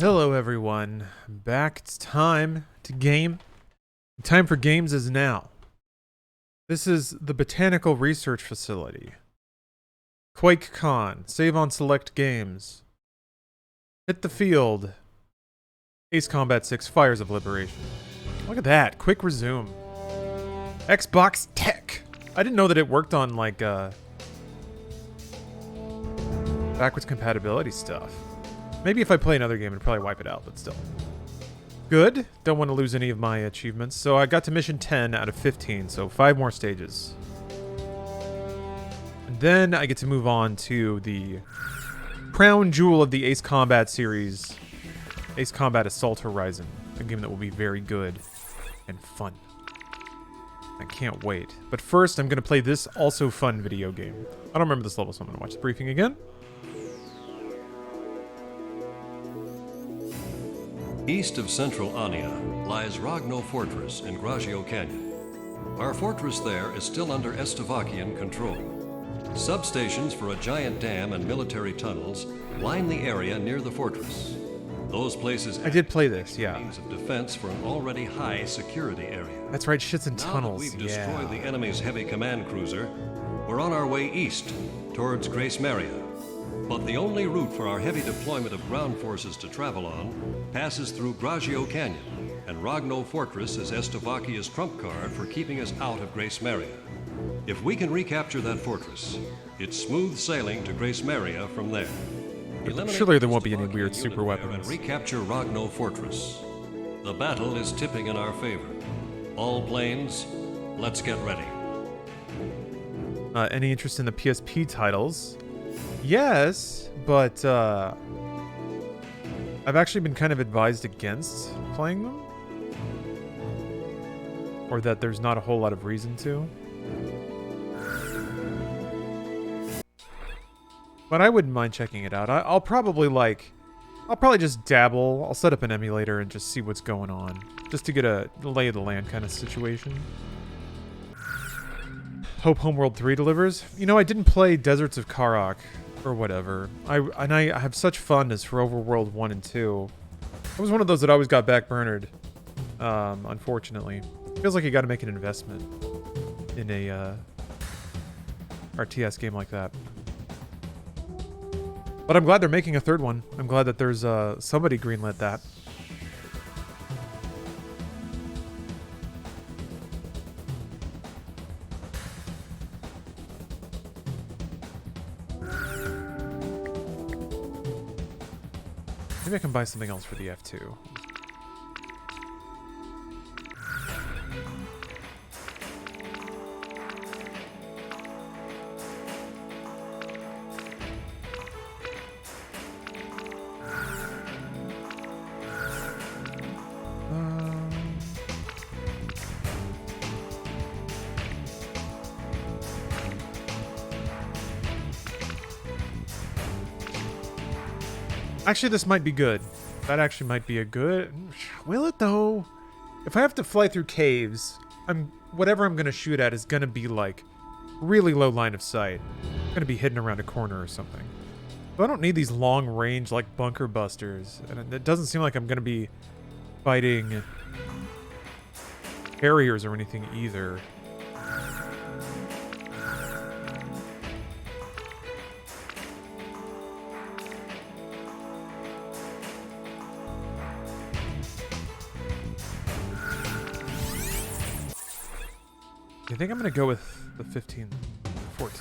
Hello everyone, back. It's time to game. The time for games is now. This is the Botanical Research Facility. QuakeCon, save on select games. Hit the field. Ace Combat 6, Fires of Liberation. Look at that, quick resume. Xbox Tech. I didn't know that it worked on like backwards compatibility stuff. Maybe if I play another game, it'd probably wipe it out, but still. Good. Don't want to lose any of my achievements. So I got to mission 10 out of 15, so 5 more stages. And then I get to move on to the crown jewel of the Ace Combat series, Ace Combat Assault Horizon, a game that will be very good and fun. I can't wait. But first, I'm going to play this also fun video game. I don't remember this level, so I'm going to watch the briefing again. East of central Ania lies Rogno Fortress in Rogno Canyon. Our fortress there is still under Estavakian control. Substations for a giant dam and military tunnels line the area near the fortress. Those places I did play this, yeah. means of defense for an already high security area. That's right, shit's in tunnels. Now that we've destroyed the enemy's heavy command cruiser, we're on our way east towards Grace Maria. But the only route for our heavy deployment of ground forces to travel on passes through Rogno Canyon, and Rogno Fortress is Estavakia's trump card for keeping us out of Grace Maria. If we can recapture that fortress, it's smooth sailing to Grace Maria from there. Surely there won't be any weird super And weapons. recapture Rogno Fortress. The battle is tipping in our favor. All planes, let's get ready. Any interest in the PSP titles? Yes, but I've actually been kind of advised against playing them. Or that there's not a whole lot of reason to. But I wouldn't mind checking it out. I'll probably just dabble. I'll set up an emulator and just see what's going on. Just to get a lay of the land kind of situation. Hope Homeworld 3 delivers. You know, I didn't play Deserts of Karak or whatever. I have such fondness for Overworld 1 and 2. I was one of those that always got backburnered, unfortunately. Feels like you gotta make an investment in a RTS game like that. But I'm glad they're making a third one. I'm glad that there's somebody greenlit that. Maybe I can buy something else for the F2. Actually, this might be good. That actually might be a good... Will it, though? If I have to fly through caves, whatever I'm going to shoot at is going to be, like, really low line of sight. I'm going to be hidden around a corner or something. So I don't need these long-range, like, bunker busters. And it doesn't seem like I'm going to be fighting carriers or anything either. I think I'm going to go with the 15, 14.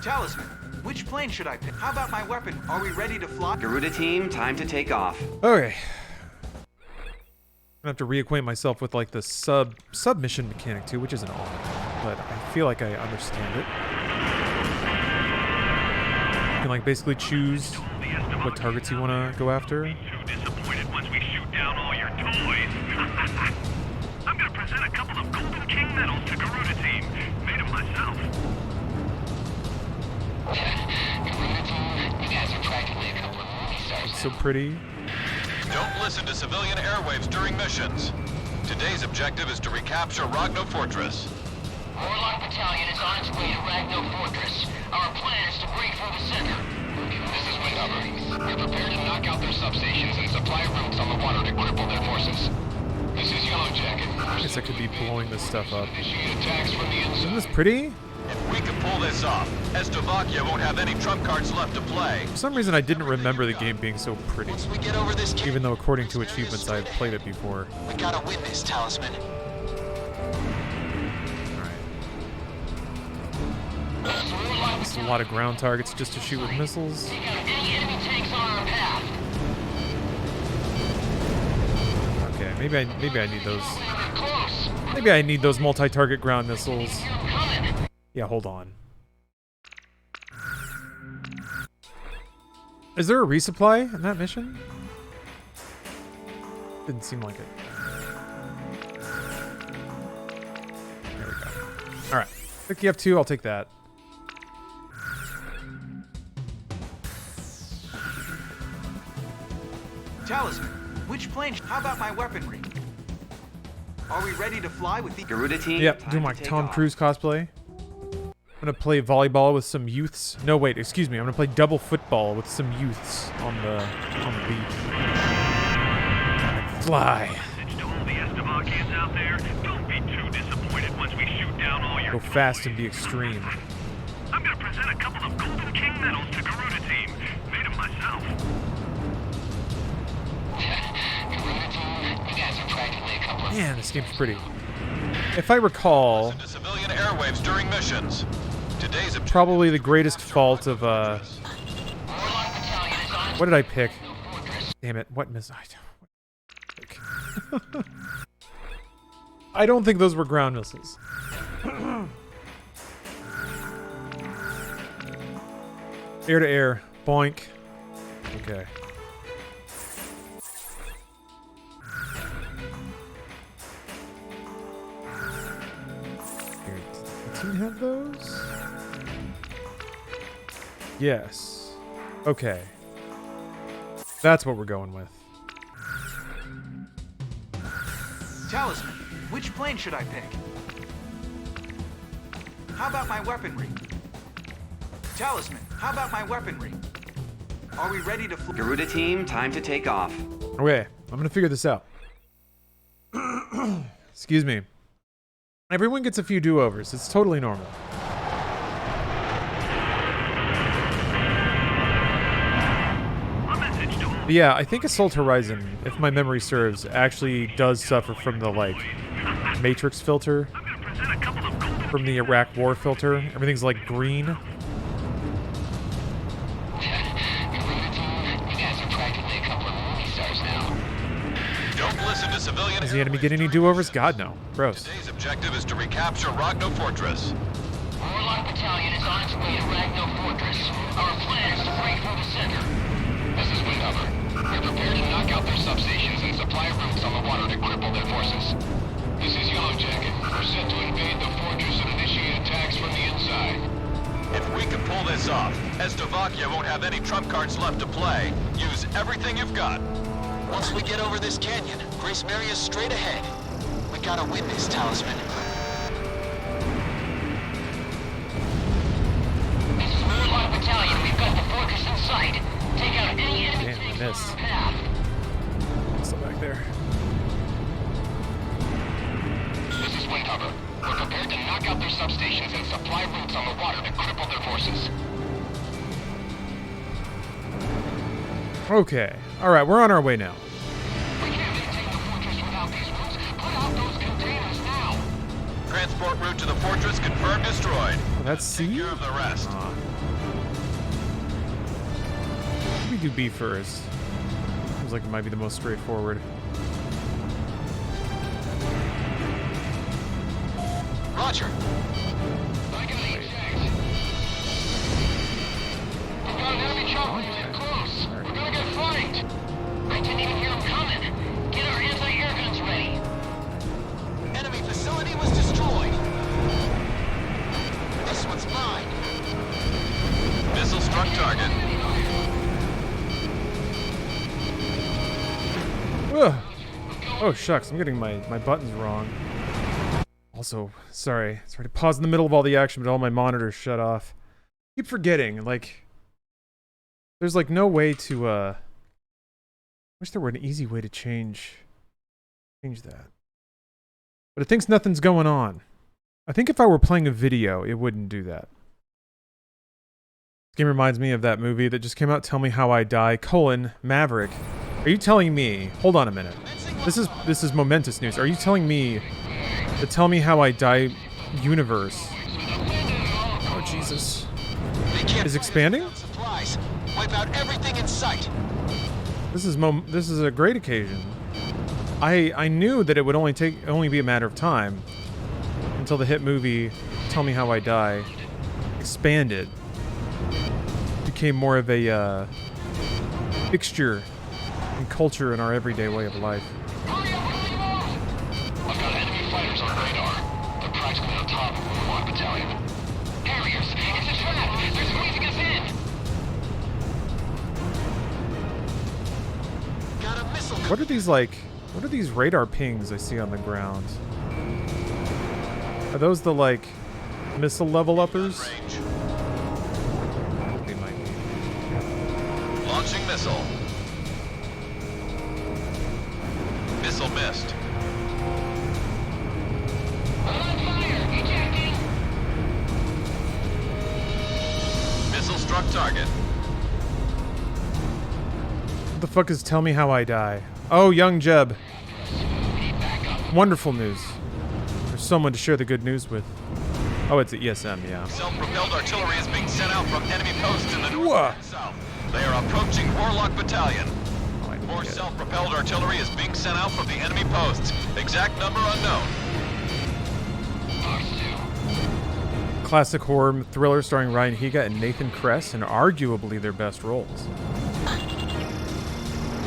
Talisman, which plane should I pick? How about my weapon? Are we ready to fly? Garuda team, time to take off. Okay. I'm going to have to reacquaint myself with like the submission mechanic too, which isn't all, but I feel like I understand it. You can like basically choose what targets you want to go after. Too disappointed once we shoot down all your toys. I'm gonna present a couple of Golden King medals to Garuda team. Made them myself. Garuda team, you guys are practically a couple of movie stars. It's so pretty. Don't listen to civilian airwaves during missions. Today's objective is to recapture Rogno Fortress. Warlock Battalion is on its way to Rogno Fortress. Our plan is to break through the center. This is Windhover. We're prepared to knock out their substations and supply routes on the water to cripple their forces. This is Yellow Jacket. I guess I could be blowing this stuff up. Initiate attacks from the Isn't inside. this pretty? If we can pull this off, Slovakia won't have any trump cards left to play. For some reason, I didn't remember the game being so pretty. Once we get over this Even though, according to achievements, I've played it before. we gotta win this, Talisman. Alright. This is a lot of ground targets just to shoot with missiles. Take out any enemy tanks on our path. Okay, maybe I need those. We're close. Maybe I need those multi-target ground missiles. Hear 'em coming. Yeah, hold on. Is there a resupply in that mission? Didn't seem like it. There we go. Alright. Pick the F2, I'll take that. Talisman, which plane? How about my weaponry? Are we ready to fly with the Garuda team. Yep, time do to my take Tom off. Cruise cosplay. I'm gonna play volleyball with some youths. No, wait, excuse me. I'm gonna play double football with some youths on the beach. And fly. Message to all the Slovakians out there, don't be too disappointed once we shoot down all your Go fast and be extreme. I'm gonna present a couple of Golden King medals to Garuda team. Made them myself. Garuda team, you guys are practically a couple of... Man, this game's pretty. If I recall, Listen to civilian airwaves during missions. Today's objective probably the greatest fault of Warlock Battalion is on its what did I pick? way to Fortress. Damn it! What miss? I don't think those were ground missiles. Air to air, boink. Okay. Here, does the team have those? Yes. Okay. That's what we're going with. Talisman, which plane should I pick? How about my weaponry? Talisman, how about my weaponry? Are we ready to fly? Garuda team, time to take off. Okay, I'm gonna figure this out. Excuse me. Everyone gets a few do-overs. It's totally normal. A message to all But yeah, I think Assault Horizon, if my memory serves, actually does suffer from the, like, Matrix filter. I'm gonna present a couple of Golden From the Iraq War filter. Everything's, like, green. Garuda team, you guys are practically a couple of movie stars now. Don't listen to civilian Does the enemy airwaves get any during do-overs? missions. God, no. Gross. Today's objective is to recapture Rogno Fortress. Warlock Battalion is on its way to Rogno Fortress. Our plan is to break through the center. This is Windhover. We're prepared to knock out their substations and supply routes on the water to cripple their forces. This is Yellow Jacket. We're set to invade the fortress and initiate attacks from the inside. If we can pull this off, Slovakia won't have any trump cards left to play. Use everything you've got. Once we get over this canyon, Grace Maria's straight ahead. We gotta win this, Talisman. This is Warlock Battalion. We've got the fortress in sight. Take out any enemy Damn, I tanks missed. on our path. Still back there. This is Windhover. We're prepared to knock out their substations and supply routes on the water to cripple their forces. Okay. Alright, we're on our way now. We can't maintain the fortress without these routes. Put out those containers now. Transport route to the fortress confirmed destroyed. Oh, that's C? Take care of the rest. Let me do B first. Seems like it might be the most straightforward. Roger. I can eject. We've got an enemy chopper getting close. We're gonna get flanked. I didn't even hear him coming. Get our anti-air guns ready. Enemy facility was destroyed. This one's mine. Missile struck target. Ugh. Oh, shucks. I'm getting my buttons wrong. Also, sorry to pause in the middle of all the action, but all my monitors shut off. Keep forgetting, like, there's like no way to, wish there were an easy way to change that. But it thinks nothing's going on. I think if I were playing a video, it wouldn't do that. This game reminds me of that movie that just came out, Tell Me How I Die, Maverick. Are you telling me, hold on a minute. This is momentous news. Are you telling me the Tell Me How I Die universe, oh Jesus, is expanding? Wipe out everything in sight. This is a great occasion. I knew that it would only be a matter of time until the hit movie Tell Me How I Die expanded, became more of a fixture in culture in our everyday way of life. I've got enemy fighters on radar. They're practically on top of the Malak battalion. Harriers, it's a trap. They're squeezing us in. Got a missile. What are these radar pings I see on the ground? Are those the like missile level uppers? They might be. Launching missile. Missile missed. I'm on fire. Ejecting. Missile struck target. What the fuck is Tell Me How I Die? Oh, young Jeb. Wonderful news. There's someone to share the good news with. Oh, it's the ESM, yeah. Self-propelled artillery is being sent out from enemy posts in the north Whoa. and south. They are approaching Warlock Battalion. Oh, I didn't More get it. self-propelled artillery is being sent out from the enemy posts. Exact number unknown. Classic horror thriller starring Ryan Higa and Nathan Kress in arguably their best roles.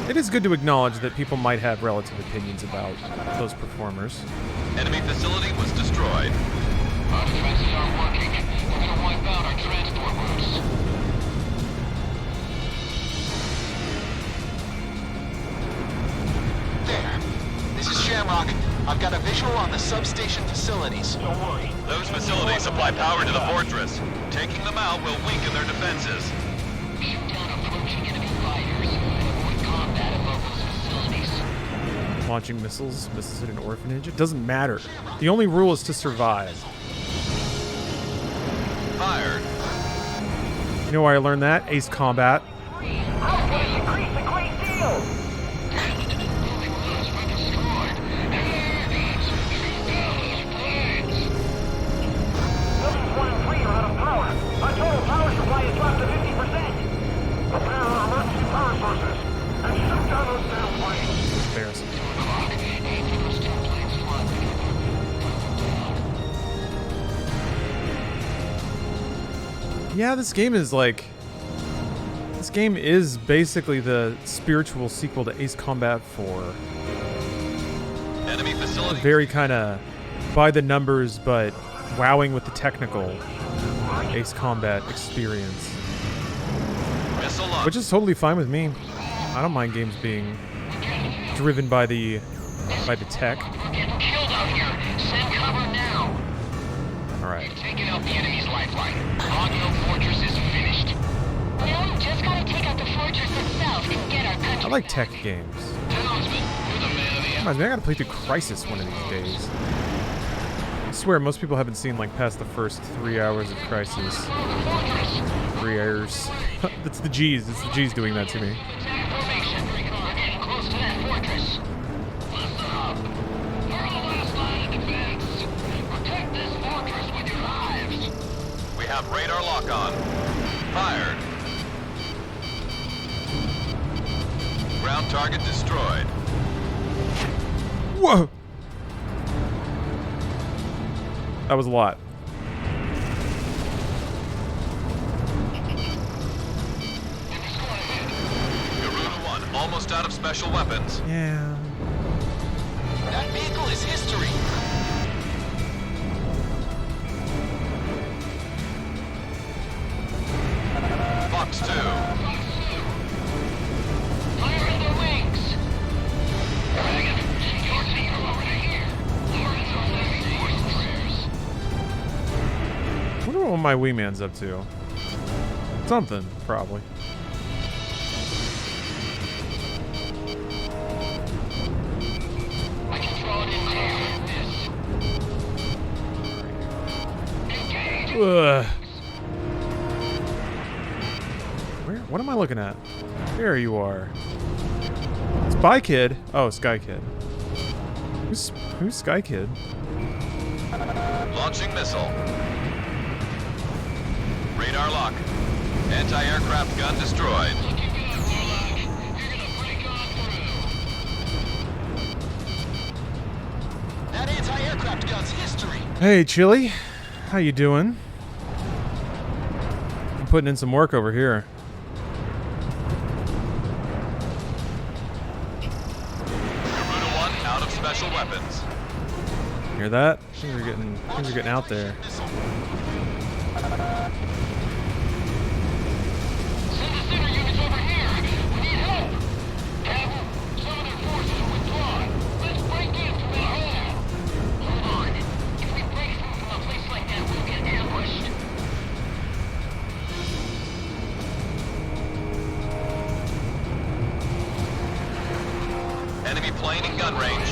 It is good to acknowledge that people might have relative opinions about those performers. Enemy facility was destroyed. Our defenses aren't working. We're gonna wipe out our transport routes. There. This is Shamrock. I've got a visual on the substation facilities. Don't worry. Those facilities supply power to the fortress. Taking them out will weaken their defenses. Shoot down approaching enemy fighters and avoid combat above those facilities. Launching missiles at an orphanage. It doesn't matter. The only rule is to survive. Fired. You know where I learned that? Ace Combat. Output increased a great deal. Building roads were destroyed. Airfields, shoot down those planes. Buildings 1 and 3 are out of power. Our total power supply has dropped to 50%. Prepare our emergency power sources and shoot down those damn planes. Embarrassing. Aim for those two planes flying. Yeah, this game is like... This game is basically the spiritual sequel to Ace Combat 4. Enemy facility. Very kind of by the numbers, but wowing with the technical Ace Combat experience. Missile launch. Which is totally fine with me. I don't mind games being driven by the tech. We're getting killed out here. Send cover now. Alright. Taking out the enemy's lifeline. Rogno Fortress is finished. No, just gotta take out the fortress itself and get our country. I like tech games. Townsman, you're the man of the hour. Reminds me, I gotta play through Crisis one of these days. I swear most people haven't seen like past the first 3 hours of Crisis. 3 hours. It's the G's. It's the G's doing that to me. Information. We're getting close to that fortress. Listen up. We're the last line of defense. Protect this fortress with your lives. We have radar lock on. Fired. Ground target destroyed. Whoa! That was a lot. Garuda 1, almost out of special weapons. Yeah. That vehicle is history. Fox 2. Fire in their wings. Dragon, your team over to here. Lord is our enemy force. what my wee man's up to. Something, probably. I can draw it in there. Ugh. What am I looking at? There you are. Spy Kid. Oh, Sky Kid. Who's Sky Kid? Launching missile. Radar lock. Anti-aircraft gun destroyed. Looking good, Malak. You're gonna break on through. That anti-aircraft gun's history. Hey, Chili. How you doing? I'm putting in some work over here. Garuda 1 out of special weapons. Hear that? Things are getting out there. Missile. Send the center units over here. We need help. Captain, some of their forces are withdrawn. Let's break in from that hole. Hold on. If we break through from a place like that, we'll get ambushed. Enemy plane in gun range.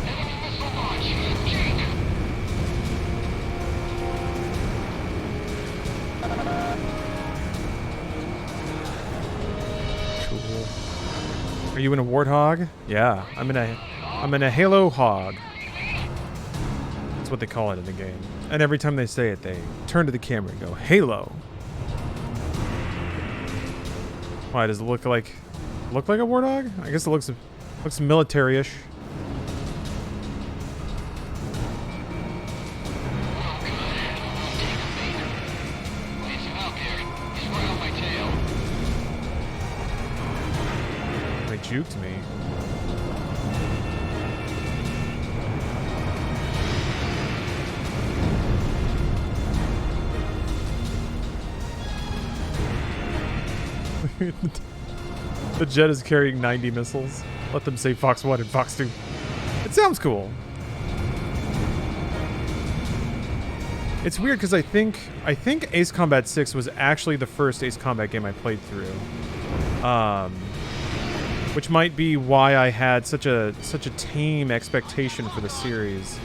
Enemy missile launch. Jake. Cool. Are you in a warthog? Yeah, I'm in a Halo Hog. That's what they call it in the game. And every time they say it, they turn to the camera and go, Halo. Why does it look like a warthog? I guess it looks military-ish. Lace him out there. He's right on my tail. They juked me. The jet is carrying 90 missiles. Let them say Fox 1 and Fox 2. It sounds cool. It's weird because I think Ace Combat 6 was actually the first Ace Combat game I played through. Which might be why I had such a tame expectation for the series.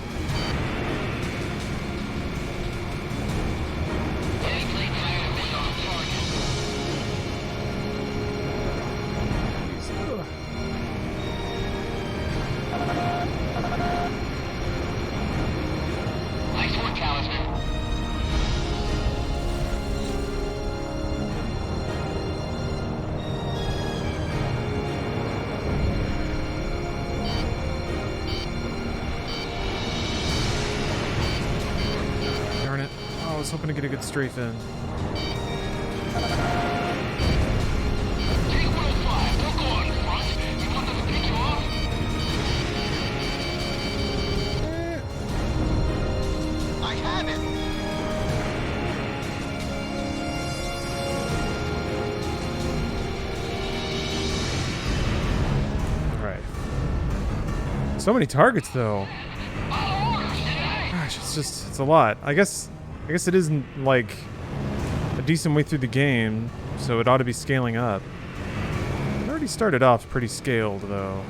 Nice one, Talisman. Darn it. Oh, I was hoping to get a good strafe in. Take Will 5. Don't go on front. You want them to pick you off? I have it. Alright. So many targets though. Gosh, it's a lot. I guess it isn't like a decent way through the game, so it ought to be scaling up. It already started off pretty scaled though.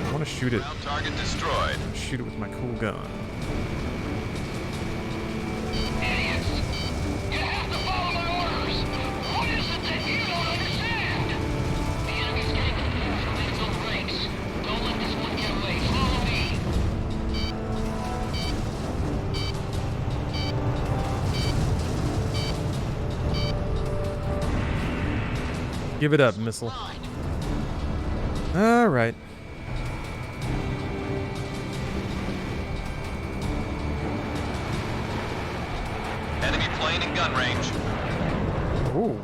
I want to shoot it. Ground target destroyed. Shoot it with my cool gun. Idiots! You have to follow my orders! What is it that you don't understand? The enemy's getting confused from its own ranks. Don't let this one get away. Follow me! Give it up, missile. All right. Enemy plane in gun range. Ooh.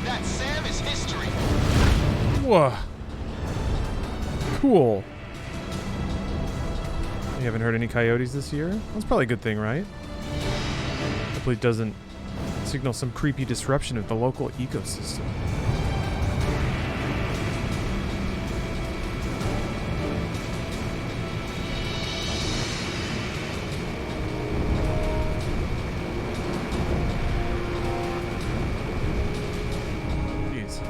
That Sam is history. Whoa. Cool. You haven't heard any coyotes this year? That's probably a good thing, right? Hopefully it doesn't signal some creepy disruption of the local ecosystem. Jeez.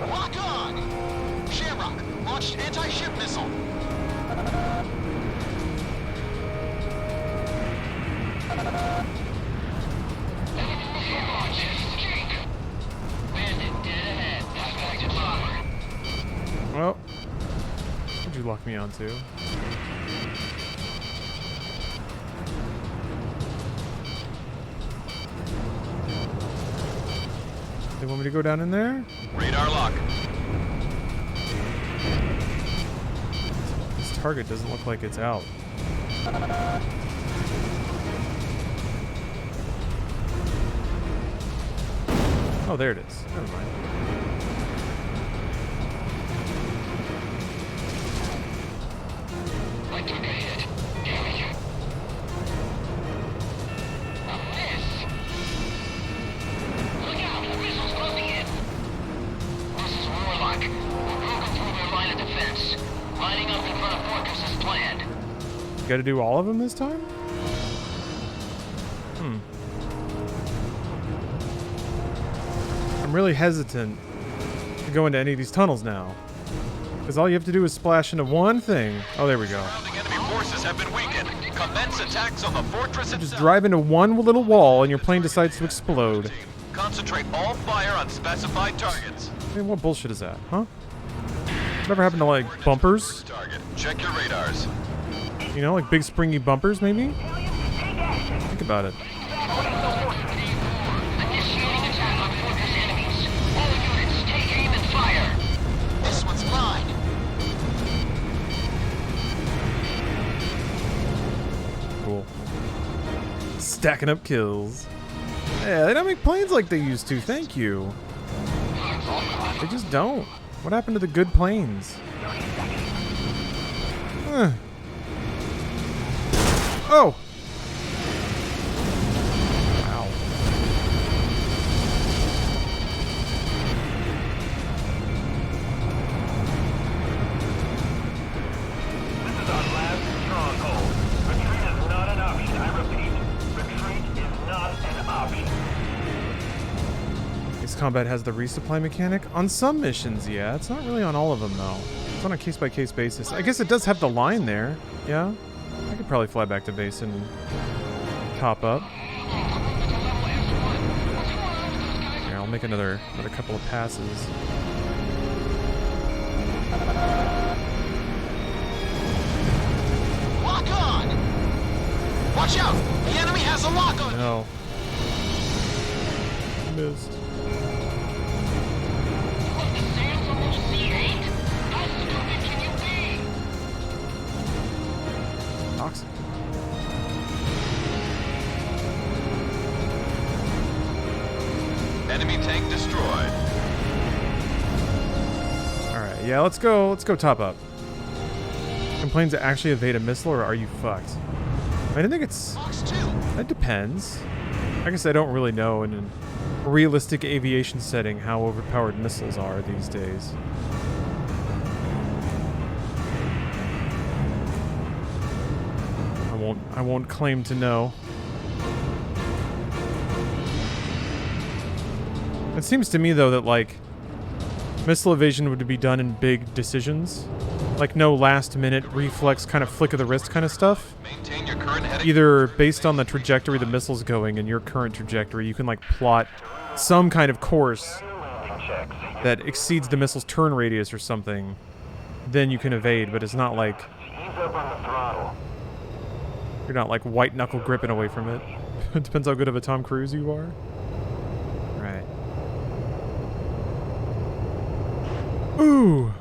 Lock on! Shamrock, launched anti-ship missile. Well, what'd you lock me onto? They want me to go down in there? Radar lock. This target doesn't look like it's out. Oh, there it is. Never mind. I took a hit. Damn it. A miss. Look out! A missile's closing in. This is Warlock. We're broken through their line of defense. Lining up in front of Fortress as planned. You gotta do all of them this time? I'm really hesitant to go into any of these tunnels now. Because all you have to do is splash into one thing. Oh, there we go. Surrounding enemy forces have been weakened. Commence attacks on the fortress Just itself. drive into one little wall and your plane decides to explode. Concentrate all fire on specified targets. I mean, what bullshit is that, huh? Whatever happened to, like, bumpers? Target. Check your radars. You know, like big springy bumpers, maybe? Think about it. Initiating attack on Fortress enemies. All units, take aim and fire. This one's mine. Cool. Stacking up kills. Yeah, they don't make planes like they used to, thank you. They just don't. What happened to the good planes? Oh! Wow. This is our last stronghold. Retreat is not an option. I repeat, retreat is not an option. Ace Combat has the resupply mechanic? On some missions, yeah. It's not really on all of them, though. It's on a case-by-case basis. I guess it does have the line there. Yeah? I could probably fly back to base and top up. Here, I'll make another couple of passes. Lock on! Watch out! The enemy has a lock on! No. Missed. What, the sails almost C8? How stupid can you be? Toxic. Enemy tank destroyed. Alright, yeah, let's go top up. Can planes actually evade a missile, or are you fucked? I don't think it's... Box 2! That depends. I guess I don't really know in a realistic aviation setting how overpowered missiles are these days. I won't claim to know. It seems to me though that like missile evasion would be done in big decisions. Like no last minute reflex kind of flick of the wrist kind of stuff. Maintain your current heading. Either based on the trajectory the missile's going and your current trajectory, you can like plot some kind of course that exceeds the missile's turn radius or something. Then you can evade, but it's not like Ease up on the throttle. you're not like white knuckle gripping away from it. It depends how good of a Tom Cruise you are. Right. Ooh.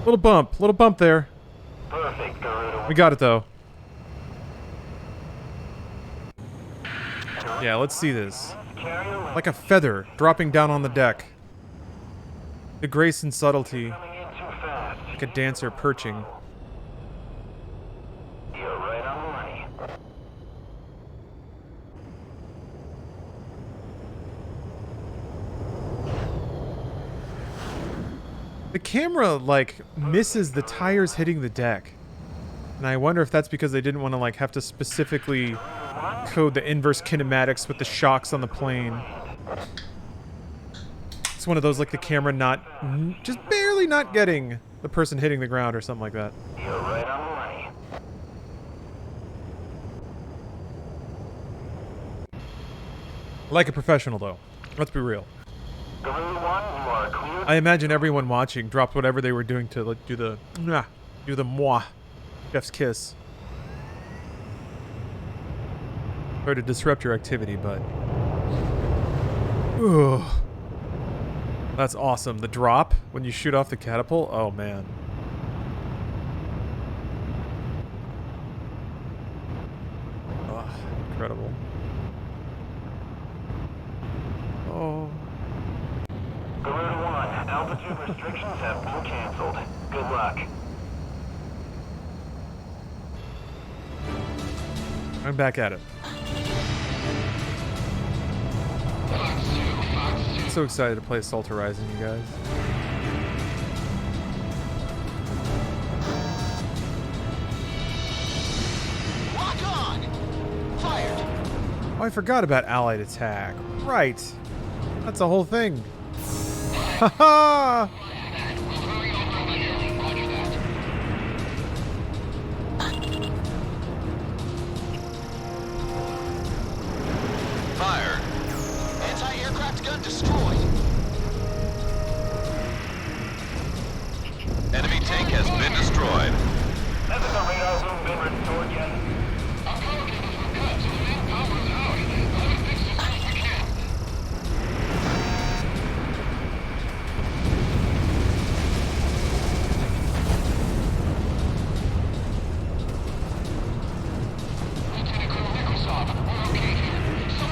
Little bump there. Perfect, Garuda. We got it though. Yeah, let's see this. Like a feather dropping down on the deck. The grace and subtlety. Coming in too fast. Like a dancer perching. You're right on the money. The camera, like, misses the tires hitting the deck. And I wonder if that's because they didn't want to, like, have to specifically code the inverse kinematics with the shocks on the plane. It's one of those, like, the camera not... just barely not getting the person hitting the ground or something like that. You're right on the money. Like a professional, though. Let's be real. Guru 1, you are cleared. I imagine everyone watching dropped whatever they were doing to, like, do the mwah. Chef's kiss. Sorry to disrupt your activity, but... Ugh. That's awesome. The drop when you shoot off the catapult? Oh, man. Oh, incredible. Oh. Guru 1, altitude restrictions have been canceled. Good luck. I'm back at it. I'm so excited to play Assault Horizon, you guys. Lock on! Fired! Oh, I forgot about allied attack. Right. That's the whole thing. Haha! Fired. Anti-aircraft gun destroyed. Enemy tank has been destroyed. Hasn't the radar room been restored yet? Our power cables were cut, so the main power is out. I'll have it fixed as soon as we can. Lieutenant Colonel Microsoft, we're okay here.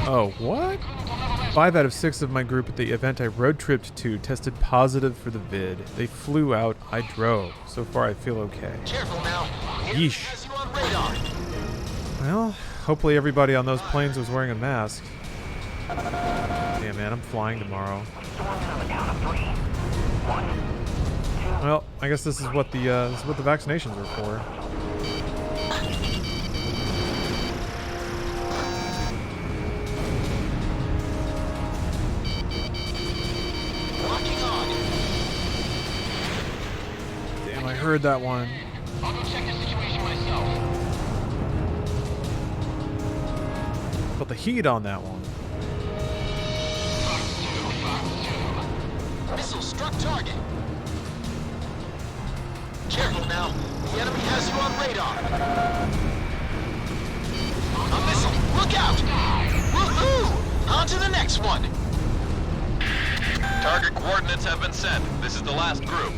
Oh, what? 5 out of 6 of my group at the event I road tripped to tested positive for the vid. They flew out, I drove. So far I feel okay. Careful now. Yeesh. Has you on radar. Well, hopefully everybody on those planes was wearing a mask. Yeah, man, I'm flying tomorrow. Well, I guess this is what the vaccinations are for. Locking on. Damn, I heard that one. I'll go check the situation myself. Felt the heat on that one. Missile struck target. Careful now. The enemy has you on radar. A missile. Look out! Woohoo! On to the next one. Target coordinates have been sent. This is the last group.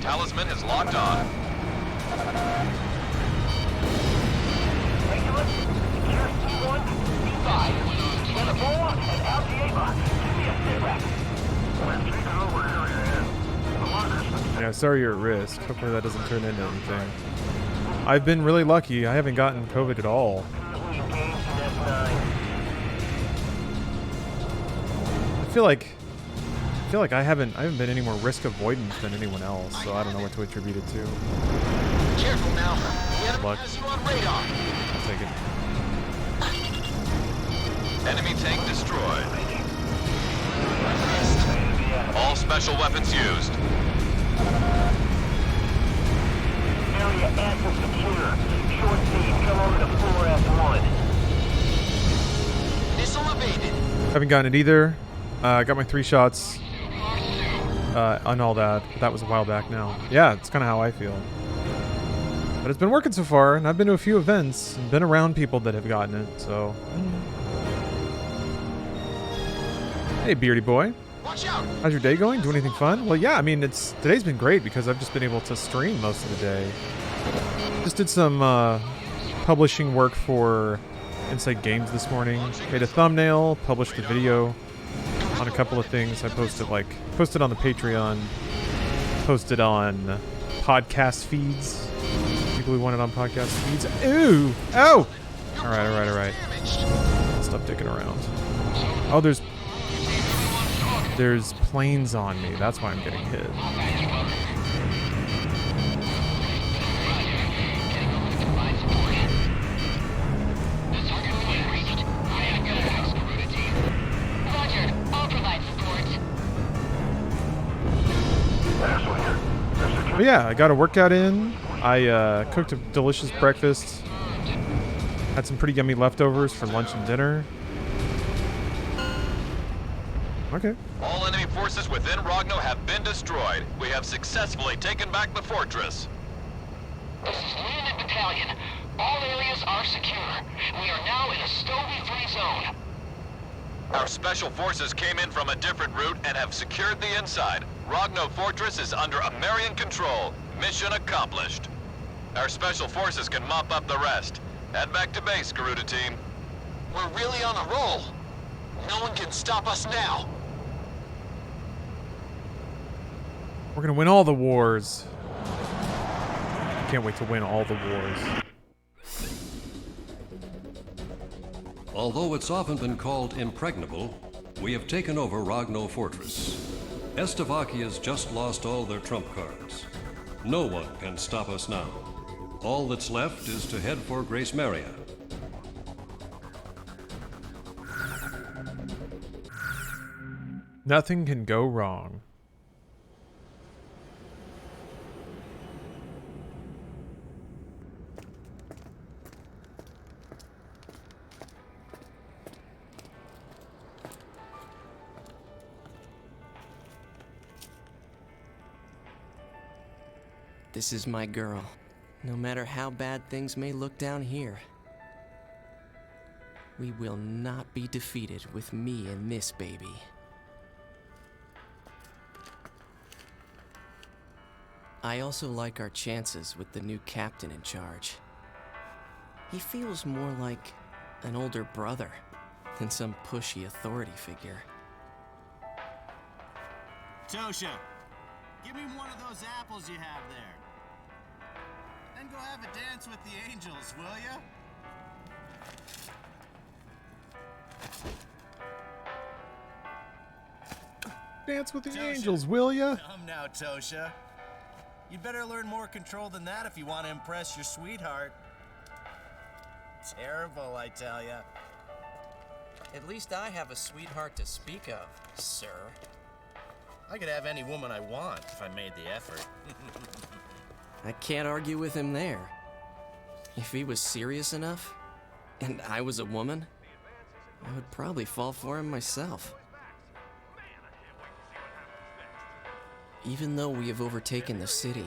Talisman has locked on. Regular, secure C1, C5. Ebola and Algieba. Give me a sit rep. We're taking over area. Yeah, sorry you're at risk. Hopefully that doesn't turn into anything. I've been really lucky. I haven't gotten COVID at all. I feel like I haven't been any more risk avoidant than anyone else, so I don't know what to attribute it to. Careful now. The enemy Luck. has you on radar. I'll take it. Enemy tank destroyed. All special weapons used. Area S is secure. Short speed, come over to 4S1. Missile evaded. Haven't gotten it either. Got my 3 shots on all that. But that was a while back now. Yeah, it's kind of how I feel. But it's been working so far, and I've been to a few events and been around people that have gotten it, so... Hey, beardy boy. Watch out. How's your day going? Do anything fun? Well, yeah, I mean, today's been great because I've just been able to stream most of the day. Just did some publishing work for Inside Games this morning. Made a thumbnail, published a video on a couple of things. I posted on the Patreon, posted on podcast feeds. People who want it on podcast feeds. Ooh! Oh! Alright. Stop dicking around. Oh, there's planes on me. That's why I'm getting hit. But yeah, I got a workout in. I cooked a delicious breakfast. Had some pretty yummy leftovers for lunch and dinner. Okay. All enemy forces within Rogno have been destroyed. We have successfully taken back the fortress. This is Lieutenant Battalion. All areas are secure. We are now in a Stovey-free zone. Our special forces came in from a different route and have secured the inside. Rogno Fortress is under American control. Mission accomplished. Our special forces can mop up the rest. Head back to base, Garuda team. We're really on a roll. No one can stop us now. We're gonna win all the wars. Can't wait to win all the wars. Although it's often been called impregnable, we have taken over Rogno Fortress. Estevakia's just lost all their trump cards. No one can stop us now. All that's left is to head for Grace Maria. Nothing can go wrong. This is my girl. No matter how bad things may look down here, we will not be defeated with me and this baby. I also like our chances with the new captain in charge. He feels more like an older brother than some pushy authority figure. Tosha, give me one of those apples you have there. And go have a dance with the angels, will ya? Dance with the Tosha. angels, will ya? Come now, Tosha. You'd better learn more control than that if you want to impress your sweetheart. Terrible, I tell ya. At least I have a sweetheart to speak of, sir. I could have any woman I want if I made the effort. I can't argue with him there. If he was serious enough, and I was a woman, I would probably fall for him myself. Even though we have overtaken the city,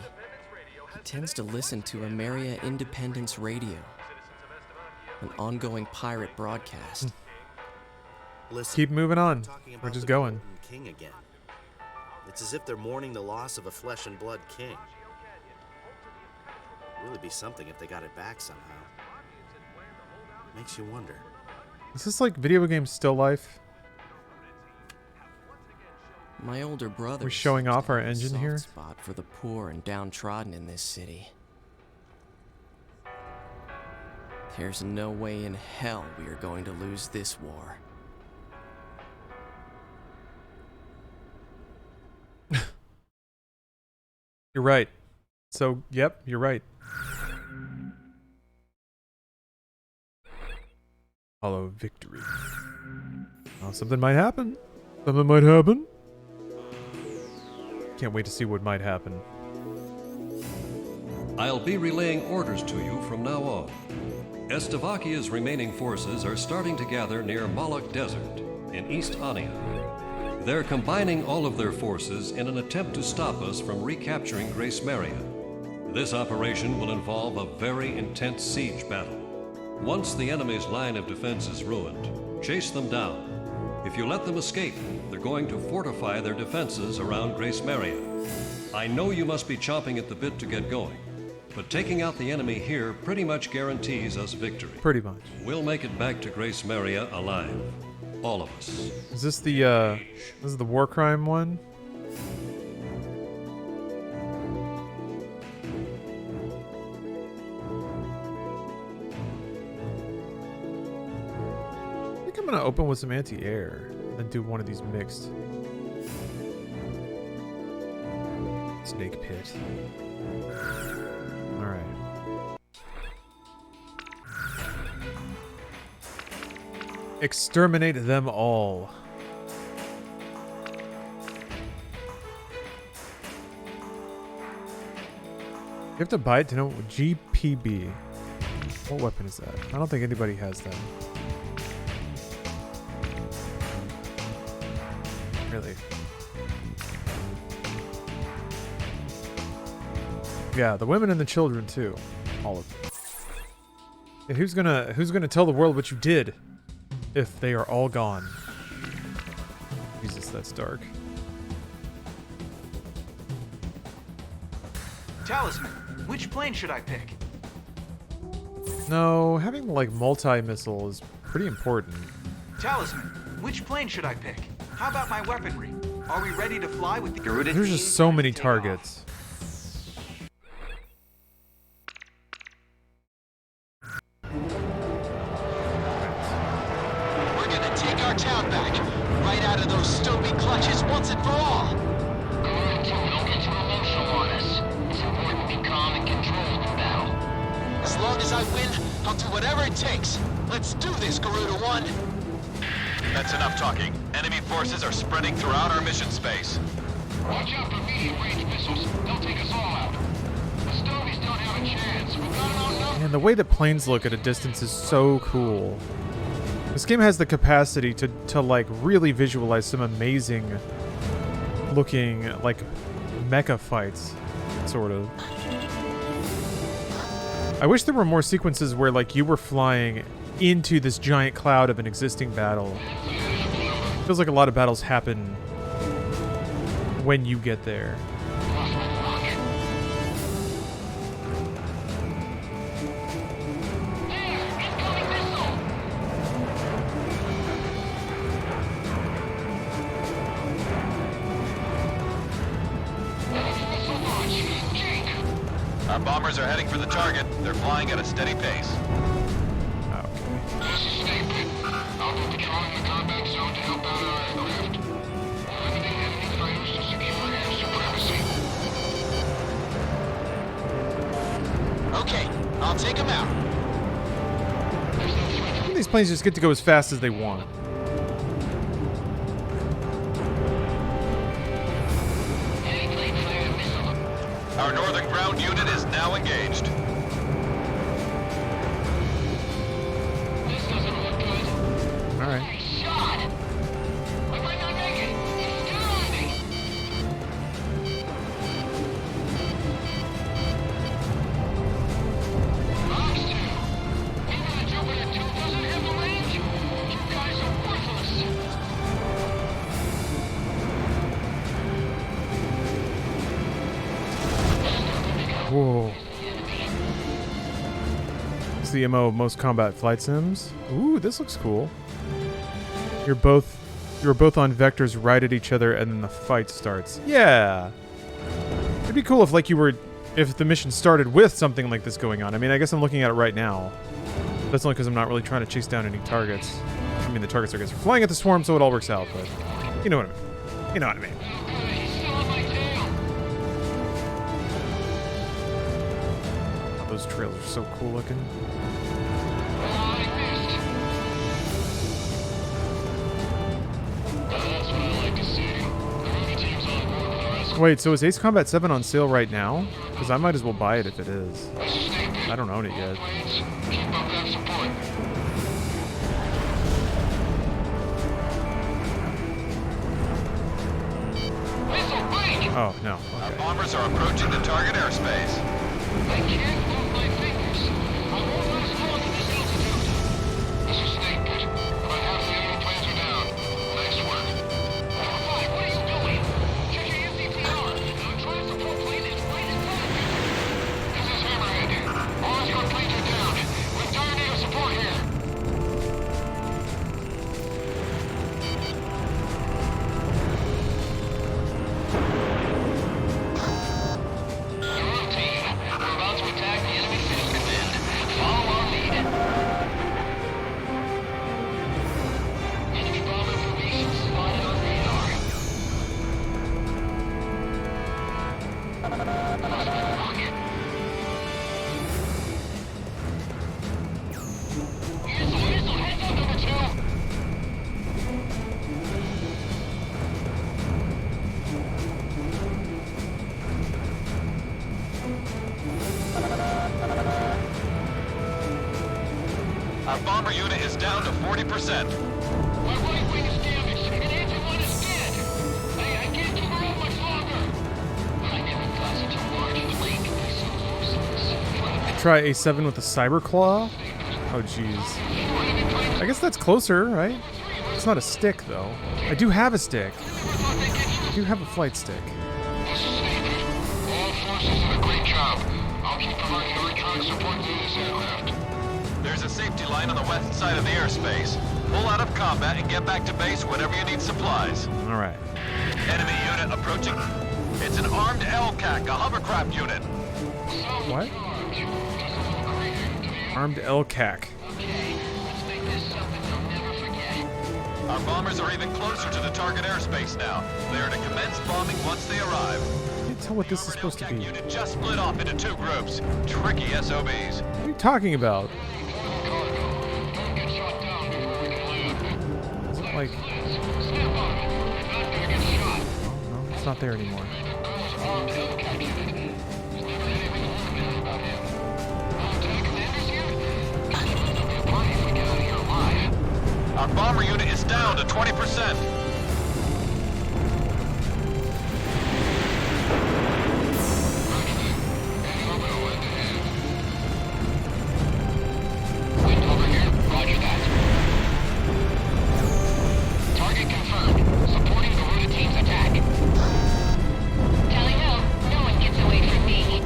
he tends to listen to Ameria Independence Radio, an ongoing pirate broadcast. Listen, Keep moving on. talking We're about just the going. Norton King again. It's as if they're mourning the loss of a flesh and blood king. It'd really be something if they got it back somehow. Makes you wonder. Is this like video game still life? My older brother. We're showing off our a engine soft here? spot for the poor and downtrodden in this city. There's no way in hell we are going to lose this war. You're right. So, yep, you're right. Hollow victory. Oh, something might happen. Something might happen. Can't wait to see what might happen. I'll be relaying orders to you from now on. Estevakia's remaining forces are starting to gather near Malak Desert in East Ania. They're combining all of their forces in an attempt to stop us from recapturing Grace Maria. This operation will involve a very intense siege battle. Once the enemy's line of defense is ruined, chase them down. If you let them escape, they're going to fortify their defenses around Grace Maria. I know you must be chomping at the bit to get going. But taking out the enemy here pretty much guarantees us victory. Pretty much. We'll make it back to Grace Maria alive. All of us. Is this the war crime one? I think I'm gonna open with some anti-air and then do one of these mixed. Snake pit. Alright. Exterminate them all. You have to buy it to know GPB. What weapon is that? I don't think anybody has that. Really? Yeah, the women and the children too. All of them. And who's gonna tell the world what you did if they are all gone? Jesus, that's dark. Talisman, which plane should I pick? No, having like multi-missile is pretty important. Talisman, which plane should I pick? How about my weaponry? Are we ready to fly with the Garuda? There's just so many targets. We're gonna take our town back, right out of those Stobie clutches once and for all. Garuda 2, don't get too emotional on us. It's important to be calm and controlled in battle. As long as I win, I'll do whatever it takes. Let's do this, Garuda 1. That's enough talking. Enemy forces are spreading throughout our mission space. Watch out for medium-range missiles. They'll take us all out. The Stobies don't have a chance. We've got an outnumbered. And the way that planes look at a distance is so cool. This game has the capacity to like really visualize some amazing looking like mecha fights, sort of. I wish there were more sequences where like you were flying into this giant cloud of an existing battle. Feels like a lot of battles happen when you get there. Our bombers are heading for the target. They're flying at a steady pace. This is Snake. I'll be patrolling the combat zone to help out our aircraft. Limiting enemy fighters to secure air supremacy. Okay, I'll take them out. These planes just get to go as fast as they want. Our northern ground unit is now engaged. This doesn't look good. All right. Shot! I might not make it. It's still on me. Fox 2. Even the Jupiter 2 doesn't have the range. You guys are worthless. Whoa. It's the MO of most combat flight sims. Ooh, this looks cool. You're both on vectors right at each other and then the fight starts. Yeah. It'd be cool if like if the mission started with something like this going on. I mean, I guess I'm looking at it right now. That's only because I'm not really trying to chase down any targets. I mean, the targets I guess are flying at the swarm, so it all works out, but you know what I mean. You know what I mean. Those trails are so cool looking. Wait, so is Ace Combat 7 on sale right now? Because I might as well buy it if it is. I don't own it yet. Oh, no. Okay. Our bombers are approaching the target airspace. I can't move my fingers. I won't last long at this altitude. This is Snake Pit. About half the enemy planes are down. Nice work. Fine, what are you doing? Check your CPR. The transport plane is right in front of you. This is Hammer down to 40%. My right wing is damaged, and engine 1 is dead. I can't keep her up much longer. I never thought such a large plane could be so useless. Try A7 with a cyber claw. Oh jeez. I guess that's closer, right? It's not a stick though. I do have a stick. I do have a flight stick. All forces did a great job. I'll keep providing electronic support to this aircraft. There's a safety line on the west side of the airspace. Pull out of combat and get back to base whenever you need supplies. All right. Enemy unit approaching. It's an armed LCAC, a hovercraft unit. What? Armed LCAC. Our bombers are even closer to the target airspace now. They are to commence bombing once they arrive. I can't tell what this is supposed to be. Unit just split off into 2 groups. Tricky SOBs. What are you talking about? Is it like... No, it's not there anymore. Our bomber unit is down to 20%. Wind over here. Roger that. Target confirmed. Supporting Garuda team's attack. Tally ho, no one gets away from me.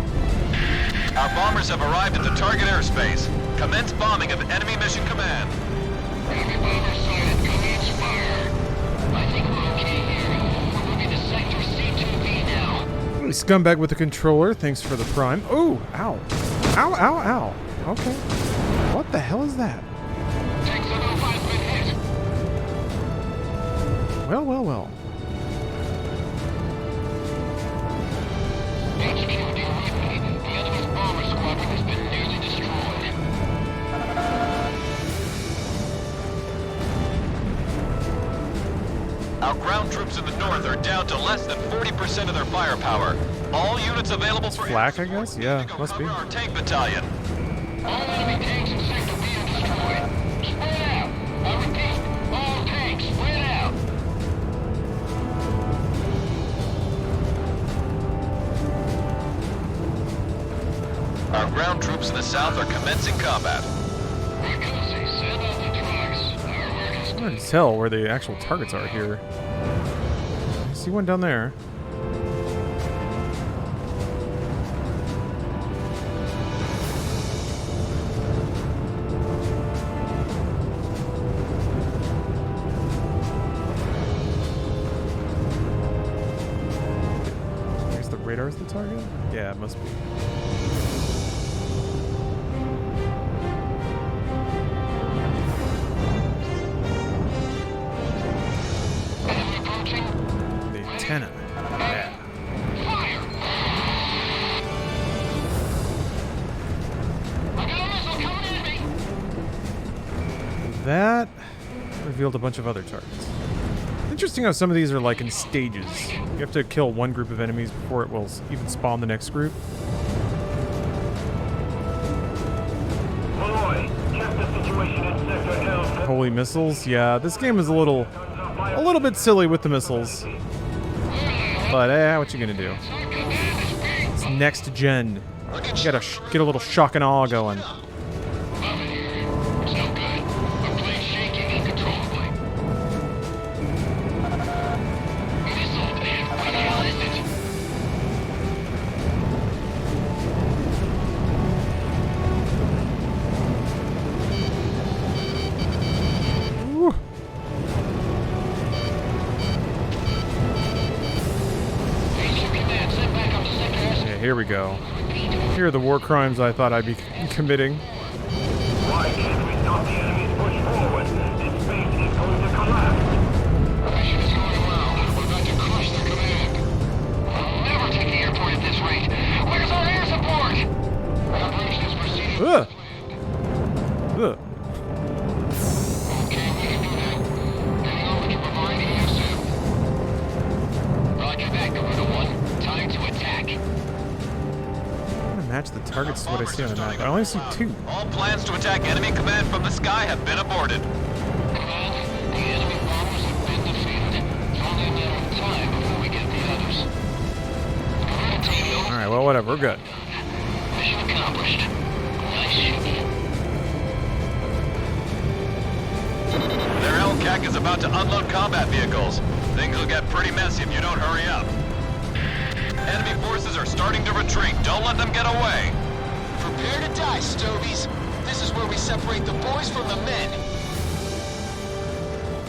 Our bombers have arrived at the target airspace. Commence bombing of enemy mission command. Enemy bomber sighted. Go Ceasefire. I think we're okay here. We're moving to sector C2B now. Scumbag with the controller. Thanks for the prime. Oh, ow. Ow, ow, ow. Okay. What the hell is that? Tank 705's been hit. Well, well, well. HQ, deal with me. The enemy's bomber squadron has been nearly destroyed. Our ground troops in the north are down to less than 40% of their firepower. All units available for Flak, I guess? Yeah, must be. our tank battalion. All enemy tanks in Sector B are destroyed. Spread out. I repeat, all tanks spread out. Our ground troops in the south are commencing combat. Frequency, send out the trucks. Our work is It's hard to tell where the actual targets are here. I see one down there. Is the radar the target? Yeah, it must be. enemy approaching. The antenna. Yeah. Fire! I got a missile coming at me. That revealed a bunch of other targets. Interesting how some of these are like in stages. You have to kill one group of enemies before it will even spawn the next group. Malloy, check the situation in Sector L. Holy missiles. Yeah, this game is a little bit silly with the missiles. But what you gonna do? It's next gen. You gotta get a little shock and awe going. So good. The plane's shaking uncontrollably. Missile! What the hell is it? Woo. Yeah, here we go. Here are the war crimes I thought I'd be committing. Why can't we stop the enemy's push forward? This base is going to collapse. Mission is going well. We're about to crush their command. We'll never take the airport at this rate. Where's our air support? Operation is proceeding. Ugh. Ugh. Okay, we can do that. Heading over to provide ESM. Roger that, Garuda 1. Time to attack. What kind of match the targets to what I see on the map. I only see 2. All plans to attack enemy command from the sky have been aborted. Command, the enemy bombers have been defeated. It's only a matter of time before we get the others. Garota team, Alright, well, whatever. We're good. mission accomplished. Nice shooting. Their LCAC is about to unload combat vehicles. Things will get pretty messy if you don't hurry up. Enemy forces are starting to retreat. Don't let them get away. Prepare to die, Stovies. This is where we separate the boys from the men.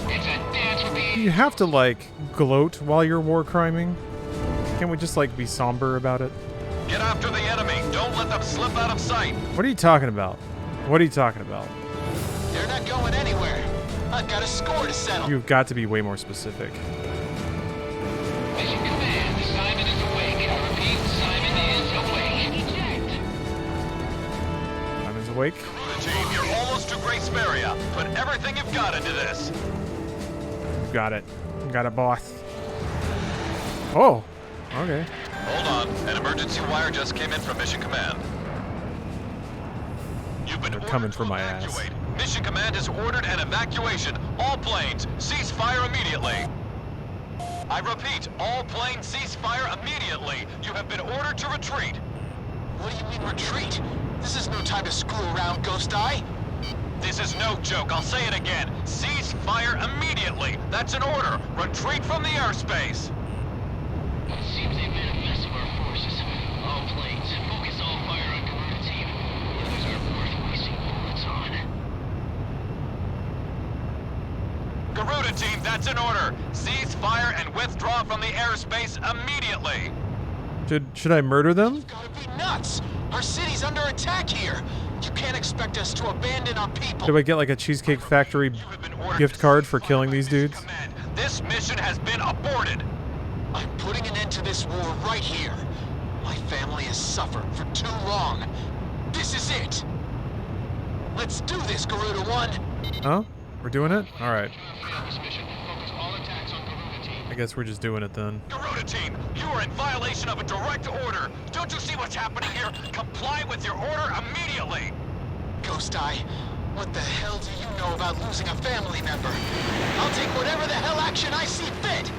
It's a dance with the... You have to, like, gloat while you're war criming. Can't we just, like, be somber about it? Get after the enemy. Don't let them slip out of sight. What are you talking about? What are you talking about? They're not going anywhere. I've got a score to settle. You've got to be way more specific. Mission command, Simon is awake. I repeat, Simon is awake. Eject. Simon's awake. Team, you're almost to Grace Maria. Put everything you've got into this. Got it. Got it, boss. Oh, okay. Hold on. An emergency wire just came in from Mission Command. You've been They're coming for my evacuate. ass. Mission Command has ordered an evacuation. All planes, cease fire immediately. I repeat, all planes cease fire immediately. You have been ordered to retreat. What do you mean retreat? This is no time to screw around, Ghost Eye. This is no joke. I'll say it again. Cease fire immediately. That's an order. Retreat from the airspace. It seems they've made a mess of our forces. All planes, focus all fire on Garota team. The others aren't worth wasting bullets on. Garuda team, that's an order. Cease fire and withdraw from the airspace immediately. Should I murder them? You've gotta be nuts. Our city's under attack here. You can't expect us to abandon our people. Do I get like a Cheesecake Factory gift card for killing these dudes? Command, this mission has been aborted. I'm putting an end to this war right here. My family has suffered for too long. This is it. Let's do this, Garuda 1. Huh? We're doing it? Alright. This mission, focus all attacks on Garota team. I guess we're just doing it then. Garuda team, you are in violation of a direct order. Don't you see what's happening here? Comply with your order immediately. Ghost Eye, what the hell do you know about losing a family member? I'll take whatever the hell action I see fit.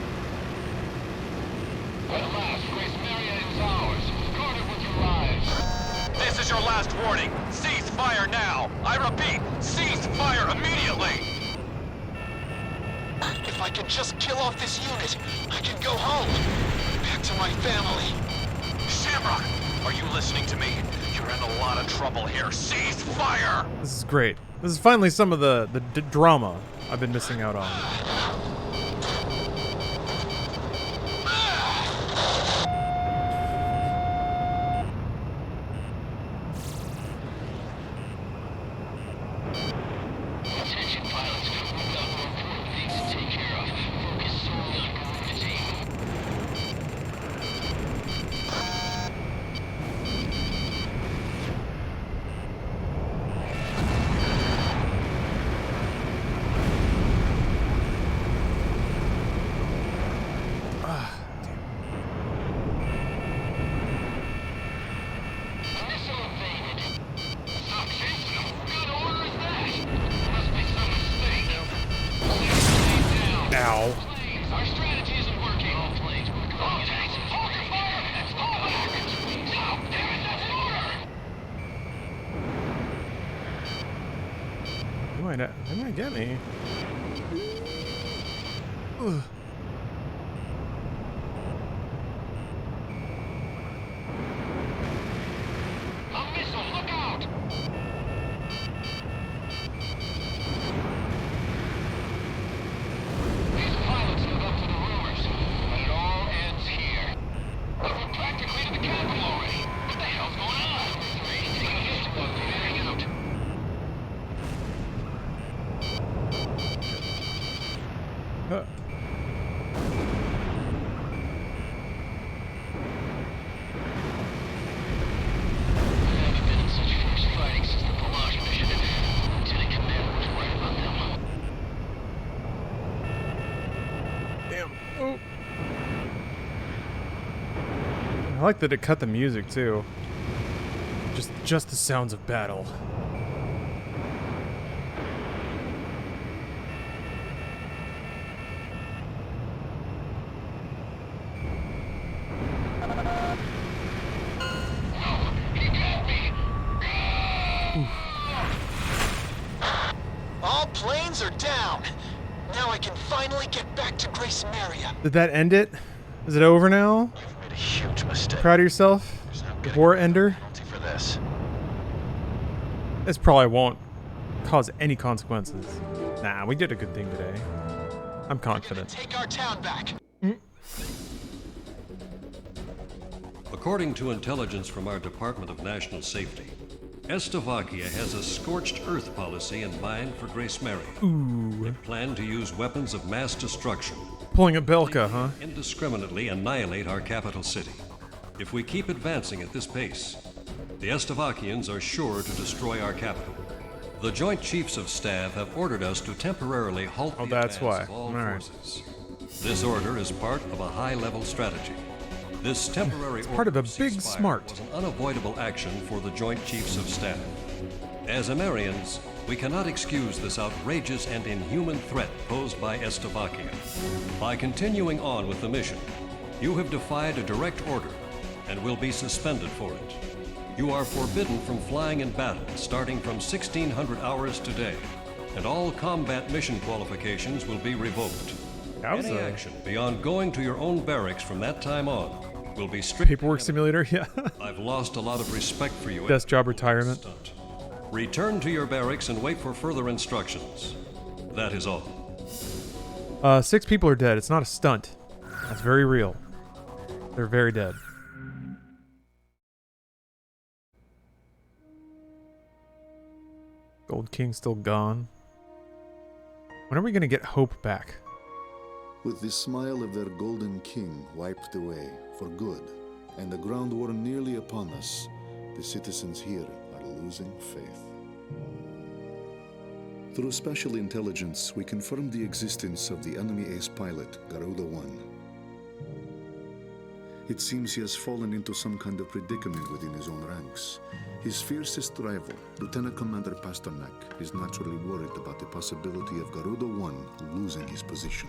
At last, Grace Maria is ours. Guard it with your lives. This is your last warning. Cease fire now. I repeat, cease fire immediately. If I can just kill off this unit, I can go home. Back to my family. Shamrock, are you listening to me? You're in a lot of trouble here. Cease fire! This is great. This is finally some of the drama I've been missing out on. Attention pilots, we've got more important things to take care of. Focus solely on Garota team. Missile evaded. Success? What order is that? Must be some mistake. Stay down. Ow. Planes, our strategy isn't working. All planes, we're going in. Hold your fire! That's the back. Stop! Damn it, that's an order! They might get me. Ugh. A missile, look out! These pilots live up to the rumors, but it all ends here. But we're practically to the capital already. What the hell's going on? 3, take a hit. Clearing out. I haven't been in such fierce fighting since the Pelage mission. Lieutenant Commander was right about them. Damn. Oh. I like that it cut the music too. Just the sounds of battle. All planes are down. Now I can finally get back to Grace Maria. Did that end it? Is it over now? You've made a huge mistake. Proud of yourself? The war ender? For this. This probably won't cause any consequences. Nah, we did a good thing today. I'm confident. Take our town back. According to intelligence from our Department of National Safety, Slovakia has a scorched earth policy in mind for Grace Maria. Ooh. They plan to use weapons of mass destruction. Pulling a Belka, huh? Indiscriminately annihilate our capital city. If we keep advancing at this pace, the Slovakians are sure to destroy our capital. The Joint Chiefs of Staff have ordered us to temporarily halt the advance of all forces. This order is part of a high-level strategy. This temporary order part of a big smart was an unavoidable action for the Joint Chiefs of Staff. As Amerians, we cannot excuse this outrageous and inhuman threat posed by Slovakia. By continuing on with the mission, you have defied a direct order and will be suspended for it. You are forbidden from flying in battle starting from 1600 hours today, and all combat mission qualifications will be revoked. Any action beyond going to your own barracks from that time on will be strict. Paperwork simulator, yeah. I've lost a lot of respect for you. Desk job retirement. Return to your barracks and wait for further instructions. That is all. 6 people are dead. It's not a stunt. That's very real. They're very dead. Gold King still gone. When are we gonna get hope back? With the smile of their golden king wiped away for good, and the ground war nearly upon us, the citizens here are losing faith. Through special intelligence, we confirmed the existence of the enemy ace pilot, Garuda-1. It seems he has fallen into some kind of predicament within his own ranks. His fiercest rival, Lieutenant Commander Pasternak, is naturally worried about the possibility of Garuda-1 losing his position.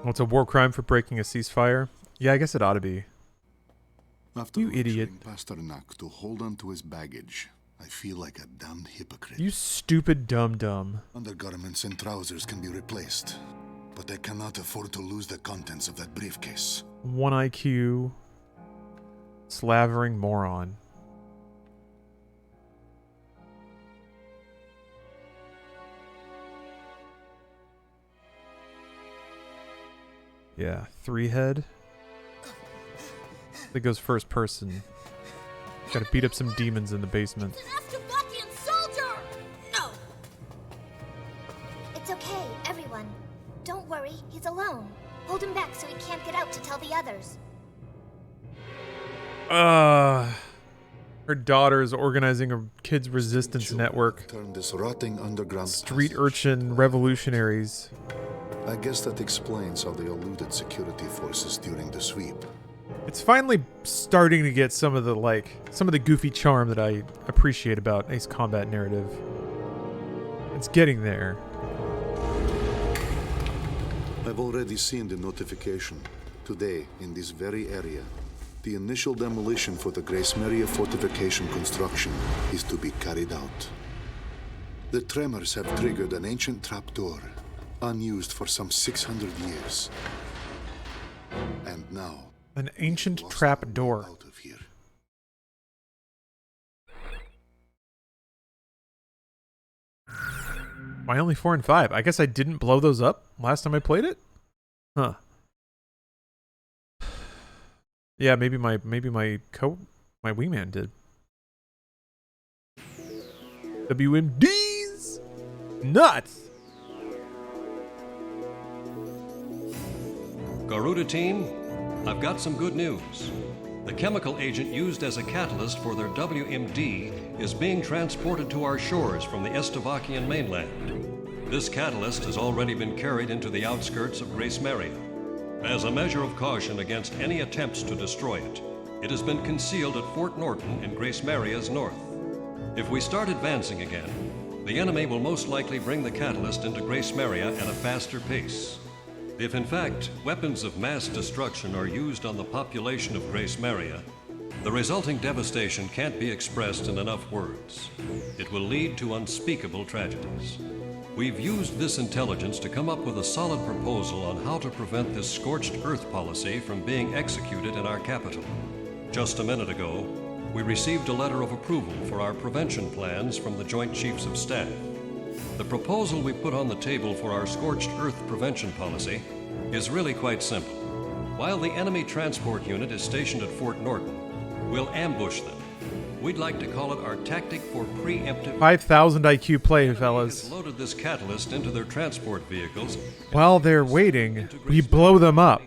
Well, it's a war crime for breaking a ceasefire? Yeah, I guess it ought to be. After you idiot. Pasternak to hold on to his baggage, I feel like a damned hypocrite. You stupid dum-dum. Undergarments and trousers can be replaced, but I cannot afford to lose the contents of that briefcase. 1 IQ. Slavering moron. Yeah, 3 head. That goes first person. Gotta beat up some demons in the basement. It's an Astrabachian soldier! No! It's okay, everyone. Don't worry, he's alone. Hold him back so he can't get out to tell the others. Her daughter is organizing a kids' resistance network. Turn this rotting underground Street urchin revolutionaries. I guess that explains how they eluded security forces during the sweep. It's finally starting to get some of the goofy charm that I appreciate about Ace Combat narrative. It's getting there. I've already seen the notification. Today, in this very area, the initial demolition for the Grace Maria fortification construction is to be carried out. The tremors have triggered an ancient trapdoor, unused for some 600 years. And now, an ancient trap door. Out of here. Why only 4 and 5? I guess I didn't blow those up last time I played it? Huh. Yeah, maybe my wingman did. WMDs! Nuts! Garuda team, I've got some good news. The chemical agent used as a catalyst for their WMD is being transported to our shores from the Slovakian mainland. This catalyst has already been carried into the outskirts of Grace Maria. As a measure of caution against any attempts to destroy it, it has been concealed at Fort Norton in Grace Maria's north. If we start advancing again, the enemy will most likely bring the catalyst into Grace Maria at a faster pace. If in fact weapons of mass destruction are used on the population of Grace Maria, the resulting devastation can't be expressed in enough words. It will lead to unspeakable tragedies. We've used this intelligence to come up with a solid proposal on how to prevent this scorched earth policy from being executed in our capital. Just a minute ago, we received a letter of approval for our prevention plans from the Joint Chiefs of Staff. The proposal we put on the table for our scorched earth prevention policy is really quite simple. While the enemy transport unit is stationed at Fort Norton, we'll ambush them. We'd like to call it our tactic for preemptive. 5,000 IQ play, fellas. Loaded this catalyst into their transport vehicles. While they're waiting, we blow them up.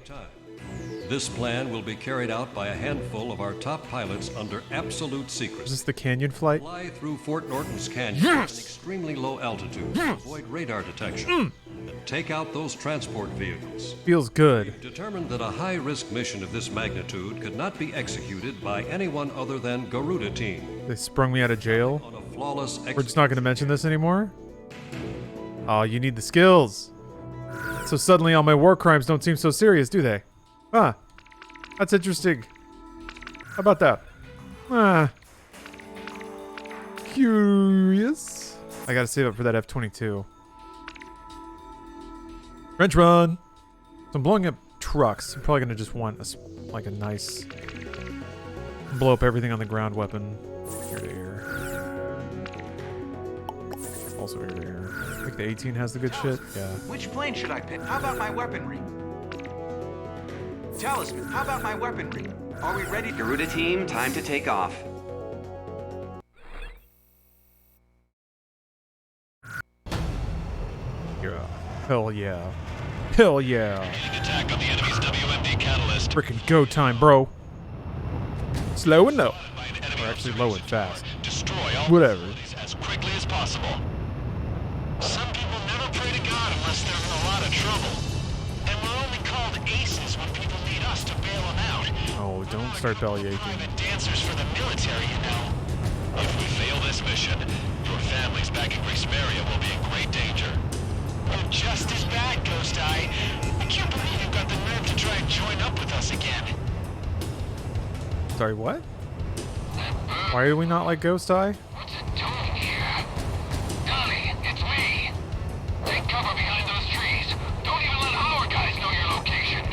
This plan will be carried out by a handful of our top pilots under absolute secrecy. Is this the canyon flight? Fly through Fort Norton's canyon at an extremely low altitude to avoid radar detection. And take out those transport vehicles. Feels good. We've determined that a high-risk mission of this magnitude could not be executed by anyone other than Garuda Team. They sprung me out of jail. On a flawless We're just not going to mention this anymore? Oh, you need the skills. So suddenly all my war crimes don't seem so serious, do they? Huh. That's interesting. How about that? Curious. I gotta save up for that F-22. Wrench run. So I'm blowing up trucks. I'm probably gonna just want a nice blow up everything on the ground weapon. Air to air. Also air to air. I think the 18 has the good shit. Yeah. Which plane should I pick? How about my weaponry? Talisman, how about my weaponry? Are we ready? Garuda team, time to take off. Yeah. Hell yeah. Hell yeah. Attack on the enemy's WMD catalyst. Frickin' go time, bro. Slow and low. Or actually low and fast. Destroy all whatever. As quickly as possible. Some people never pray to God unless they're in a lot of trouble. And we're only called aces when people need us to bail them out. Oh, don't start bellyaching. Private dancers for the military, you know. If we fail this mission, your families back in Grace Maria will be in great danger. You're just as bad, Ghost Eye. I can't believe you got the nerve to try and join up with us again. Sorry, what? Why do we not like Ghost Eye? What's it doing here? Connie, it's me. Take cover behind those trees. Don't even let our guys know your location.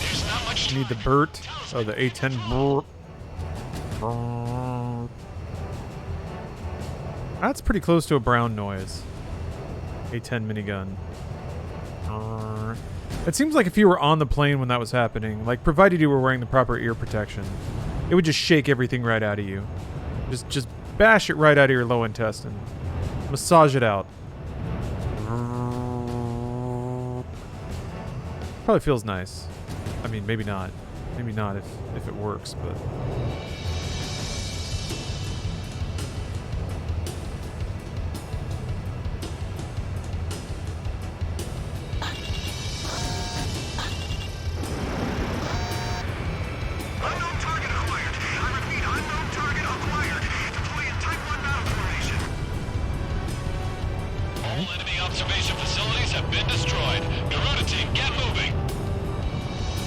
There's not much You need the Burt. Oh, the A10 Burt. That's pretty close to a brown noise. A10 minigun. It seems like if you were on the plane when that was happening, like provided you were wearing the proper ear protection, it would just shake everything right out of you. Just bash it right out of your low intestine. Massage it out. Probably feels nice. I mean, maybe not. Maybe not if it works, but...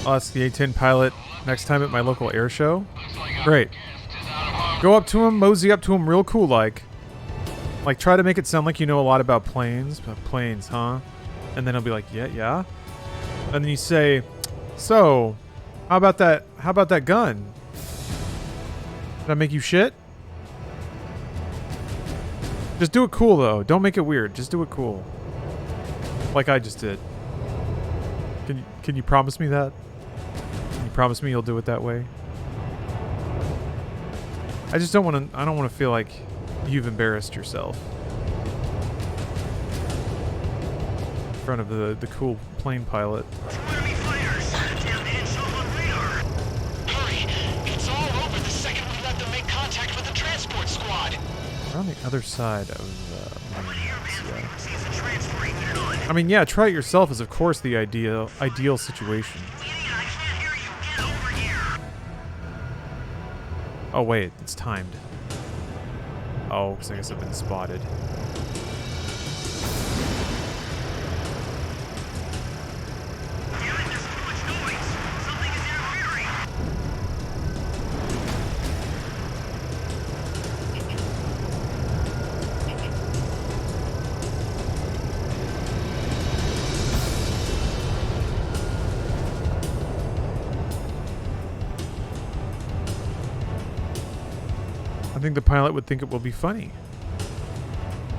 Oh, that's the A10 pilot. Next time at my local air show. Great. Go up to him, mosey up to him real cool like try to make it sound like you know a lot about planes. Planes, huh? And then he'll be like, yeah. And then you say, so, how about that gun? Did I make you shit? Just do it cool though. Don't make it weird. Just do it cool. Like I just did. Can you promise me that? Promise me you'll do it that way. I just don't want to. I don't want to feel like you've embarrassed yourself in front of the cool plane pilot. Hurry! It's all over the second we let them make contact with the transport squad. We're on the other side of yeah. I mean, yeah, try it yourself is of course the ideal situation. Oh wait, it's timed. Oh, because I guess I've been spotted. I think the pilot would think it will be funny.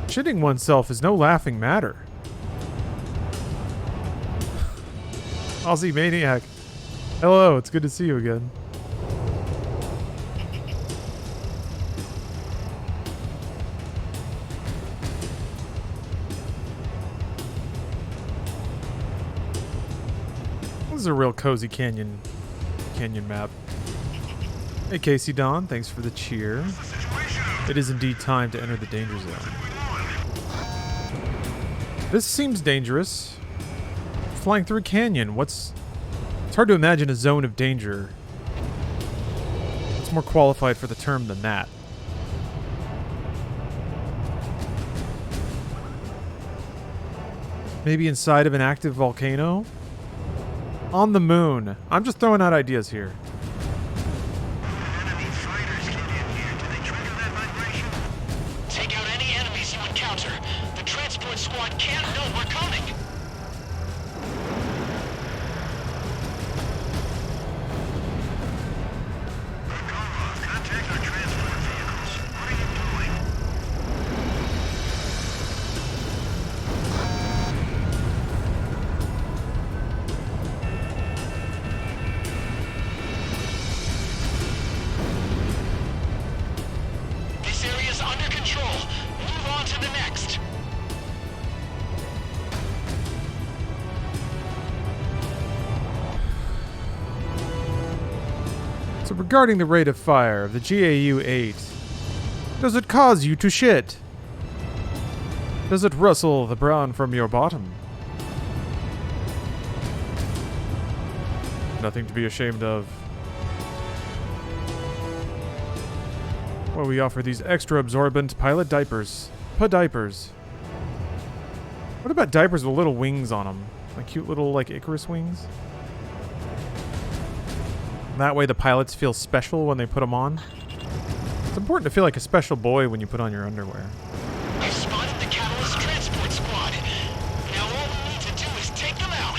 Shitting oneself is no laughing matter. Aussie Maniac. Hello, it's good to see you again. This is a real cozy canyon map. Hey Casey Don, thanks for the cheer. It is indeed time to enter the danger zone. This seems dangerous. Flying through a canyon, it's hard to imagine a zone of danger. It's more qualified for the term than that. Maybe inside of an active volcano? On the moon. I'm just throwing out ideas here. Regarding the rate of fire of the GAU-8, does it cause you to shit? Does it rustle the brown from your bottom? Nothing to be ashamed of. Well, we offer these extra absorbent pilot diapers. Pa-diapers. What about diapers with little wings on them? Like cute little, like, Icarus wings? That way the pilots feel special when they put them on. It's important to feel like a special boy when you put on your underwear. I spotted the Catalyst Transport Squad. Now all we need to do is take them out.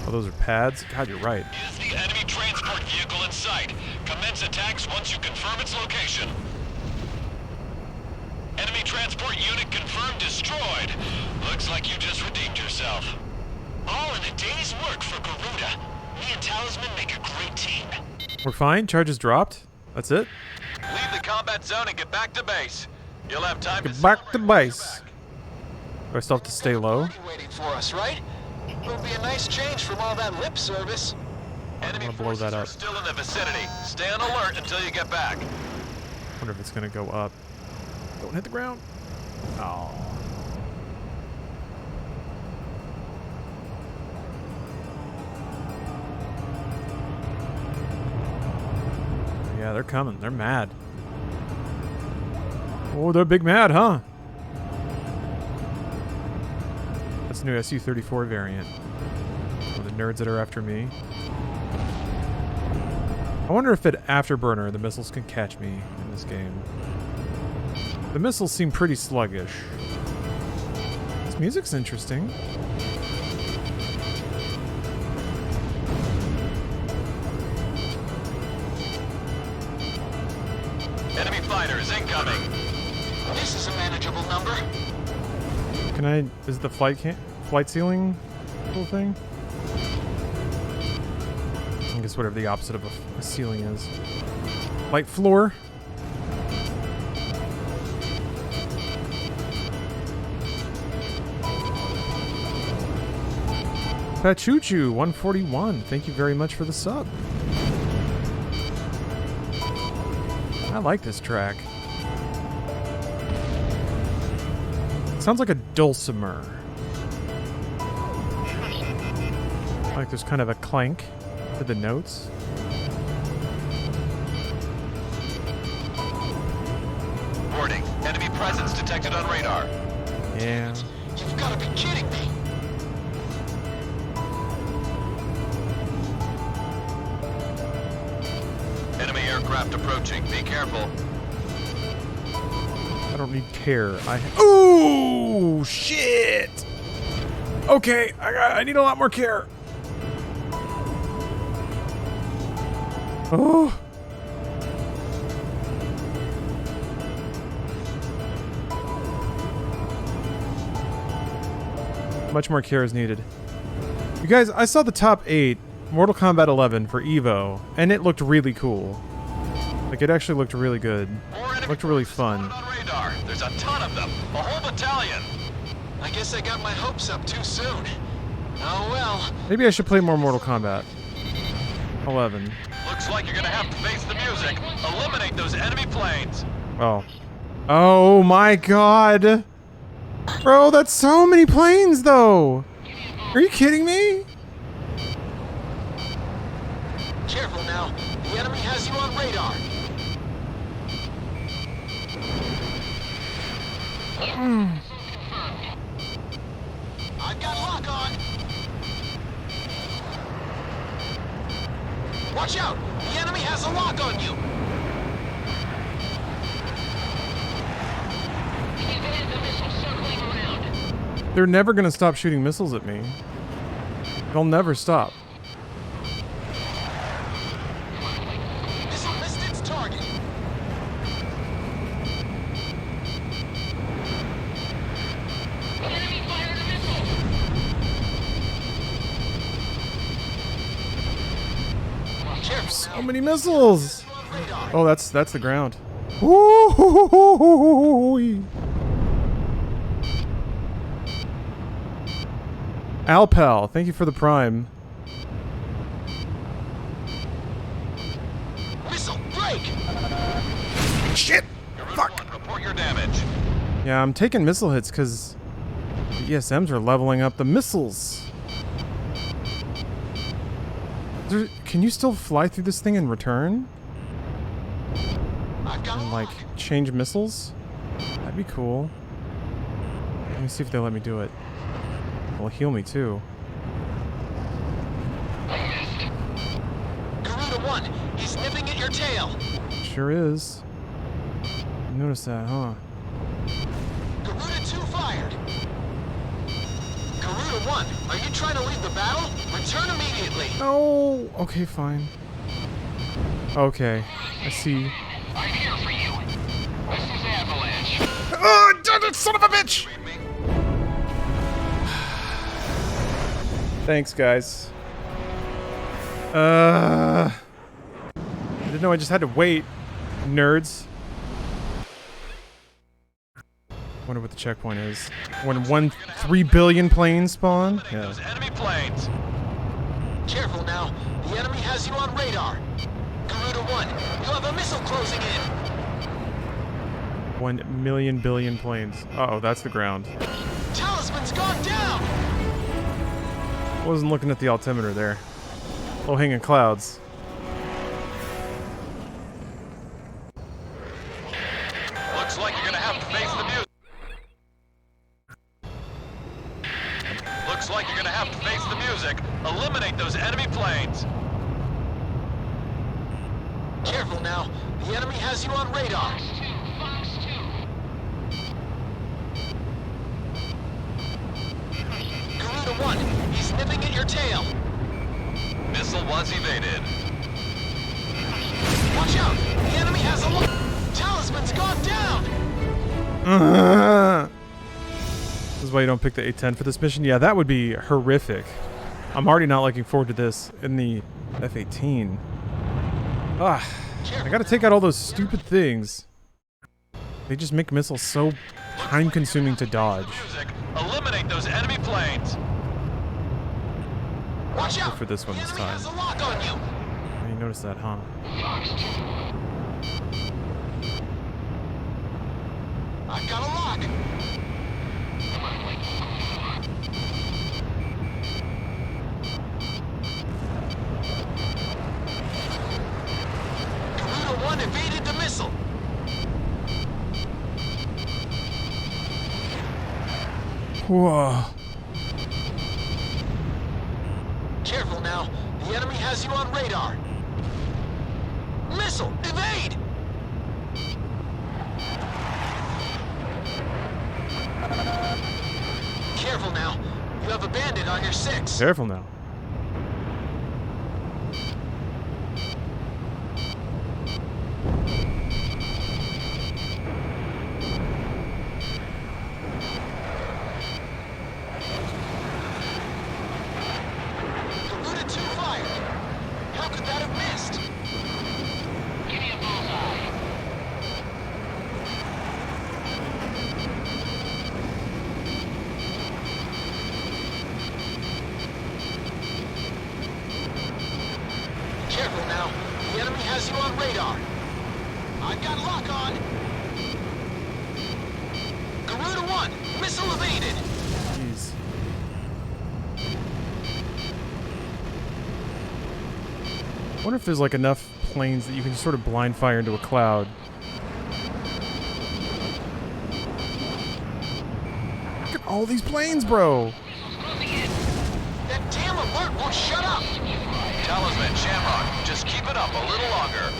Oh, those are pads? God, you're right. Is the enemy transport vehicle in sight? Commence attacks once you confirm its location. Enemy transport unit confirmed destroyed. Looks like you just redeemed yourself. All in a day's work for Garuda. Me and Talisman make a great team. We're fine? Charges dropped? That's it? Leave the combat zone and get back to base. You'll have time to back to base. Do I still have to stay low? Waiting for us, right? It'll be a nice change from all that lip service. Enemy blow that up. are still in the vicinity. Stay on alert until you get back. Wonder if it's gonna go up. Don't hit the ground. Oh. Yeah, they're coming. They're mad. Oh, they're big mad, huh? That's the new SU-34 variant. Oh, the nerds that are after me. I wonder if at Afterburner the missiles can catch me in this game. The missiles seem pretty sluggish. This music's interesting. Enemy fighters incoming. This is a manageable number. Can I... Is the flight ceiling cool thing? I guess whatever the opposite of a ceiling is. Light floor. Pachuchu 141, thank you very much for the sub. I like this track. Sounds like a dulcimer. Like there's kind of a clank to the notes. Warning, enemy presence detected on radar. Yeah. You've got to be kidding me! Enemy aircraft approaching. Be careful. I don't need care. Ooh, shit! Okay, I need a lot more care. Oh. Much more care is needed. You guys, I saw the top 8 Mortal Kombat 11 for Evo, and it looked really cool. Like, it actually looked really good. It looked really fun. There's a ton of them. A whole battalion. I guess I got my hopes up too soon. Oh well. Maybe I should play more Mortal Kombat 11. Looks like you're gonna have to face the music. Eliminate those enemy planes. Oh. Oh my god! Bro, that's so many planes, though! Are you kidding me? Careful now. The enemy has you on radar. I've got lock on. Watch out! The enemy has a lock on you. They're never gonna stop shooting missiles at me. They'll never stop. Missile missed its target. Enemy fired a missile. So many missiles! Oh, that's the ground. Ooh. Alpal, thank you for the prime. Missile break. Shit! Fuck! Report your damage. Yeah, I'm taking missile hits because the ESMs are leveling up the missiles. Can you still fly through this thing and return? And like change missiles? That'd be cool. Let me see if they let me do it. It'll heal me too. Garuda 1, he's nipping at your tail. Sure is. You noticed that, huh? Garuda 2 fired. Garuda 1, are you trying to leave the battle? Return immediately. No. Okay, fine. Okay, I see. I'm here for you. This is Avalanche. Oh, damn it, son of a bitch! Thanks, guys. I didn't know I just had to wait, nerds. Wonder what the checkpoint is. When 3 billion planes spawn? Yeah. Those enemy planes. Careful now. The enemy has you on radar. Garuda 1, you have a missile closing in. 1 million billion planes. Uh-oh, that's the ground. Talisman's gone down. Wasn't looking at the altimeter there. Low-hanging clouds. Looks like you're gonna have to face the music. Looks like you're gonna have to face the music. Eliminate those enemy planes. Careful now. The enemy has you on radar. Fox 2. Garuda 1, he's nipping at your tail. Missile was evaded. Watch out! The enemy has a lock. Talisman's gone down. This is why you don't pick the A-10 for this mission? Yeah, that would be horrific. I'm already not looking forward to this in the F-18. Ah, I gotta take out all those stupid things. They just make missiles so time-consuming to dodge. Eliminate those enemy planes. Watch out! For this one this time. Has a lock on you. You noticed that, huh? I've got a lock. Garuda 1 evaded the missile. Whoa. Careful now. The enemy has you on radar. Missile! Evade! Careful now. You have a bandit on your 6. Careful now. Garuda 2 fired. How could that have missed? Give me a bullseye. Careful now. The enemy has you on radar. I've got lock on. Garuda 1, missile evaded. Jeez. I wonder if there's like enough planes that you can just sort of blind fire into a cloud. Look at all these planes, bro. That damn alert won't shut up. Talisman, Shamrock, just keep it up a little longer.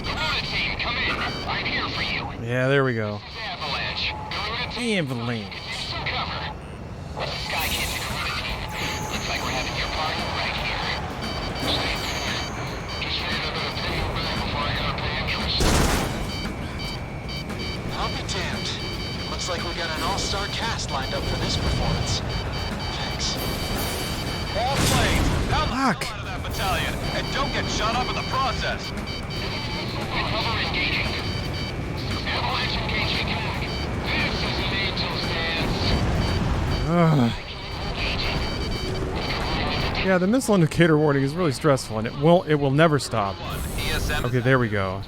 Garuda team, come in. I'm here for you. Yeah, there we go. Avalanche. Garuda team, Avalanche. cover. What's the Sky Kids and Garuda team? Looks like we're having your party right here. Just figured I better pay you back before I gotta pay interest. I'll be damned. Looks like we got an all-star cast lined up for this performance. Thanks. All planes, down the Fuck. hell out of that battalion, and don't get shot up in the process. Cover engaging. Avalanche engaging. This is an angel's dance. Ugh. Yeah, the missile indicator warning is really stressful, and it will never stop. ESM Okay, there we go.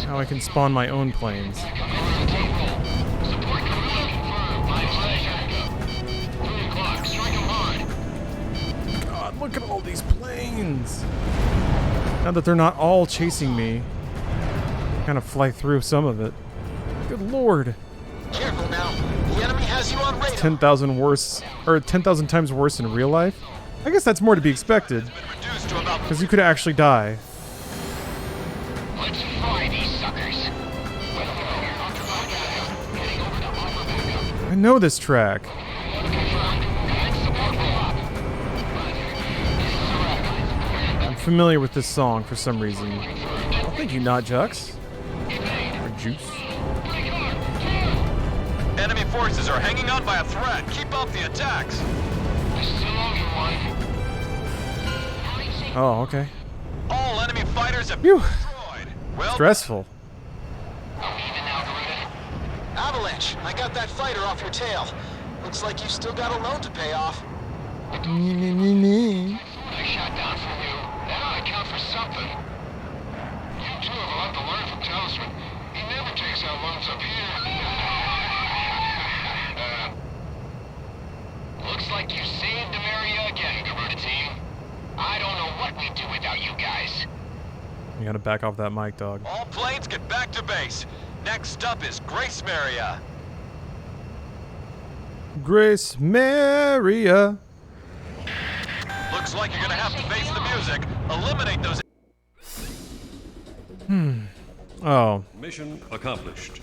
Now I can spawn my own planes. God, look at all these planes! Now that they're not all chasing me, kind of fly through some of it. Good lord. Careful now. The enemy has you on radar. 10,000 worse, or 10,000 times worse in real life? I guess that's more to be expected, reduced to about because you could actually die. Let's fry these suckers. I know this track. I'm familiar with this song for some reason. Oh, thank you, Not Jux. Or Juice. enemy forces are hanging on by a thread. Keep up the attacks. Oh, okay. All enemy fighters have been destroyed. Well, Stressful. Avalanche, I got that fighter off your tail. Looks like you still got a loan to pay off. I shot down from you. That ought to count for something. You two have a lot to learn from Talisman. He never takes out loans up here. Looks like you saved Ameria again, Garuda team. I don't know what we'd do without you guys. You gotta back off that mic, dog. all planes get back to base. Next up is Grace Maria. Grace Maria. Looks like you're gonna have to face the music. Eliminate those. Oh. Mission accomplished.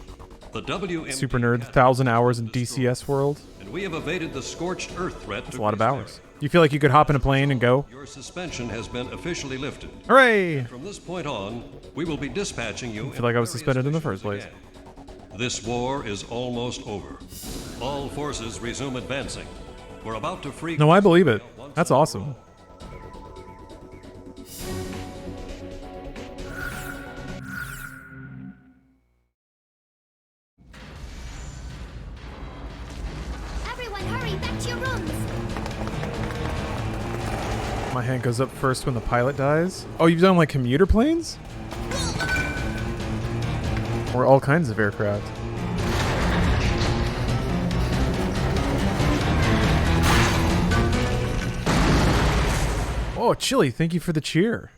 The WMD Super nerd, 1,000 hours in DCS world. and we have evaded the scorched earth threat. That's a lot of hours. You feel like you could hop in a plane and go? Your suspension has been officially lifted. Hooray! From this point on, we will be dispatching you. I feel like I was suspended in the first place. This war is almost over. All forces resume advancing. We're about to free. No, I believe it. That's awesome. Everyone, hurry back to your rooms. My hand goes up first when the pilot dies. Oh, you've done like commuter planes? Or all kinds of aircraft. Oh, Chili, thank you for the cheer.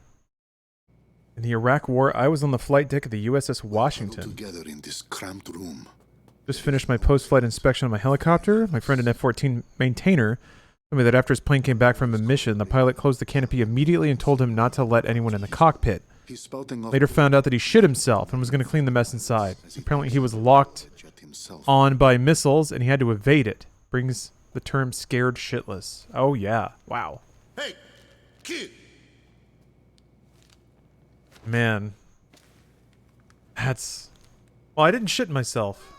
In the Iraq War, I was on the flight deck of the USS Washington. Together in this cramped room. Just finished my post-flight inspection on my helicopter. My friend, an F-14 maintainer, told me that after his plane came back from a mission, the pilot closed the canopy immediately and told him not to let anyone in the cockpit. Later found out that he shit himself and was going to clean the mess inside. Apparently he was locked on by missiles and he had to evade it. Brings the term scared shitless. Oh yeah. Wow. Hey, kid. Man. That's... Well, I didn't shit myself.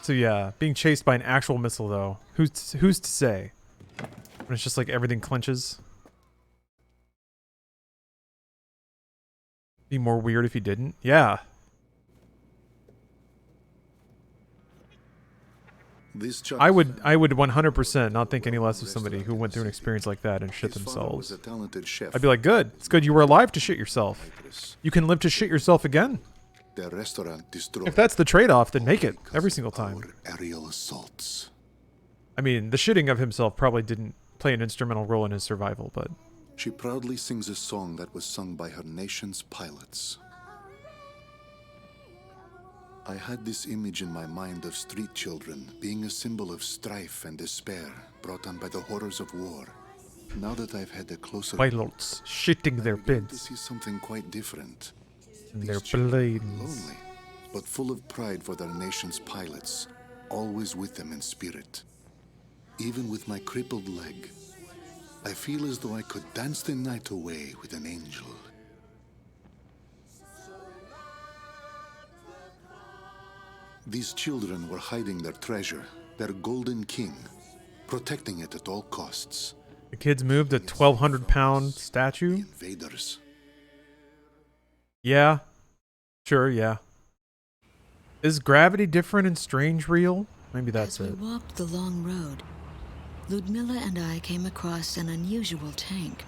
So yeah, being chased by an actual missile though. Who's to say? When it's just like everything clenches. Be more weird if you didn't. Yeah. I would 100% not think any less of somebody who went through an experience like that and shit themselves. I'd be like, good. It's good you were alive to shit yourself. You can live to shit yourself again. If that's the trade-off, then make it every single time. Aerial assaults. I mean, the shitting of himself probably didn't play an instrumental role in his survival, but... She proudly sings a song that was sung by her nation's pilots. I had this image in my mind of street children being a symbol of strife and despair brought on by the horrors of war. Now that I've had a closer pilots shitting their beds. To see something quite different. And their blades. Lonely, but full of pride for their nation's pilots, always with them in spirit. Even with my crippled leg, I feel as though I could dance the night away with an angel. These children were hiding their treasure, their golden king, protecting it at all costs. The kids moved a 1,200-pound statue? Invaders. Yeah. Sure, yeah. Is gravity different in Strange real? Maybe that's it. As we walked the long road, Ludmilla and I came across an unusual tank.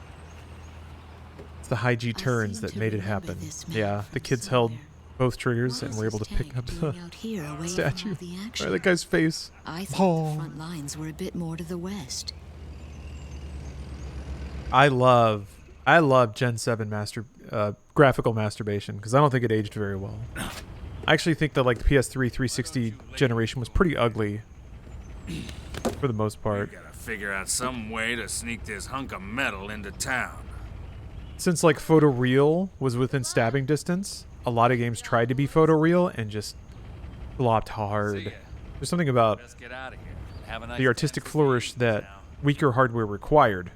It's the high G turns that made it happen. Yeah, the kids held both triggers and were able to pick up the statue. Right, that guy's face. I thought the front lines were a bit more to the west. I love Gen 7 graphical masturbation because I don't think it aged very well. I actually think that like the PS3 360 generation was pretty ugly for the most part. We gotta figure out some way to sneak this hunk of metal into town. Since like photoreal was within stabbing distance, a lot of games tried to be photoreal and just flopped hard. There's something about the artistic flourish that weaker hardware required.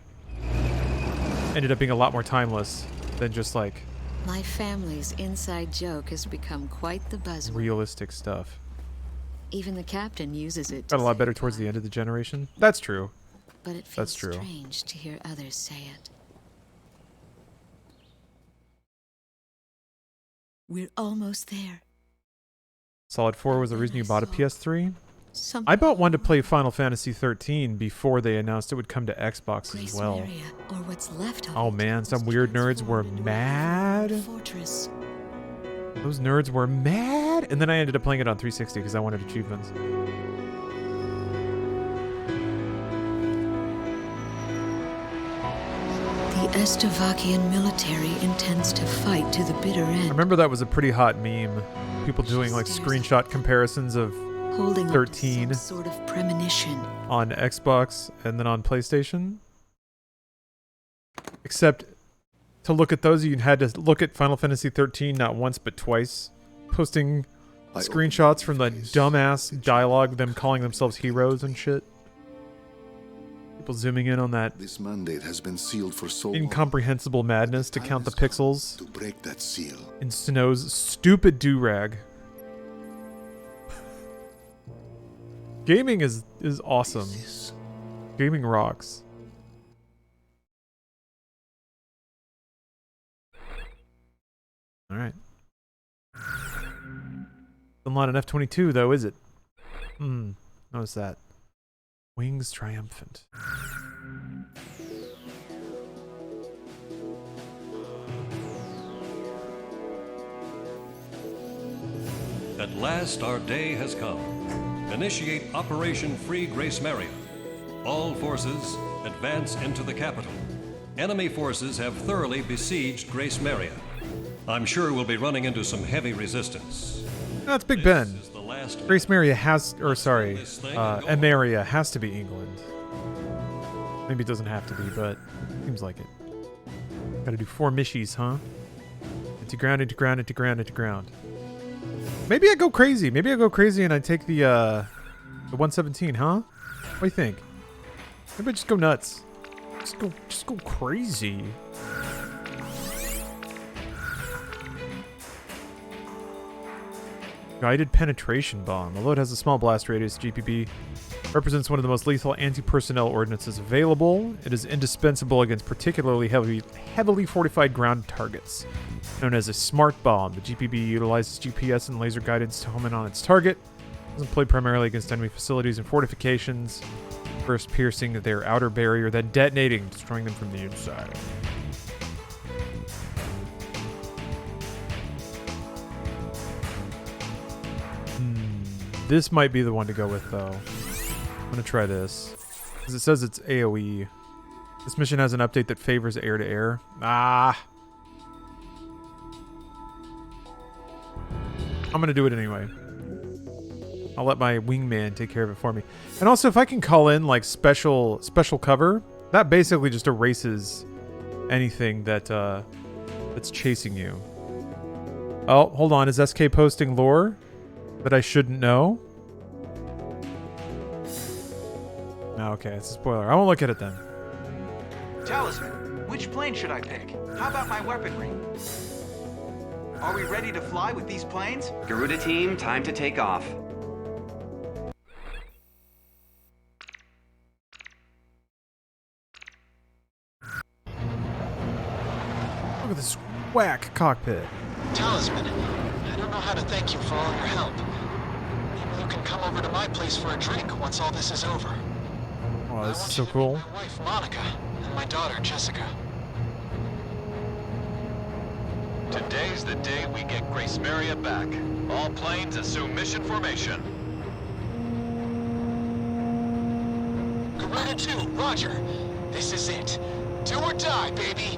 Ended up being a lot more timeless than just like my family's inside joke has become quite the buzzword. Realistic stuff. Even the captain uses it. Got a lot better towards the end of the generation. That's true. But it feels strange to hear others say it. We're almost there. Solid 4 was the reason you bought a PS3? I bought one to play Final Fantasy 13 before they announced it would come to Xbox as well. Or what's left of oh man, some weird nerds were mad. Fortress. Those nerds were mad. And then I ended up playing it on 360 because I wanted achievements. The Estavakian military intends to fight to the bitter end. I remember that was a pretty hot meme. People doing like screenshot comparisons of holding 13 some sort of premonition on Xbox and then on PlayStation. Except to look at those, you had to look at Final Fantasy 13 not once but twice, posting screenshots from the dumbass dialogue, them calling themselves heroes and shit. People zooming in on that. This mandate has been sealed for so incomprehensible madness to count the pixels to break that seal in Snow's stupid do-rag. Gaming is awesome. Gaming rocks. All right. Still not an F-22 though, is it? Notice that. Wings triumphant. At last, our day has come. Initiate Operation Free Grace Maria. All forces advance into the capital. Enemy forces have thoroughly besieged Grace Maria. I'm sure we'll be running into some heavy resistance. That's Big Ben. Grace Maria has, or sorry, Emeria has to be England. Maybe it doesn't have to be, but seems like it. Gotta do 4 missions, huh? Into ground, into ground, into ground, into ground. Maybe I go crazy. Maybe I go crazy and I take the 117, huh? What do you think? Maybe I just go nuts. Just go crazy. Guided penetration bomb. Although it has a small blast radius, GPB represents one of the most lethal anti-personnel ordnances available. It is indispensable against particularly heavily fortified ground targets. Known as a smart bomb, the GPB utilizes GPS and laser guidance to home in on its target. It is employed primarily against enemy facilities and fortifications, first piercing their outer barrier, then detonating, destroying them from the inside. This might be the one to go with, though. I'm going to try this, because it says it's AoE. This mission has an update that favors air-to-air. Ah! I'm going to do it anyway. I'll let my wingman take care of it for me. And also, if I can call in, like, special cover, that basically just erases anything that that's chasing you. Oh, hold on. Is SK posting lore that I shouldn't know? No, okay, it's a spoiler. I won't look at it then. Talisman, which plane should I pick? How about my weaponry? Are we ready to fly with these planes? Garuda team, time to take off. Look at this whack cockpit. Talisman, I don't know how to thank you for all your help. Maybe you can come over to my place for a drink once all this is over. Oh, this is so cool. My wife, Monica, and my daughter, Jessica. Today's the day we get Grace Maria back. All planes assume mission formation. Garuda 2, roger. This is it. Do or die, baby.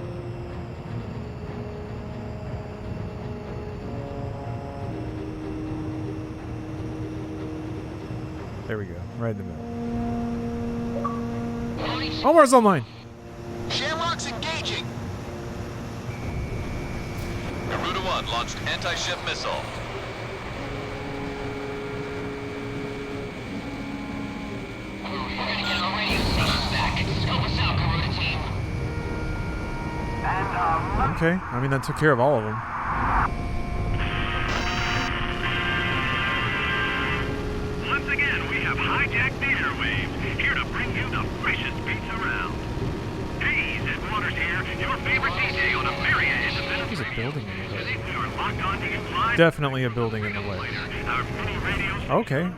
There we go. Right in the middle. Homewor's online. Shamrock's engaging. Garuda 1 launched anti-ship missile. We're gonna get our radio stations back. Scope us out, Garuda team. Okay, I mean that took care of all of them. Once again, we have hijacked the airwaves, here to bring you the freshest beats around. Hey, Headwaters here, your favorite DJ on Ameria Independent. There's a building in the way. We are locked onto you live. Definitely a building in the way. Our mini radios. Okay.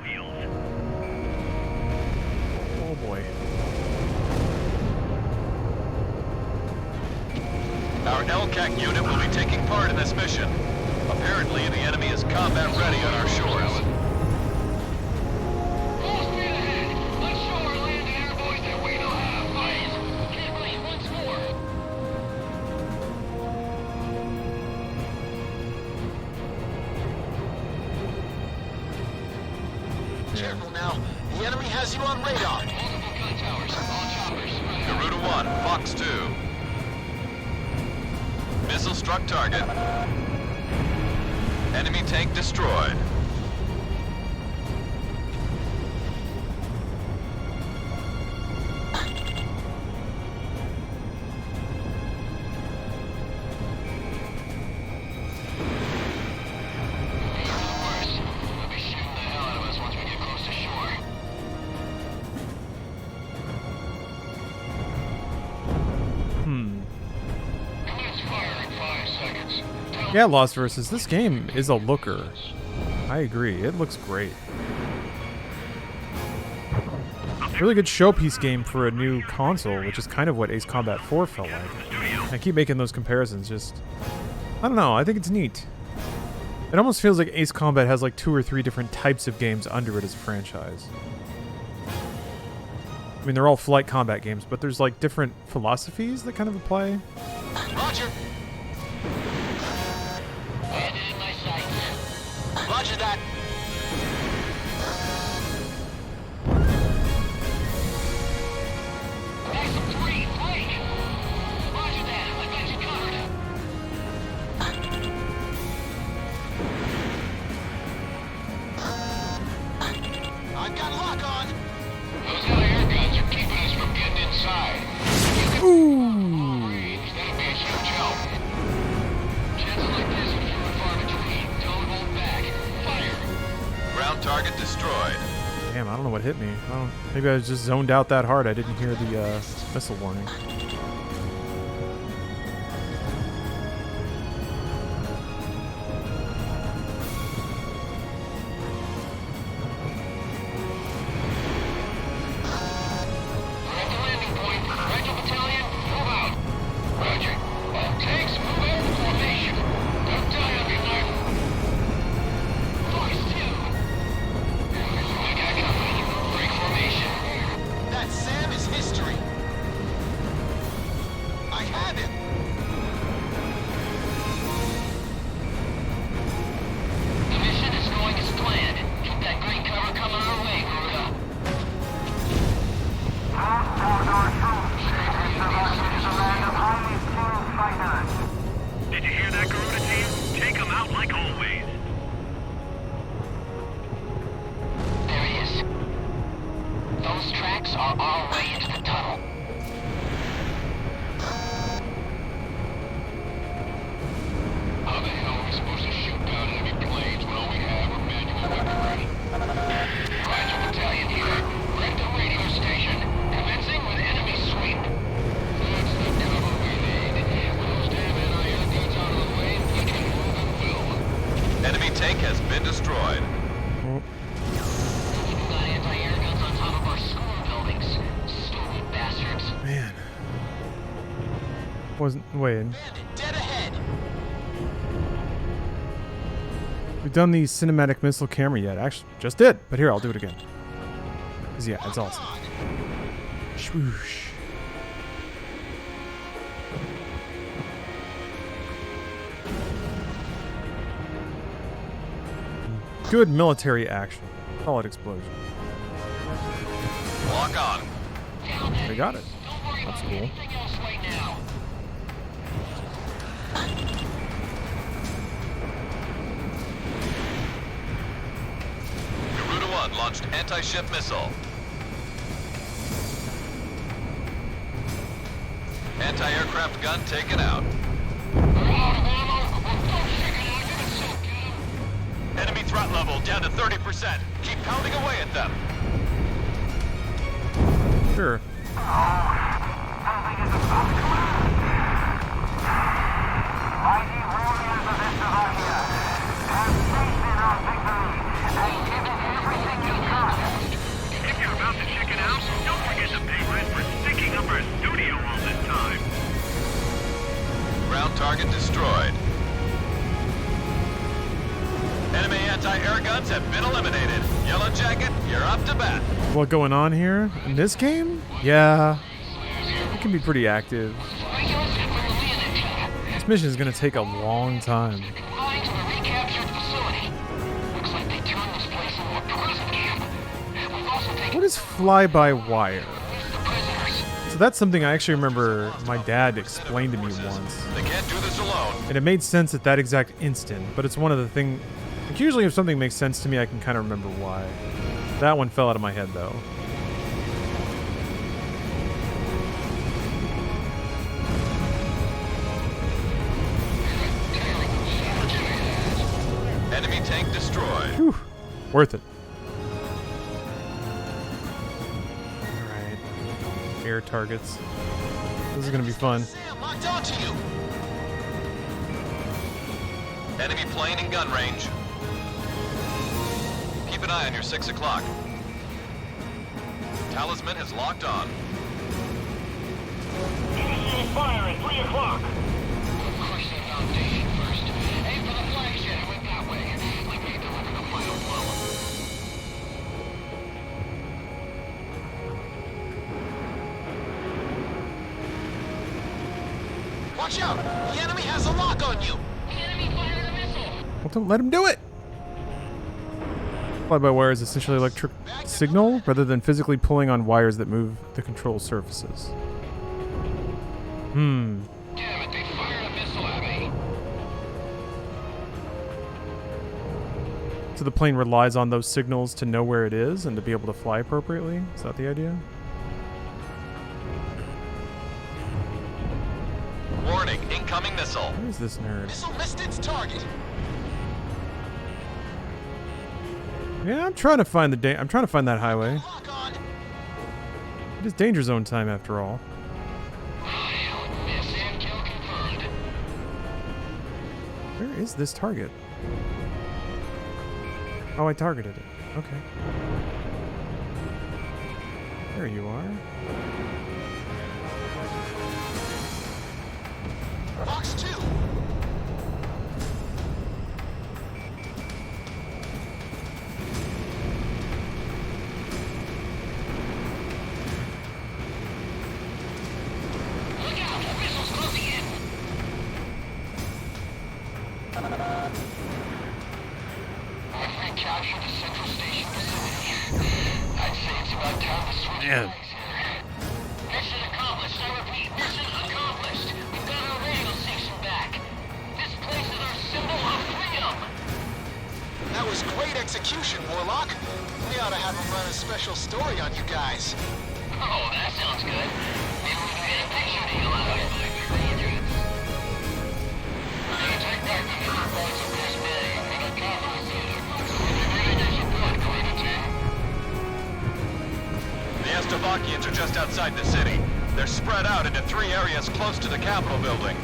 Oh boy. Our LCAC unit will be taking part in this mission. Apparently, the enemy is combat ready on our shores. Full speed ahead. Let's show our landing airboys that we know how to fight. Can't wait once more. Careful now. The enemy has you on radar. Multiple gun towers. All choppers. Garuda 1, Fox 2. Missile struck target. Enemy tank destroyed. Yeah, Lost Versus. This game is a looker. I agree. It looks great. Really good showpiece game for a new console, which is kind of what Ace Combat 4 felt like. I keep making those comparisons, just... I don't know, I think it's neat. It almost feels like Ace Combat has like 2 or 3 different types of games under it as a franchise. I mean, they're all flight combat games, but there's like different philosophies that kind of apply. Roger. Landed in my sights. Roger that. Axel 3, flank. Roger that. I got you covered. I've got lock on. Those anti-air guns are keeping us from getting inside. Ooh. That'd be a huge help. Chances like this are few and far between. Don't hold back. Fire. Ground target destroyed. Damn, I don't know what hit me. Maybe I was just zoned out that hard. I didn't hear the missile warning. That Sam is history. I have him. The mission is going as planned. Keep that green cover coming our way, Garuda. Did you hear that, Garuda team? Take them out like always. There he is. Those tracks are our way into the tunnel. How the hell are we supposed to shoot down enemy planes when all we have are manual weaponry? Rogno Battalion here. We're at the radio station. Commencing with enemy sweep. That's the cover we need. With those damn anti-air guns out of the way, we can move at will. Enemy tank has been destroyed. We've got anti-air guns on top of our school buildings. Stupid bastards. Man. Wasn't wait. Dead ahead. We've done the cinematic missile camera yet. Actually, just did. But here, I'll do it again. 'Cause yeah, it's awesome. Swoosh. Good military action. Solid explosion. Lock on. They got it. That's cool. Garuda 1 launched anti-ship missile. Anti-aircraft gun taken out. Enemy threat level down to 30%. Keep pounding away at them. Sure. If you're about to check it out, don't forget to pay rent for sticking up our studio all this time. Ground target destroyed. Enemy anti-air guns have been eliminated. Yellow Jacket, you're up to bat. What going on here in this game? Yeah, it can be pretty active. This mission is gonna take a long time. Going to the recaptured facility. Looks like they turned this place into a prison camp. We've also taken What is fly-by-wire? So that's something I actually remember my dad explained to me once. They can't do this alone. And it made sense at that exact instant, but it's one of the things... Like usually if something makes sense to me, I can kind of remember why. That one fell out of my head, though. Enemy tank destroyed. Whew. Worth it. Alright. Air targets. This is gonna be fun. Locked onto you. Enemy plane in gun range. Keep an eye on your 6 o'clock. Talisman has locked on. Ceasefire at 3 o'clock. Crush that foundation first. Aim for the flagship. Went that way. Watch out! The enemy has a lock on you! Well, don't let him do it! Fly-by-wire is essentially electric signal rather than physically pulling on wires that move the control surfaces. Damn it, they fired a missile at me. So the plane relies on those signals to know where it is and to be able to fly appropriately? Is that the idea? Warning, incoming missile. Where is this nerd? Missile missed its target. Yeah, I'm trying to find that highway. It is danger zone time after all. Where is this target? Oh, I targeted it. Okay. There you are. Box 2. Man. Mission accomplished. I repeat, mission accomplished. We've got our radio station back. This place is our symbol of freedom. That was great execution, Warlock. We ought to have him run a special story on you guys. Oh, that sounds good. Maybe we can get a picture deal out of it. We're gonna take back the third parts of Grace Mary and a conference center. We'll be needing your support, Corridor Team. The Estevakians are just outside the city. They're spread out into 3 areas close to the Capitol building.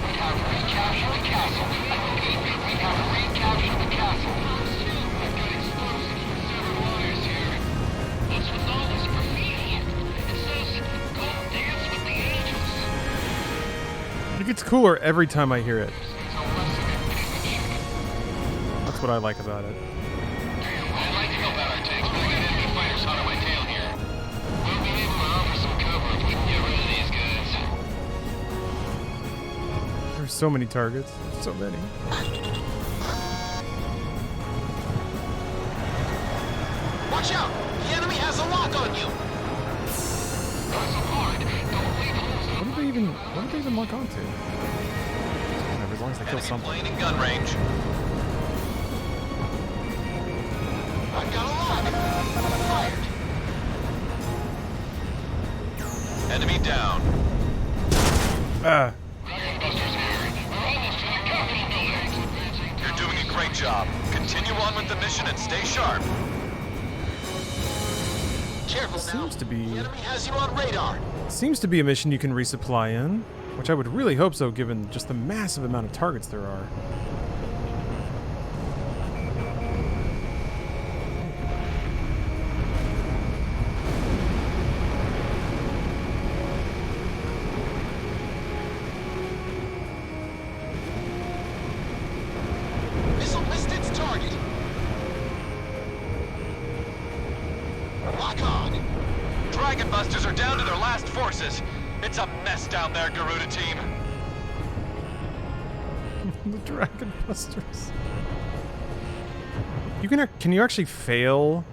We have recaptured the castle. I repeat, we have recaptured the castle. I've got explosives with severed wires here. What's with all this graffiti? It says, "Go dance with the angels." It gets cooler every time I hear it. That's what I like about it. I'd like to help out our tanks, but I got enemy fighters hot on my tail here. We'll be able to offer some cover if we can get rid of these guys. There's so many targets. So many. Watch out! The enemy has a lock on you! What did they even lock onto? Whatever, as long as they kill something. Plane in gun range. I've got a lock! Fired! Enemy down. You're doing a great job. Continue on with the mission and stay sharp. Careful now. Seems to be. The enemy has you on radar. Seems to be a mission you can resupply in, which I would really hope so given just the massive amount of targets there are. Missile missed its target. Lock on. Dragon Busters are down to their last forces. It's a mess down there, Garuda Team. The Dragon Busters. You can you actually fail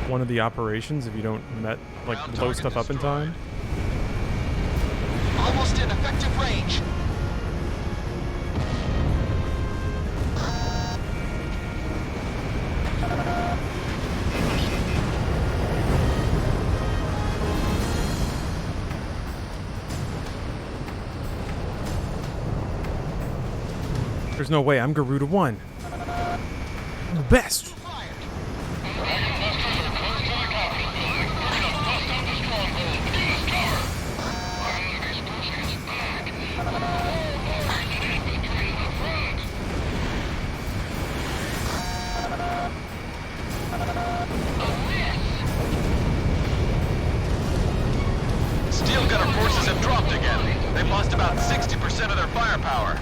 one of the operations if you don't blow stuff up in time? Almost in effective range. There's no way. I'm Garuda 1. I'm the best. Steel Gunner forces have dropped again. They've lost about 60% of their firepower.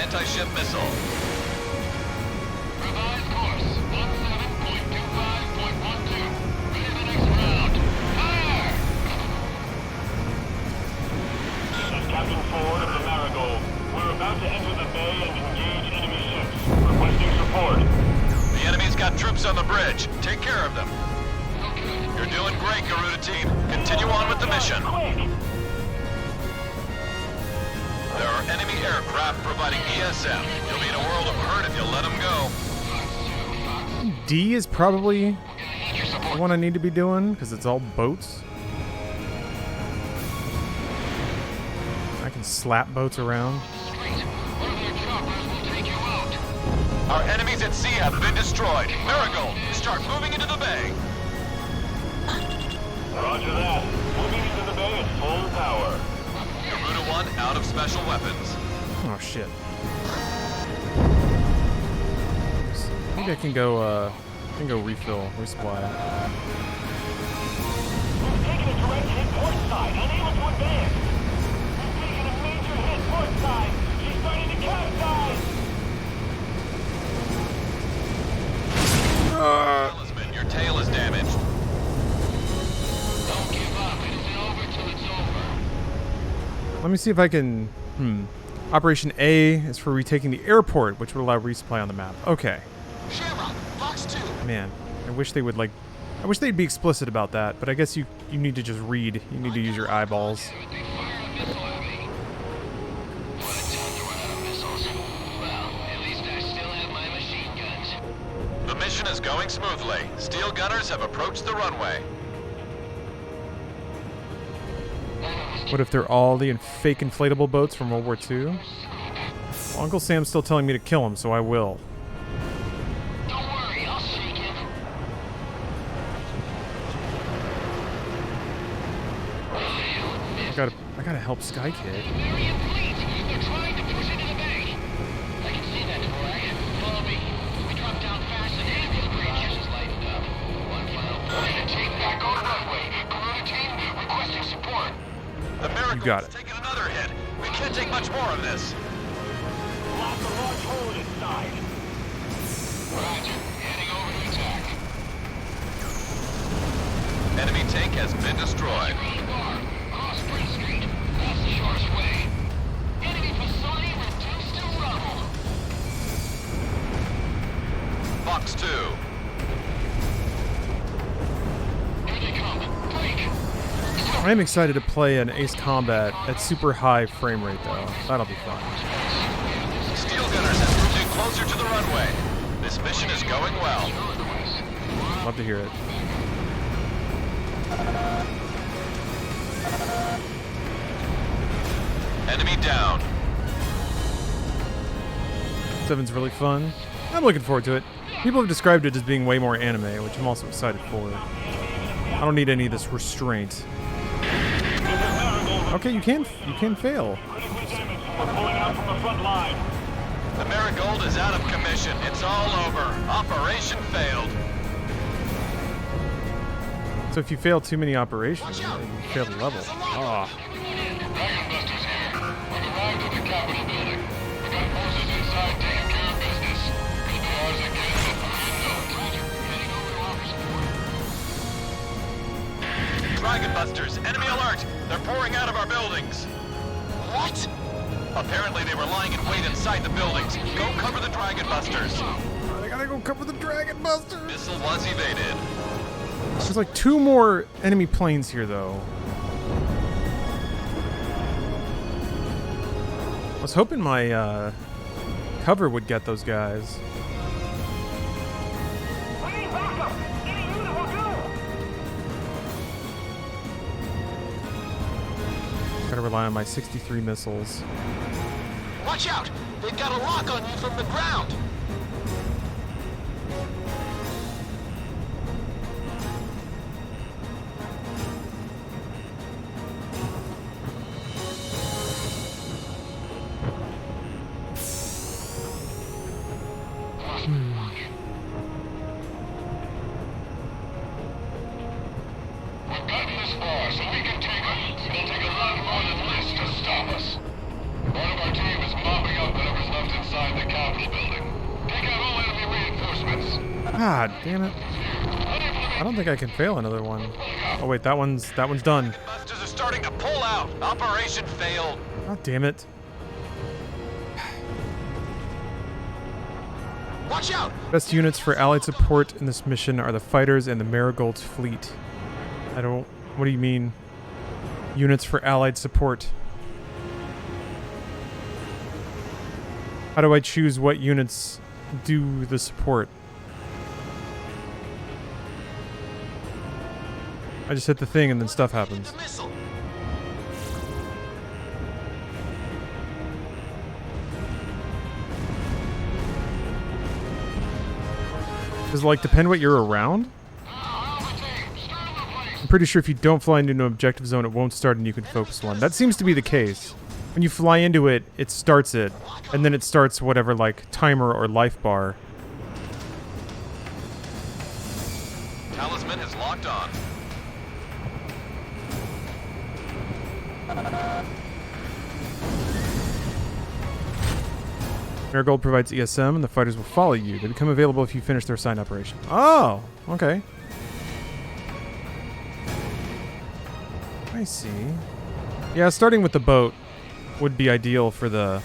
anti-ship missile. Revised course, 17.25.12. Ready for the next round. Fire! This is Captain Ford of the Marigold. We're about to enter the bay and engage enemy ships. Requesting support. The enemy's got troops on the bridge. Take care of them. You're doing great, Garuda team. Continue on with the mission. There are enemy aircraft providing ESF. You'll be in a world of hurt if you let them go. D is probably the one I need to be doing, because it's all boats. I can slap boats around. Our enemies at sea have been destroyed. Marigold, start moving into the bay. Roger that. Moving into the bay at full power. Garuda 1 out of special weapons. Oh shit. Maybe I can go refill, resupply. We've taken a direct hit port side, unable to advance. We've taken a major hit port side. She's starting to capsize. Talisman, your tail is damaged. Don't give up. It isn't over till it's over. Let me see if I can... Operation A is for retaking the airport, which would allow resupply on the map. Okay. Shamrock, box 2. Man, I wish they would, like... I wish they'd be explicit about that, but I guess you need to just read. You need to use your eyeballs. The mission is going smoothly. Steel gunners have approached the runway. What if they're all the fake inflatable boats from World War II? Well, Uncle Sam's still telling me to kill him, so I will. Don't worry, I'll shake him. I gotta help Sky Kid. Marion fleet! They're trying to push into the bay. I can see that, Torak. Follow me. We drop down fast and airfield bridge is lightened up. One final point. Take back on runway. Garuda team requesting support. The Marigold You got it. has taken another hit. We can't take much more of this. Blast a large hole inside. Roger. Heading over to attack. Enemy tank has been destroyed. Cross Spring Street. That's the shortest way. Enemy facility reduced to rubble. Box 2. Here they come. Break. I am excited to play an Ace Combat at super high frame rate, though. That'll be fun. Steel gunners have moved in closer to the runway. This mission is going well. Love to hear it. Enemy down. 7's really fun. I'm looking forward to it. People have described it as being way more anime, which I'm also excited for. I don't need any of this restraint. Okay, you can fail. We're pulling out from the front line. The Marigold is out of commission. It's all over. Operation failed. So if you fail too many operations, you fail the level. Ah. Dragonbusters here. We've arrived at the Capitol building. We got forces inside taking care of business. Could be ours again if we didn't know. Roger. Heading over to office support. Dragonbusters, enemy alert! They're pouring out of our buildings. What? Apparently they were lying in wait inside the buildings. Go cover the Dragonbusters. I gotta go cover the Dragonbusters. Missile was evaded. There's like 2 more enemy planes here, though. I was hoping my cover would get those guys. We need backup. Any unit will do. Gotta rely on my 63 missiles. Watch out! They've got a lock on you from the ground. We've gotten this far, so we can take it. It'll take a lot more than this to stop us. Part of our team is mopping up whatever's left roads inside the Capitol building. Take out all enemy reinforcements. Ah, damn it. I don't think I can fail another one. Oh wait, that one's done. Busters are starting to pull out. Operation failed. God damn it. Watch out! Best units for allied support in this mission are the fighters and the Marigold's fleet. What do you mean? Units for allied support. How do I choose what units do the support? I just hit the thing and then stuff happens. Does it like depend what you're around? I'm pretty sure if you don't fly into an objective zone, it won't start and you can focus one. That seems to be the case. When you fly into it, it starts it, and then it starts whatever, like, timer or life bar. Talisman is locked on. Marigold provides ESM, and the fighters will follow you. They become available if you finish their assigned operation. Oh, okay. I see. Yeah, starting with the boat would be ideal for the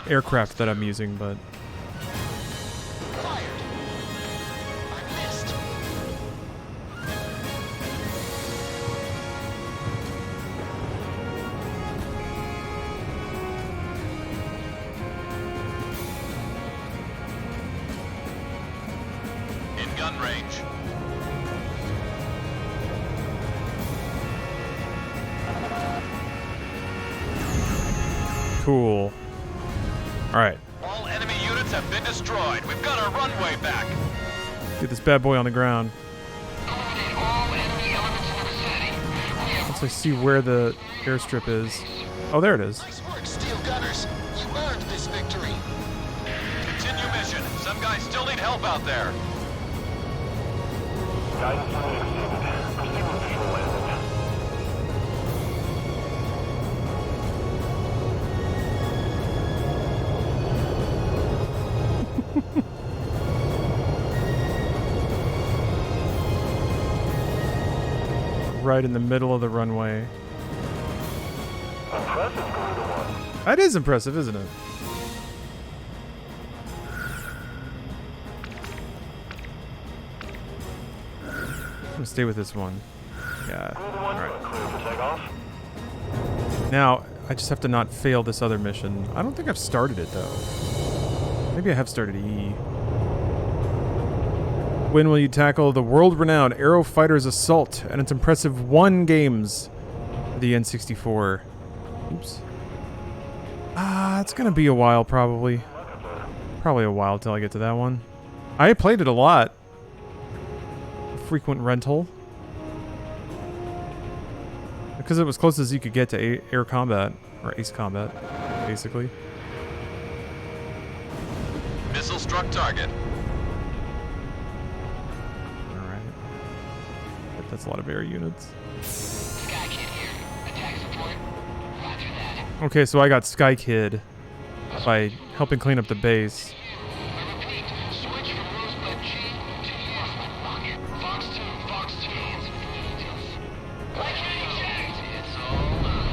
aircraft that I'm using, but... In gun range. Cool. Alright. All enemy units have been destroyed. We've got our runway back. Get this bad boy on the ground. Once I see where the airstrip is. Oh, there it is. Nice work, Steel Gunners. You earned this victory. Continue mission. Some guys still need help out there. Guidance limit exceeded. Proceed with visual landing. Right in the middle of the runway. Impressive, Garuda One. That is impressive, isn't it? I'm gonna stay with this one. Yeah. Alright. Clear for takeoff. Now, I just have to not fail this other mission. I don't think I've started it, though. Maybe I have started E. When will you tackle the world-renowned Aero Fighters Assault and its impressive 1 games for the N64? Oops. It's gonna be a while, probably. Probably a while till I get to that one. I played it a lot. Frequent rental. Because it was close as you could get to air combat, or ace combat, basically. Missile struck target. Alright. But that's a lot of air units. Okay, so I got Sky Kid by helping clean up the base.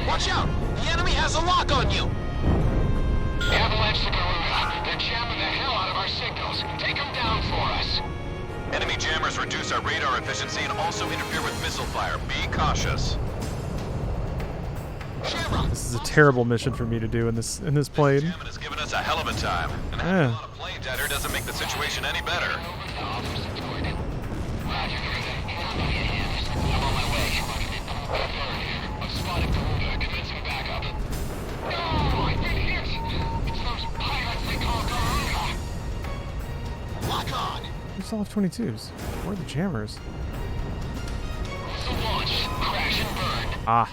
Watch out! The enemy has a lock on you! Avalanche to Garuda. They're jamming the hell out of our signals. Take them down for us. Enemy jammers reduce our radar efficiency and also interfere with missile fire. Be cautious. This is a terrible mission for me to do in this plane. Jamming has given us a hell of a time. And having a lot of planes out here doesn't make the situation any better. Lock on! We still have 22s. Where are the jammers? Ah.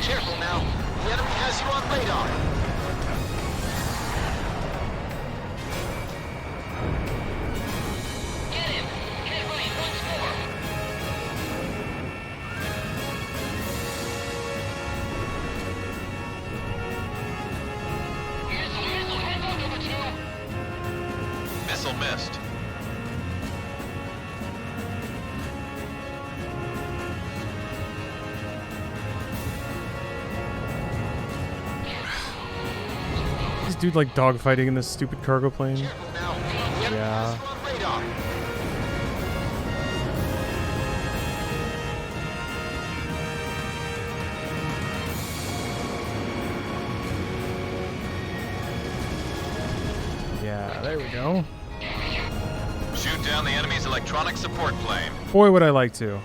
Careful now. The enemy has you on radar. Get him! Get right once more! missile missed. This dude like dogfighting in this stupid cargo plane. Yeah. Yeah, there we go. Shoot down the enemy's electronic support plane. Boy, would I like to.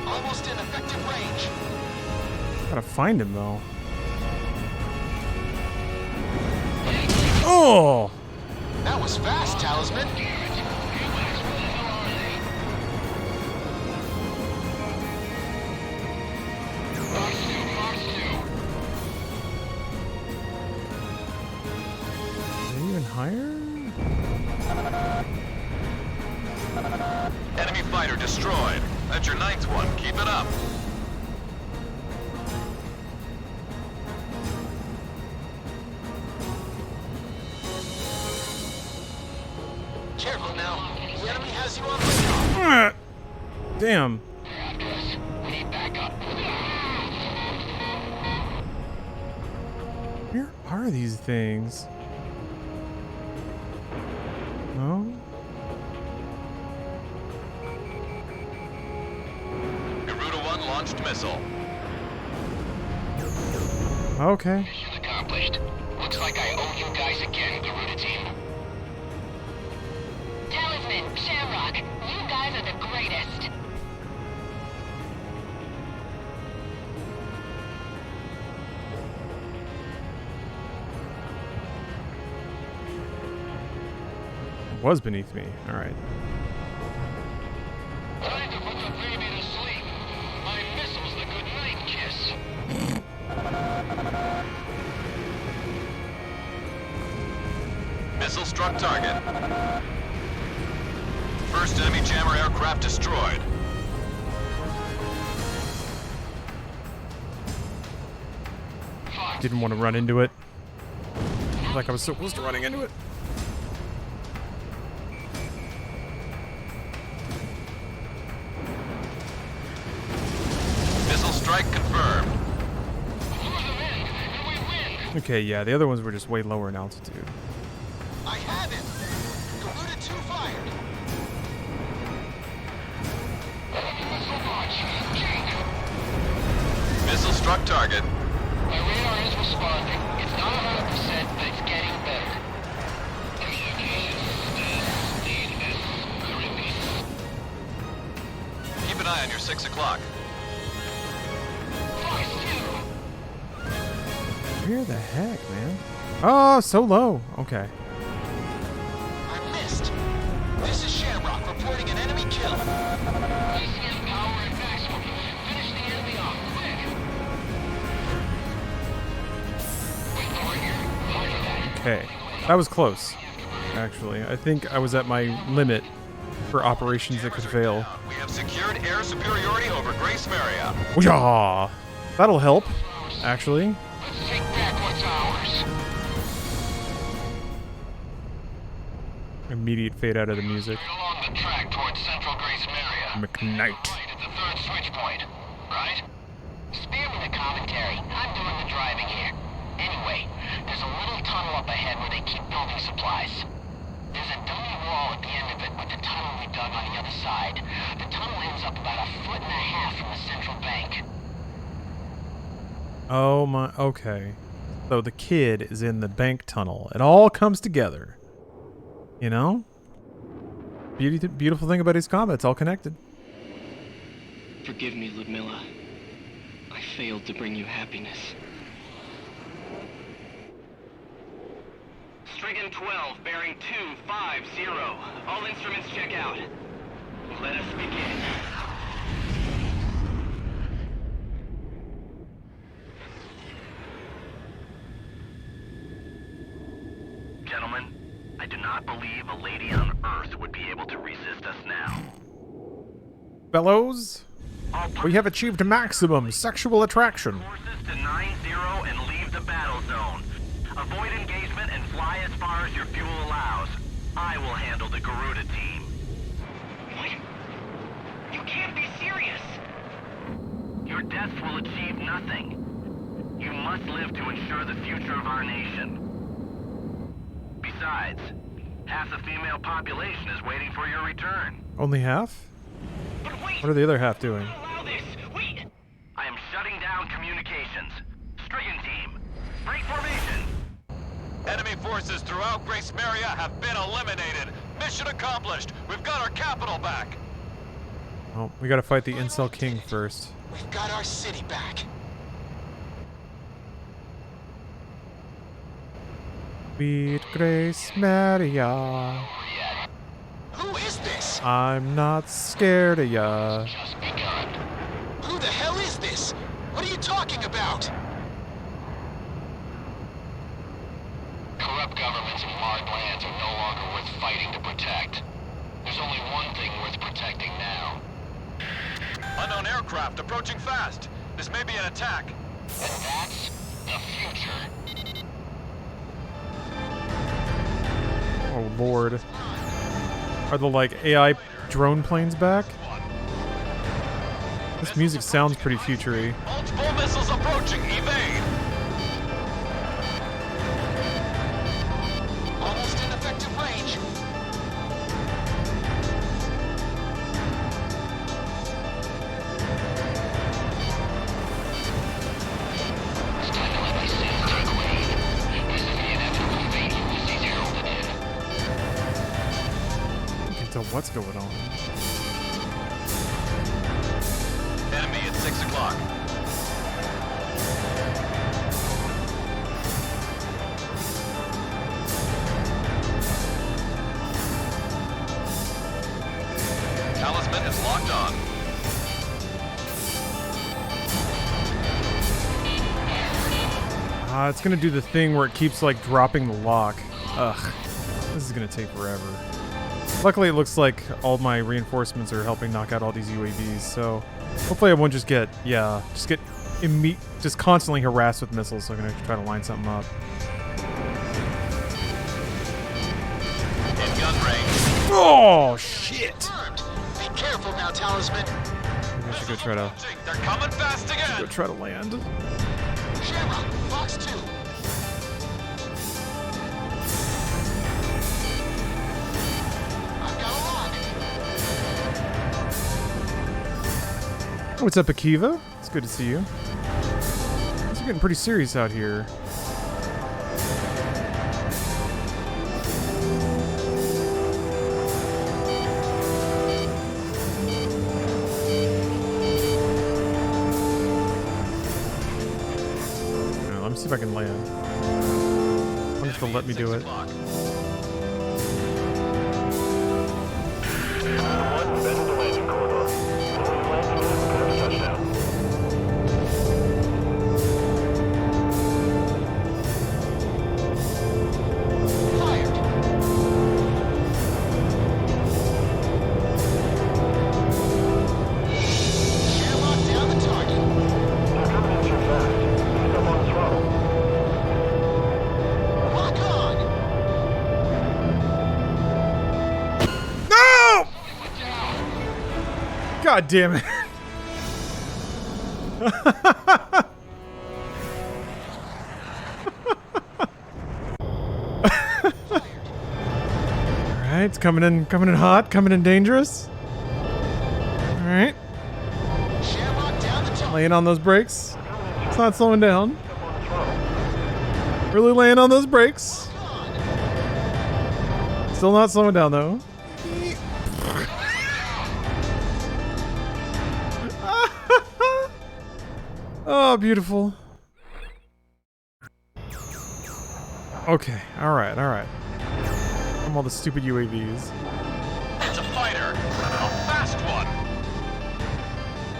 Almost in effective range. Gotta find him though. Oh! That was fast, Talisman. Even higher? Enemy fighter destroyed. That's your 9th one. Keep it up. Careful now. The enemy has you on radar. Damn. Where are these things? No? Garuda 1 launched missile. Okay. Mission accomplished. Looks like I owe you guys again, Garuda team. Talisman, Shamrock, you guys are the greatest. Was beneath me. Alright. Time to put the baby to sleep. My missile's the good night kiss. Missile struck target. First enemy jammer aircraft destroyed. Didn't want to run into it. Like I was so close to running into it. Missile strike confirmed. Okay, yeah, the other ones were just way lower in altitude. I have him. Garuda 2 fired. Missile struck target. My radar is responding. It's not 100%, but it's getting better. Keep an eye on your 6 o'clock. Where the heck, man? Oh, so low. Okay. I missed. This is Shamrock reporting an enemy kill. PCM power at maximum. Finish the enemy off, quick. Wait, over here. Fire that. Okay. That was close. Actually, I think I was at my limit for operations that could fail. We have secured air superiority over Grace Maria. Yeah, that'll help. Actually. Let's take back what's ours. Immediate fade out of the music. Along the track towards central Grace Maria. McKnight. Right at the 3rd switch point, right? Spare me the commentary. I'm doing the driving here. Anyway, there's a little tunnel up ahead where they keep building supplies. There's a dummy wall at the end of it with the tunnel we dug on the other side. The tunnel ends up about 1.5 feet from the central bank. Oh my, okay. So the kid is in the bank tunnel. It all comes together. You know? Beautiful thing about his combat, it's all connected. Forgive me, Ludmilla. I failed to bring you happiness. Strigan 12, bearing 250. All instruments check out. Let us begin. Gentlemen, I do not believe a lady on Earth would be able to resist us now. Fellows, we have achieved maximum sexual attraction. Forces to 9-0 and leave the battle zone. Avoid engagement and fly as far as your fuel allows. handle the Garuda team. What? You can't be serious! Your deaths will achieve nothing. You must live to ensure the future of our nation. Besides, half the female population is waiting for your return. Only half? What are the other half doing? I am shutting down communications. Stricken team, break formation. Enemy forces throughout Grace Maria have been eliminated. Mission accomplished. We've got our capital back. Oh, we gotta fight the Incel King first. We've got our city back. Beat Grace Maria. Who is this? I'm not scared of ya. Who the hell is this? What are you talking about? Corrupt governments and marred lands are no longer worth fighting to protect. There's only one thing worth protecting now. Unknown aircraft approaching fast. This may be an attack. And that's the future. Oh lord. Are the like AI drone planes back? This music sounds pretty futury. Multiple missiles approaching. Evade. Almost in effective range. So what's going on? Enemy at 6 o'clock. Talisman is locked on. It's gonna do the thing where it keeps like dropping the lock. Ugh. This is gonna take forever. Luckily, it looks like all my reinforcements are helping knock out all these UAVs, so hopefully I won't just get, just constantly harassed with missiles, so I'm gonna try to line something up. In gun range. Oh, shit! Be careful now, Talisman. Maybe I should go try to... They're coming fast again. Go try to land. Shamrock, Fox 2. What's up, Akiva? It's good to see you. Things are getting pretty serious out here. Now, let me see if I can land. I wonder if they'll let me do it. God damn it. Alright, it's coming in hot, coming in dangerous. Alright. Laying on those brakes. It's not slowing down. Really laying on those brakes. Still not slowing down though. Oh, beautiful. Okay, alright. All the stupid UAVs. It's a fighter. A fast one.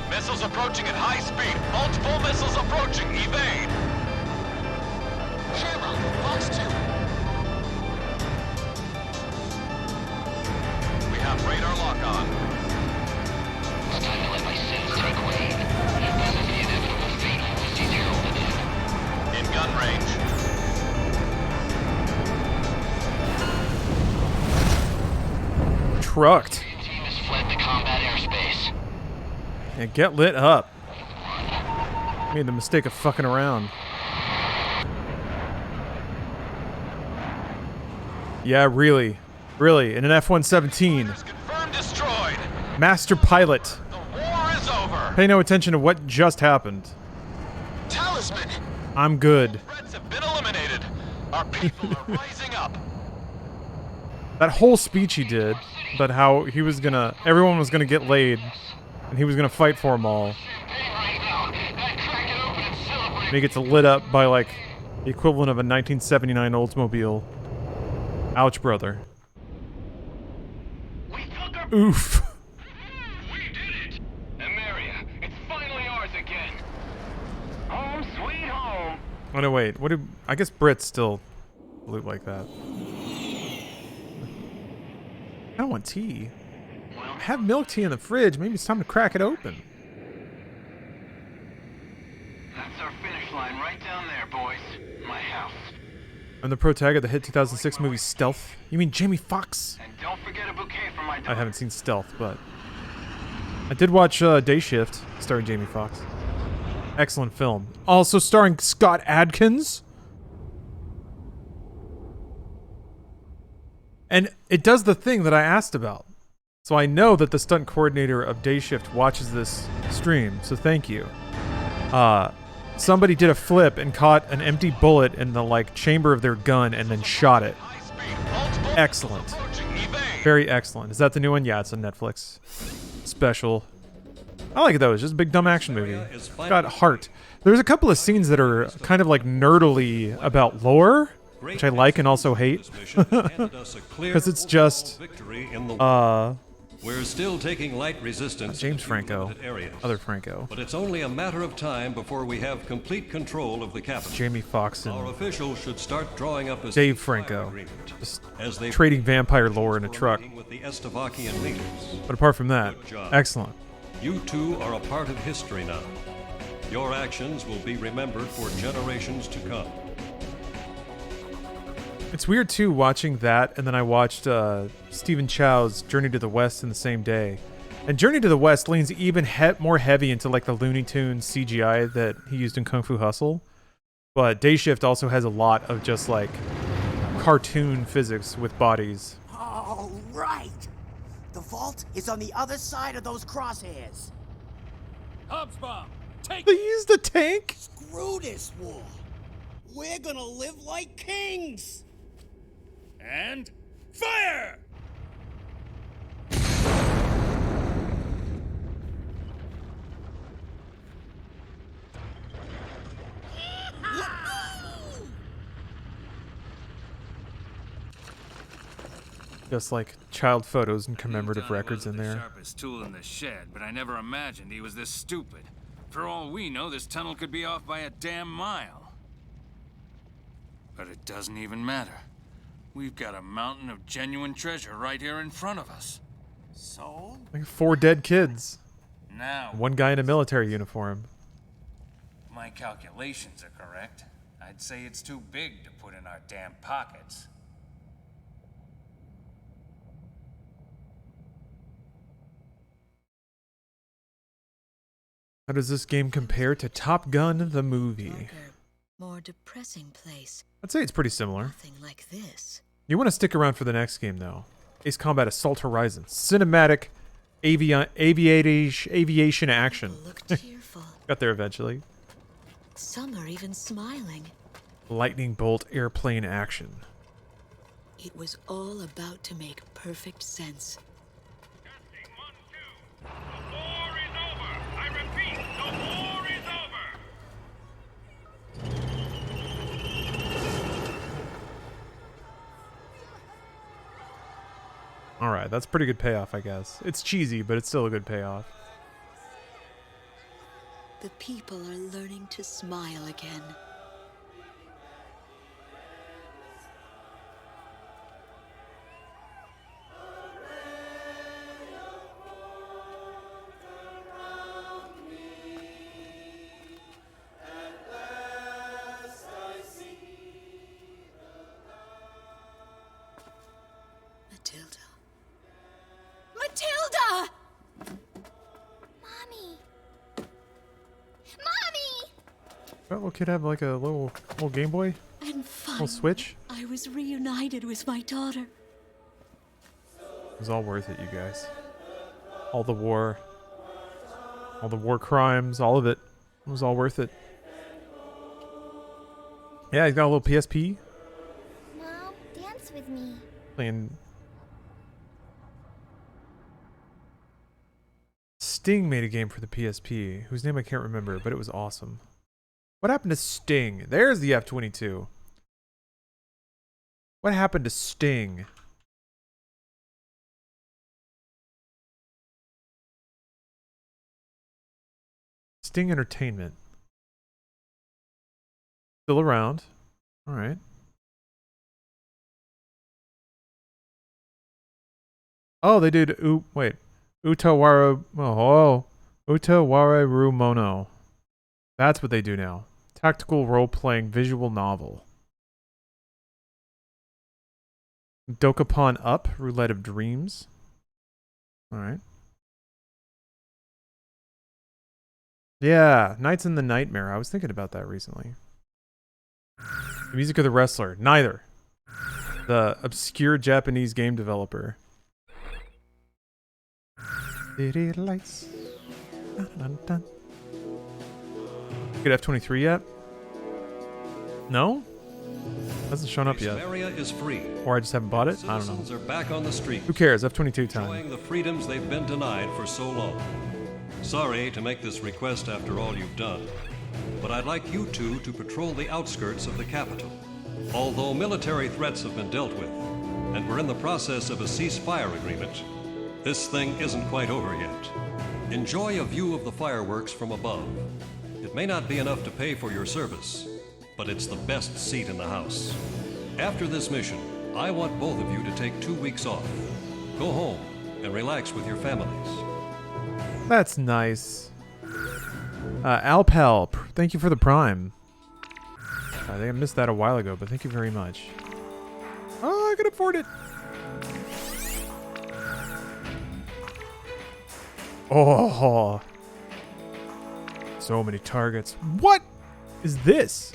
Missiles approaching at high speed. Multiple missiles approaching. Evade. Shamrock, Fox 2. We have radar lock on. It's time to let my sins take wave. This is the inevitable fate I will see heralded in. In gun range. trucked. Team has fled the combat airspace. Yeah, get lit up. Made the mistake of fucking around. Yeah, really. Really, in an F-117. Confirmed destroyed. Master pilot. The war is over. Pay no attention to what just happened. Talisman! I'm good. Threats have been eliminated. Our people are rising up. That whole speech he did, about how he was gonna, everyone was gonna get laid, and he was gonna fight for them all. And he gets lit up by, like, the equivalent of a 1979 Oldsmobile. Ouch, brother. Oof. We did it! Emeria, it's finally ours again. Home sweet home. Oh no, wait. What do I guess Brits still loot like that? I don't want tea. I have milk tea in the fridge. Maybe it's time to crack it open. That's our finish line right down there, boys. My house. I'm the protagonist of the hit 2006 movie Stealth. You mean Jamie Foxx? And don't forget a bouquet for my I haven't seen Stealth, but I did watch Day Shift, starring Jamie Foxx. Excellent film. Also starring Scott Adkins. And it does the thing that I asked about. So I know that the stunt coordinator of Day Shift watches this stream, so thank you. Somebody did a flip and caught an empty bullet in the, like, chamber of their gun and then shot it. Excellent. Very excellent. Is that the new one? Yeah, it's a Netflix special. I like it though. It's just a big dumb action movie. It's got heart. There's a couple of scenes that are kind of like nerdily about lore, which I like and also hate. Because it's just we're still taking light resistance. James Franco. Areas. Other Franco. But it's only a matter of time before we have complete control of the capital. Jamie Foxx and our officials should start drawing up a Dave Franco. Just as they trading vampire lore in a truck. With the Estavakian leaders. But apart from that, excellent. You two are a part of history now. Your actions will be remembered for generations to come. It's weird too watching that, and then I watched Stephen Chow's Journey to the West in the same day. And Journey to the West leans even more heavy into like the Looney Tunes CGI that he used in Kung Fu Hustle. But Day Shift also has a lot of just like cartoon physics with bodies. All right. The vault is on the other side of those crosshairs. Hubs bomb. Take They used a tank? Screw this war. We're gonna live like kings. And fire! Just like child photos and commemorative records in The there. sharpest tool in the shed, but I never imagined he was this stupid. For all we know, this tunnel could be off by a damn mile. But it doesn't even matter. We've got a mountain of genuine treasure right here in front of us. So? Like 4 dead kids. Now, One guy in a military uniform. my calculations are correct. I'd say it's too big to put in our damn pockets. How does this game compare to Top Gun, the movie? More depressing place. I'd say it's pretty similar. Nothing like this. You want to stick around for the next game, though. Ace Combat Assault Horizon. Cinematic aviation action. Look cheerful. Got there eventually. Some are even smiling. Lightning bolt airplane action. It was all about to make perfect sense. Alright, that's pretty good payoff, I guess. It's cheesy, but it's still a good payoff. The people are learning to smile again. That little kid have like a little Game Boy? And Little Switch? I was reunited with my daughter. It was all worth it, you guys. All the war crimes, all of it. It was all worth it. Yeah, he's got a little PSP. Mom, dance with me. Playing. Sting made a game for the PSP, whose name I can't remember, but it was awesome. What happened to Sting? There's the F-22. What happened to Sting? Sting Entertainment. Still around. Alright. Oh, they did. Wait. Utawara Mono. That's what they do now. Tactical role-playing visual novel. Dokapon Up, Roulette of Dreams. Alright. Yeah, Nights in the Nightmare. I was thinking about that recently. The Music of the Wrestler. Neither. The obscure Japanese game developer. City lights. Dun, dun, dun. Get F-23 yet? No? Hasn't shown up yet. Area is free. Or I just haven't bought it? I don't know. Citizens are back on the street. Who cares? F-22 time. Enjoying the freedoms they've been denied for so long. Sorry to make this request after all you've done, but I'd like you two to patrol the outskirts of the capital. Although military threats have been dealt with, and we're in the process of a ceasefire agreement, this thing isn't quite over yet. Enjoy a view of the fireworks from above. It may not be enough to pay for your service, but it's the best seat in the house. After this mission, I want both of you to take 2 weeks off. Go home and relax with your families. That's nice. Alpal, thank you for the Prime. I think I missed that a while ago, but thank you very much. Oh, I can afford it. Oh. So many targets. What is this?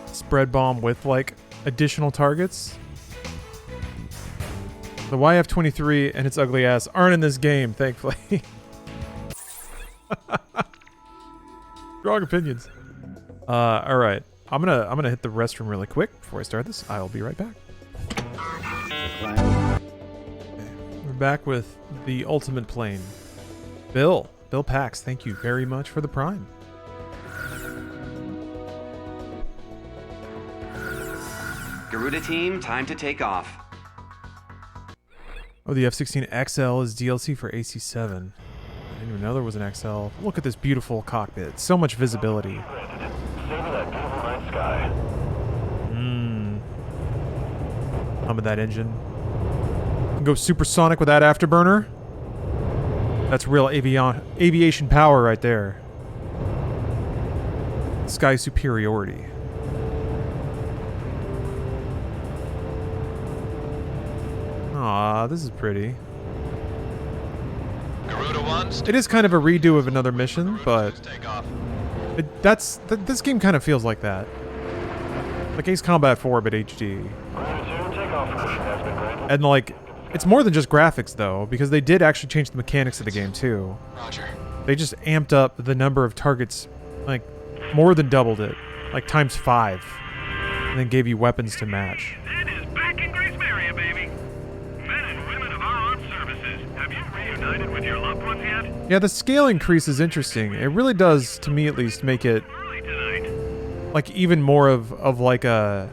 Spread bomb with, like, additional targets? The YF-23 and its ugly ass aren't in this game, thankfully. Strong opinions. All right. I'm gonna hit the restroom really quick before I start this. I'll be right back. We're back with the ultimate plane. Bill Pax, thank you very much for the Prime. Garuda team, time to take off. Oh, the F-16 XL is DLC for AC-7. I didn't even know there was an XL. Look at this beautiful cockpit. So much visibility. Hum of that engine. Can go supersonic with that afterburner. That's real aviation power right there. Sky superiority. Aw, this is pretty. It is kind of a redo of another mission, but this game kind of feels like that. Like Ace Combat 4, but HD. And like, it's more than just graphics though, because they did actually change the mechanics of the game too. Roger. They just amped up the number of targets, like more than doubled it, like ×5, and then gave you weapons to match. It is back in Grace Maria, baby. Men and women of our armed services, have you reunited with your loved ones yet? Yeah, the scale increase is interesting. It really does, to me at least, make it like even more of like a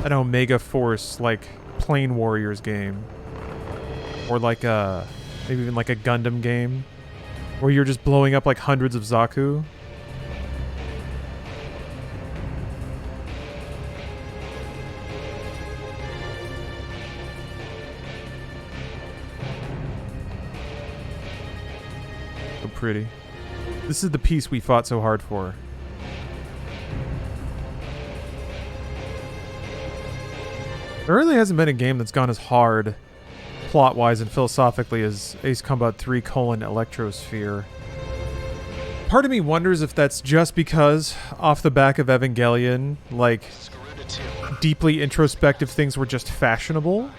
an Omega Force like Plane Warriors game, or like a maybe even like a Gundam game, where you're just blowing up like hundreds of Zaku. So pretty. This is the piece we fought so hard for. There really hasn't been a game that's gone as hard, plot-wise and philosophically, as Ace Combat 3: Electrosphere. part of me wonders if that's just because off the back of Evangelion, like, deeply introspective things were just fashionable.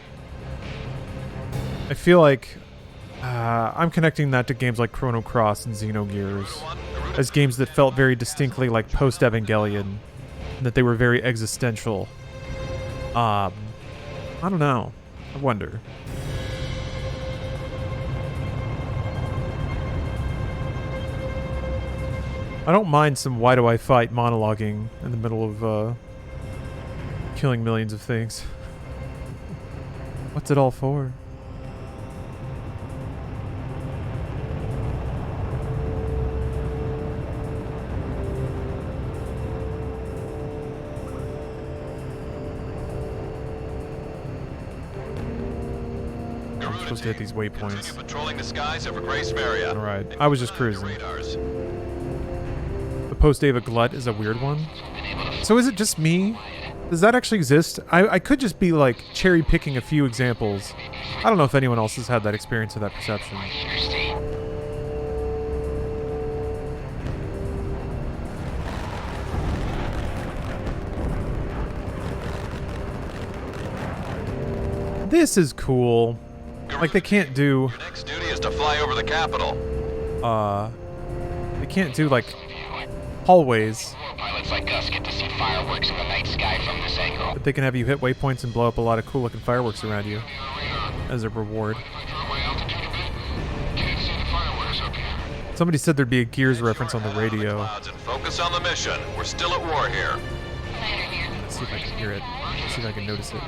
I feel like I'm connecting that to games like Chrono Cross and Xenogears as games that felt very distinctly like post-Evangelion, and that they were very existential. I don't know. I wonder. I don't mind some why do I fight monologuing in the middle of killing millions of things. What's it all for? I'm supposed to hit these waypoints. Patrolling the skies over Grace Maria. Alright, I was just cruising. The post-Ava glut is a weird one. So is it just me? Does that actually exist? I could just be like cherry-picking a few examples. I don't know if anyone else has had that experience or that perception. This is cool. Like, they can't do... Your next duty is to fly over the capital. They can't do, like, hallways. Pilots like us get to see fireworks in the night sky from this angle. But they can have you hit waypoints and blow up a lot of cool-looking fireworks around you as a reward. Somebody said there'd be a Gears reference on the radio. And focus on the mission. We're still at war here. Let's see if I can hear it. Let's see if I can notice it.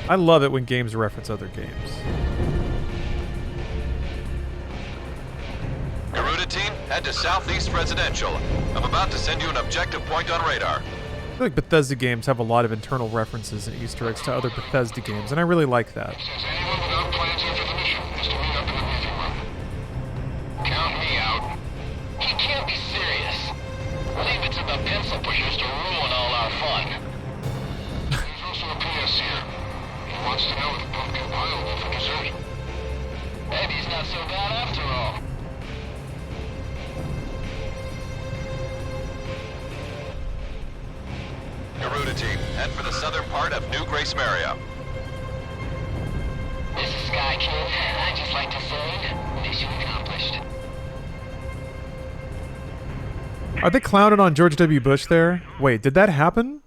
I love it when games reference other games. Garuda team, head to Southeast Residential. I'm about to send you an objective point on radar. I feel like Bethesda games have a lot of internal references and Easter eggs to other Bethesda games, and I really like that. Count me out. He can't be serious. Leave it to the pencil pushers to ruin all our fun. There's also a PS here. He wants to know if pumpkin pie will for dessert. Maybe he's not so bad after all. Garuda team, head for the southern part of New Grace Maria. This is Sky Kid. I just like to say, mission accomplished. Are they clowning on George W. Bush there? Wait, did that happen?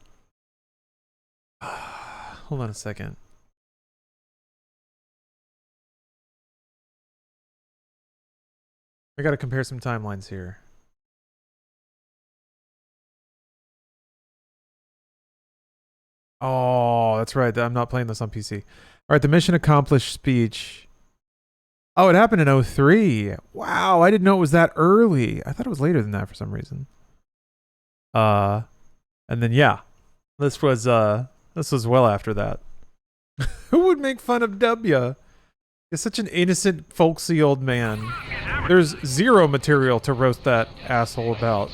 Hold on a second. I gotta compare some timelines here. Oh, that's right. I'm not playing this on PC. All right, the mission accomplished speech. Oh, it happened in 03. Wow, I didn't know it was that early. I thought it was later than that for some reason. And then yeah, this was well after that. Who would make fun of W? He's such an innocent, folksy old man. There's zero material to roast that asshole about.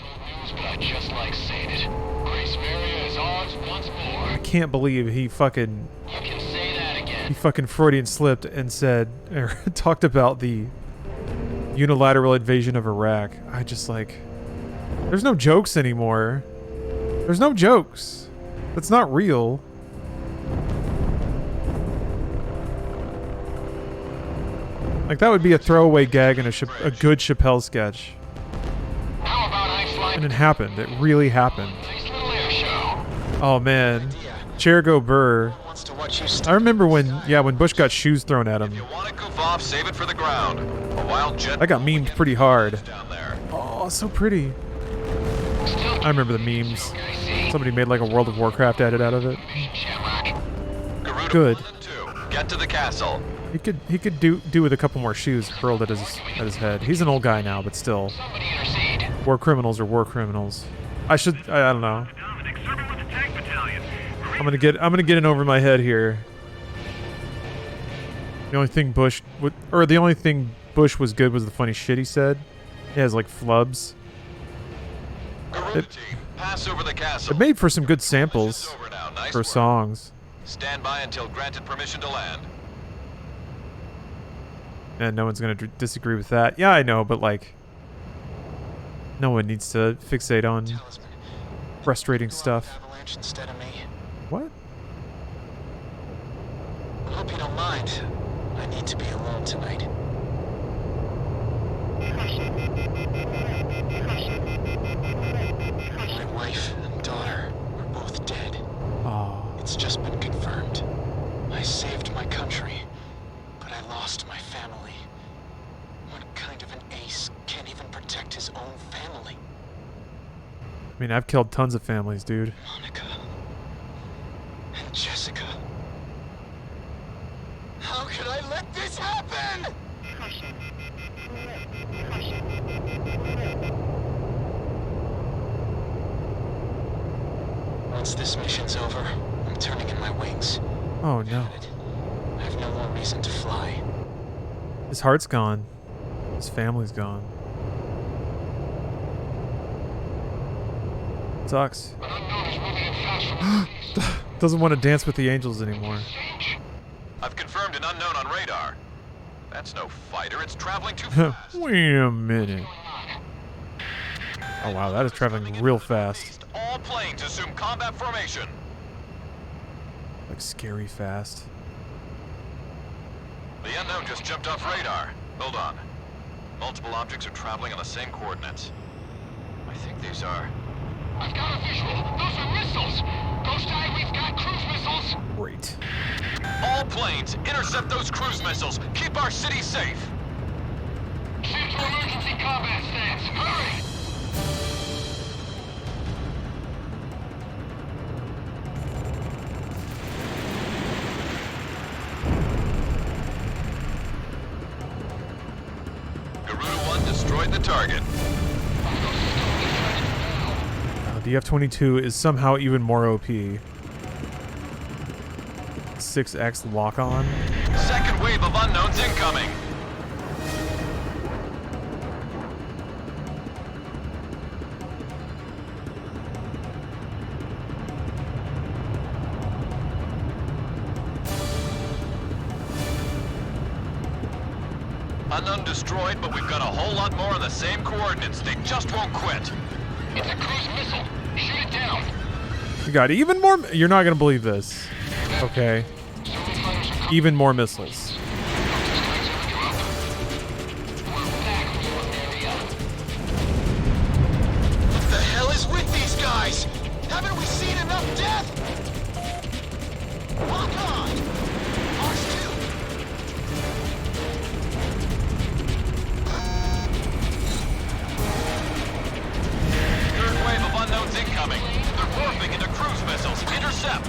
I can't believe he fucking Freudian slipped and said, or talked about the unilateral invasion of Iraq. I just like, there's no jokes anymore. There's no jokes. That's not real. Like, that would be a throwaway gag in a good Chappelle sketch. And it happened. It really happened. Oh, man. Chergo Burr. I remember when Bush got shoes thrown at him. Goof off, save it for the ground. A wild jet. That got memed pretty hard. Oh, so pretty. I remember the memes. Somebody made like a World of Warcraft edit out of it. Good. Get to the castle. He could do with a couple more shoes hurled at his head. He's an old guy now, but still. War criminals are war criminals. I don't know. I'm gonna get in over my head here. The only thing Bush was good was the funny shit he said. He has like flubs. Pass over the castle. It made for some good samples for songs. Stand by until granted permission to land. And no one's gonna disagree with that. Yeah, I know, but like, No one needs to fixate on frustrating stuff. Avalanche instead of me. What? I hope you don't mind. I need to be alone tonight. My wife and daughter are both dead. Oh. It's just been confirmed. I saved my country, but I lost my family. What kind of an ace can't even protect his own family? I mean, I've killed tons of families, dude. Monica and Jessica. How could I let this happen? Once this mission's over, I'm turning in my wings. Oh no. I have no more reason to fly. His heart's gone. His family's gone. Sucks. Doesn't want to dance with the angels anymore. I've confirmed an unknown on radar. That's no fighter, it's traveling too fast. Wait a minute. Oh wow, that is traveling real fast. All planes assume combat formation. Like scary fast. The unknown just jumped off radar. Hold on. Multiple objects are traveling on the same coordinates. I think these are... I've got a visual. Those are missiles. Ghost Eye, we've got cruise missiles. Great. All planes, intercept those cruise missiles. Keep our city safe. Shift to emergency combat stance. Hurry! Destroyed the target. The F-22 is somehow even more OP. 6x lock-on. Second wave of unknowns incoming. Unknown destroyed, but we've got a whole lot more on the same coordinates. They just won't quit. It's a cruise missile. Shoot it down. You got even more. You're not gonna believe this. Okay. Even more missiles. What the hell is with these guys? Haven't we seen enough death? Lock on! Ours too. Third wave of unknowns incoming. They're morphing into cruise missiles. Intercept!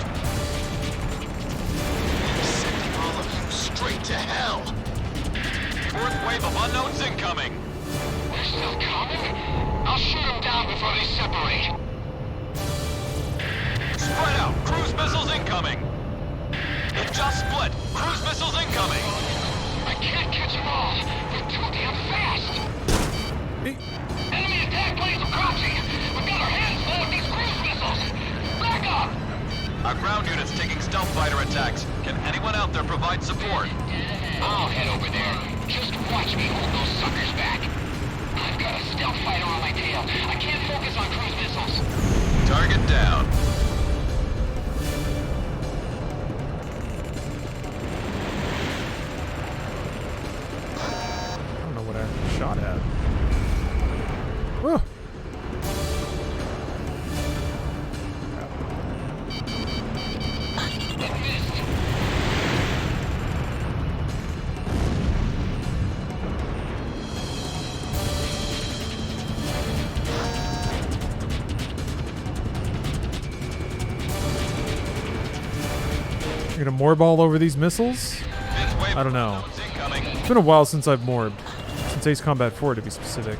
Sending all of you straight to hell. Fourth wave of unknowns incoming. They're still coming? I'll shoot them down before they separate. Spread out. Cruise missiles incoming. It just split. Cruise missiles incoming. I can't catch them all. They're too damn fast. Enemy attack planes approaching. We've got our hands full with these cruise missiles. Back up. Our ground unit's taking stealth fighter attacks. Can anyone out there provide support? I'll head over there. Just watch me hold those suckers back. I've got a stealth fighter on my tail. I can't focus on cruise missiles. Target down. I don't know what I shot at. Whoa. You're gonna morb all over these missiles? I don't know. It's been a while since I've morbed. Since Ace Combat 4 to be specific.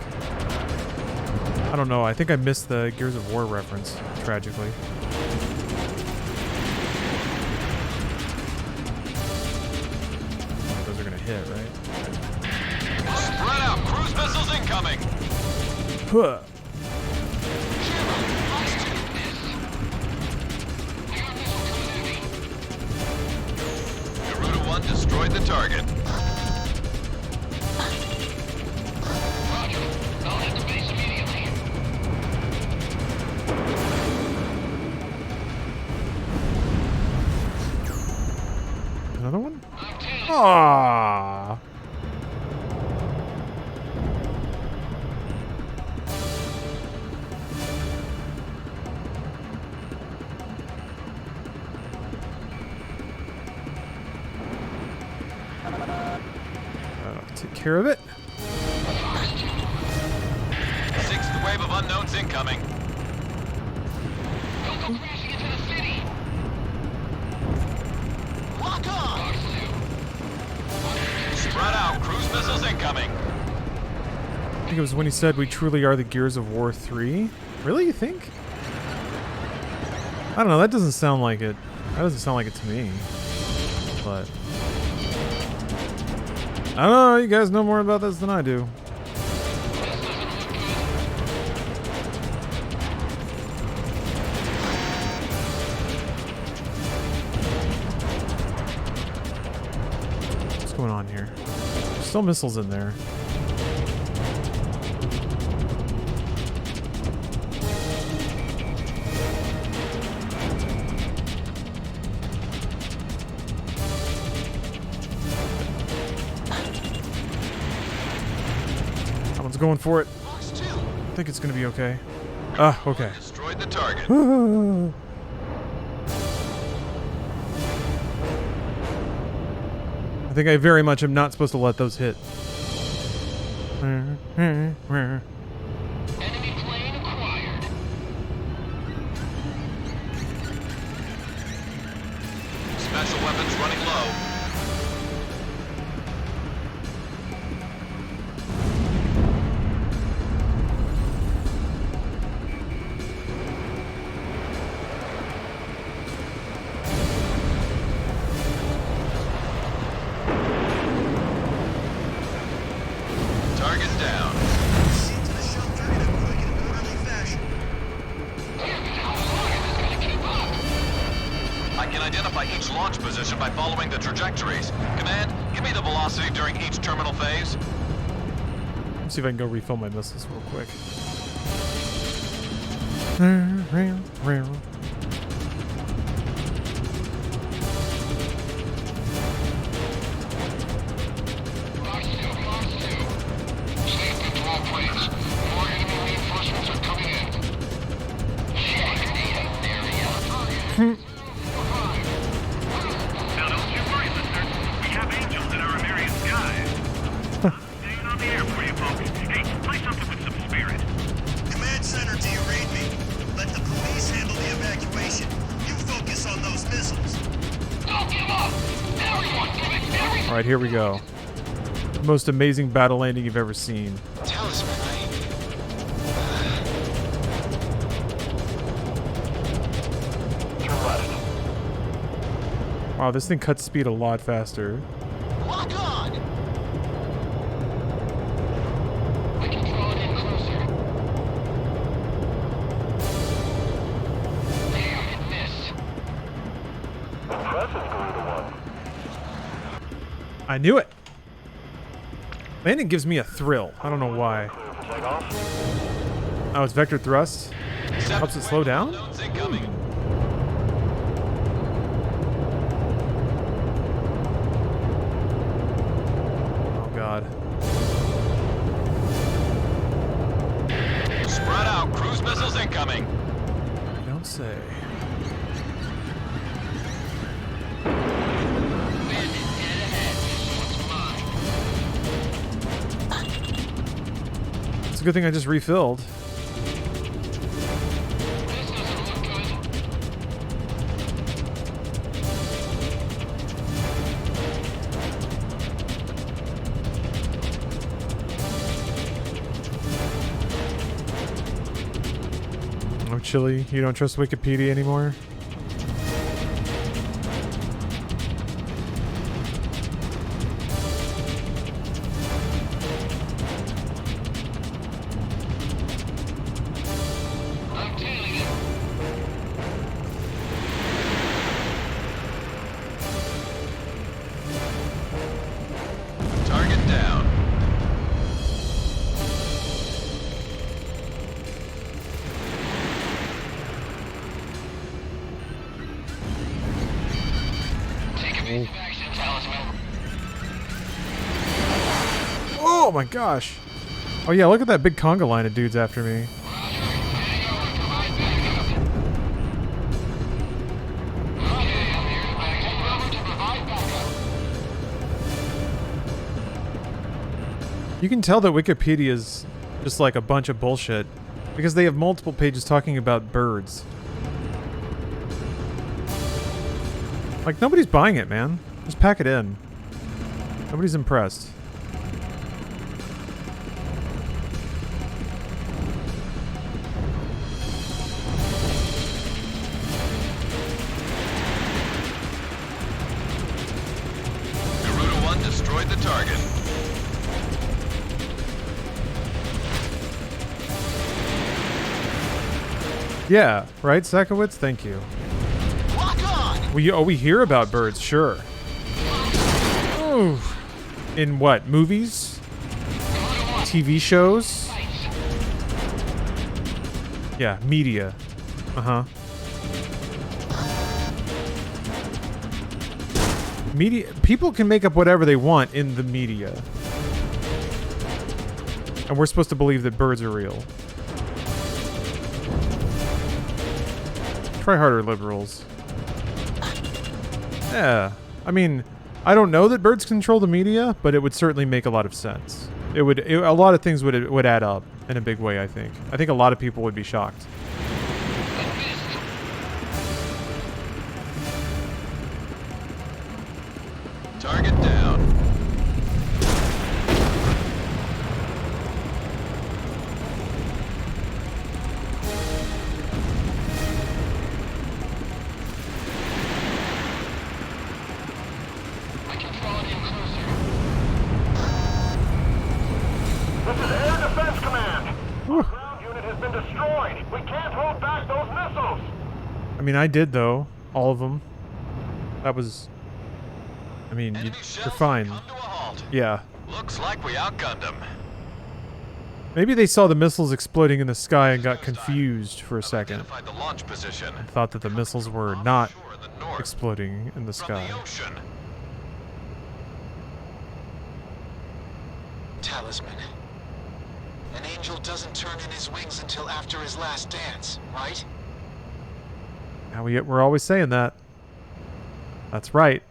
I don't know. I think I missed the Gears of War reference, tragically. Those are gonna hit, right? Spread out. Cruise missiles incoming. Huh. Garuda 1 destroyed the target. Roger. I'll head to base immediately. another one? Aww. Take care of it. Sixth wave of unknowns incoming. Don't go crashing into the city. Lock on! Spread out. Cruise missiles incoming. I think it was when he said we truly are the Gears of War 3. Really, you think? I don't know, that doesn't sound like it. That doesn't sound like it to me. But I don't know, you guys know more about this than I do. What's going on here? There's still missiles in there. Going for it. I think it's gonna be okay. Okay. Destroyed the target. I think I very much am not supposed to let those hit. Enemy plane acquired. Special weapons running low. By following the trajectories. Command, give me the velocity during each terminal phase. Let's see if I can go refill my missiles real quick. Alright, here we go. Most amazing battle landing you've ever seen. Wow, this thing cuts speed a lot faster. Lock on! We can draw it in closer. Damn, it missed. Impressive, Garuda 1. I knew it! Landing gives me a thrill. I don't know why. Oh, it's vector thrust? Helps it slow down? Oh god. Spread out. Cruise missiles incoming. Don't say. It's a good thing I just refilled. Oh, Chili, you don't trust Wikipedia anymore? Talisman. Oh my gosh. Oh yeah, look at that big conga line of dudes after me. You can tell that Wikipedia's just like a bunch of bullshit because they have multiple pages talking about birds. Like, nobody's buying it, man. Just pack it in. Nobody's impressed. Garuda 1 destroyed the target. Yeah, right, Sakowitz? Thank you. We hear about birds, sure. Ooh. In what? Movies? TV shows? Yeah, media. Uh-huh. Media. People can make up whatever they want in the media. And we're supposed to believe that birds are real. Try harder, liberals. Yeah. I mean, I don't know that birds control the media, but it would certainly make a lot of sense. A lot of things would add up in a big way, I think. I think a lot of people would be shocked. Target down. This is Air Defense Command. Our ground unit has been destroyed. We can't hold back those missiles. I mean, I did, though. All of them. That was... I mean, you're fine. Yeah. Looks like we outgunned them. Maybe they saw the missiles exploding in the sky and got confused for a second. The launch position. And thought that the missiles were not exploding in the sky. Talisman. An angel doesn't turn in his wings until after his last dance, right? Now we're always saying that. That's right.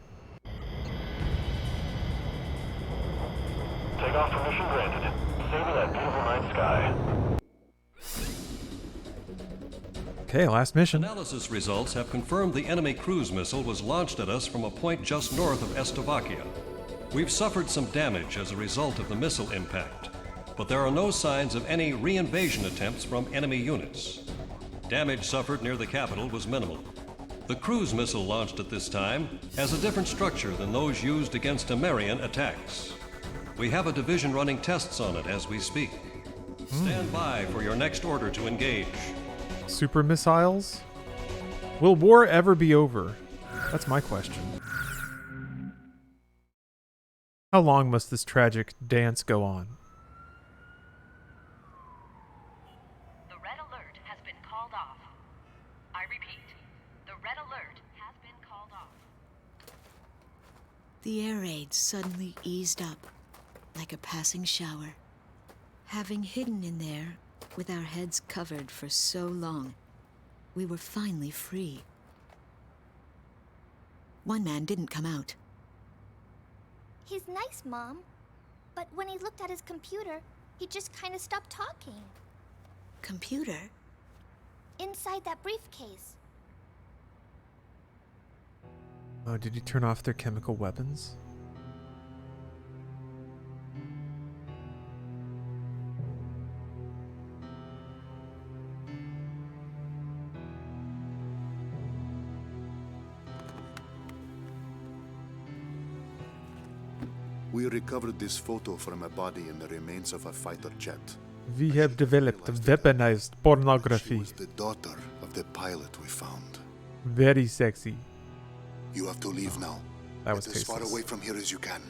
Takeoff permission granted. Savor that beautiful night sky. Okay, last mission. Analysis results have confirmed the enemy cruise missile was launched at us from a point just north of Estovakia. We've suffered some damage as a result of the missile impact, but there are no signs of any re-invasion attempts from enemy units. Damage suffered near the capital was minimal. The cruise missile launched at this time has a different structure than those used against Amarian attacks. We have a division running tests on it as we speak. Stand by for your next order to engage. Super missiles? Will war ever be over? That's my question. How long must this tragic dance go on? The red alert has been called off. I repeat, the red alert has been called off. The air raid suddenly eased up, like a passing shower. Having hidden in there, with our heads covered for so long, we were finally free. One man didn't come out. He's nice, Mom. But when he looked at his computer, he just kind of stopped talking. Computer? Inside that briefcase. Oh, did he turn off their chemical weapons? We recovered this photo from a body in the remains of a fighter jet. We have developed weaponized pornography. She was the daughter of the pilot we found. Very sexy. You have to leave now. That was Get as far tasteless. away from here as you can.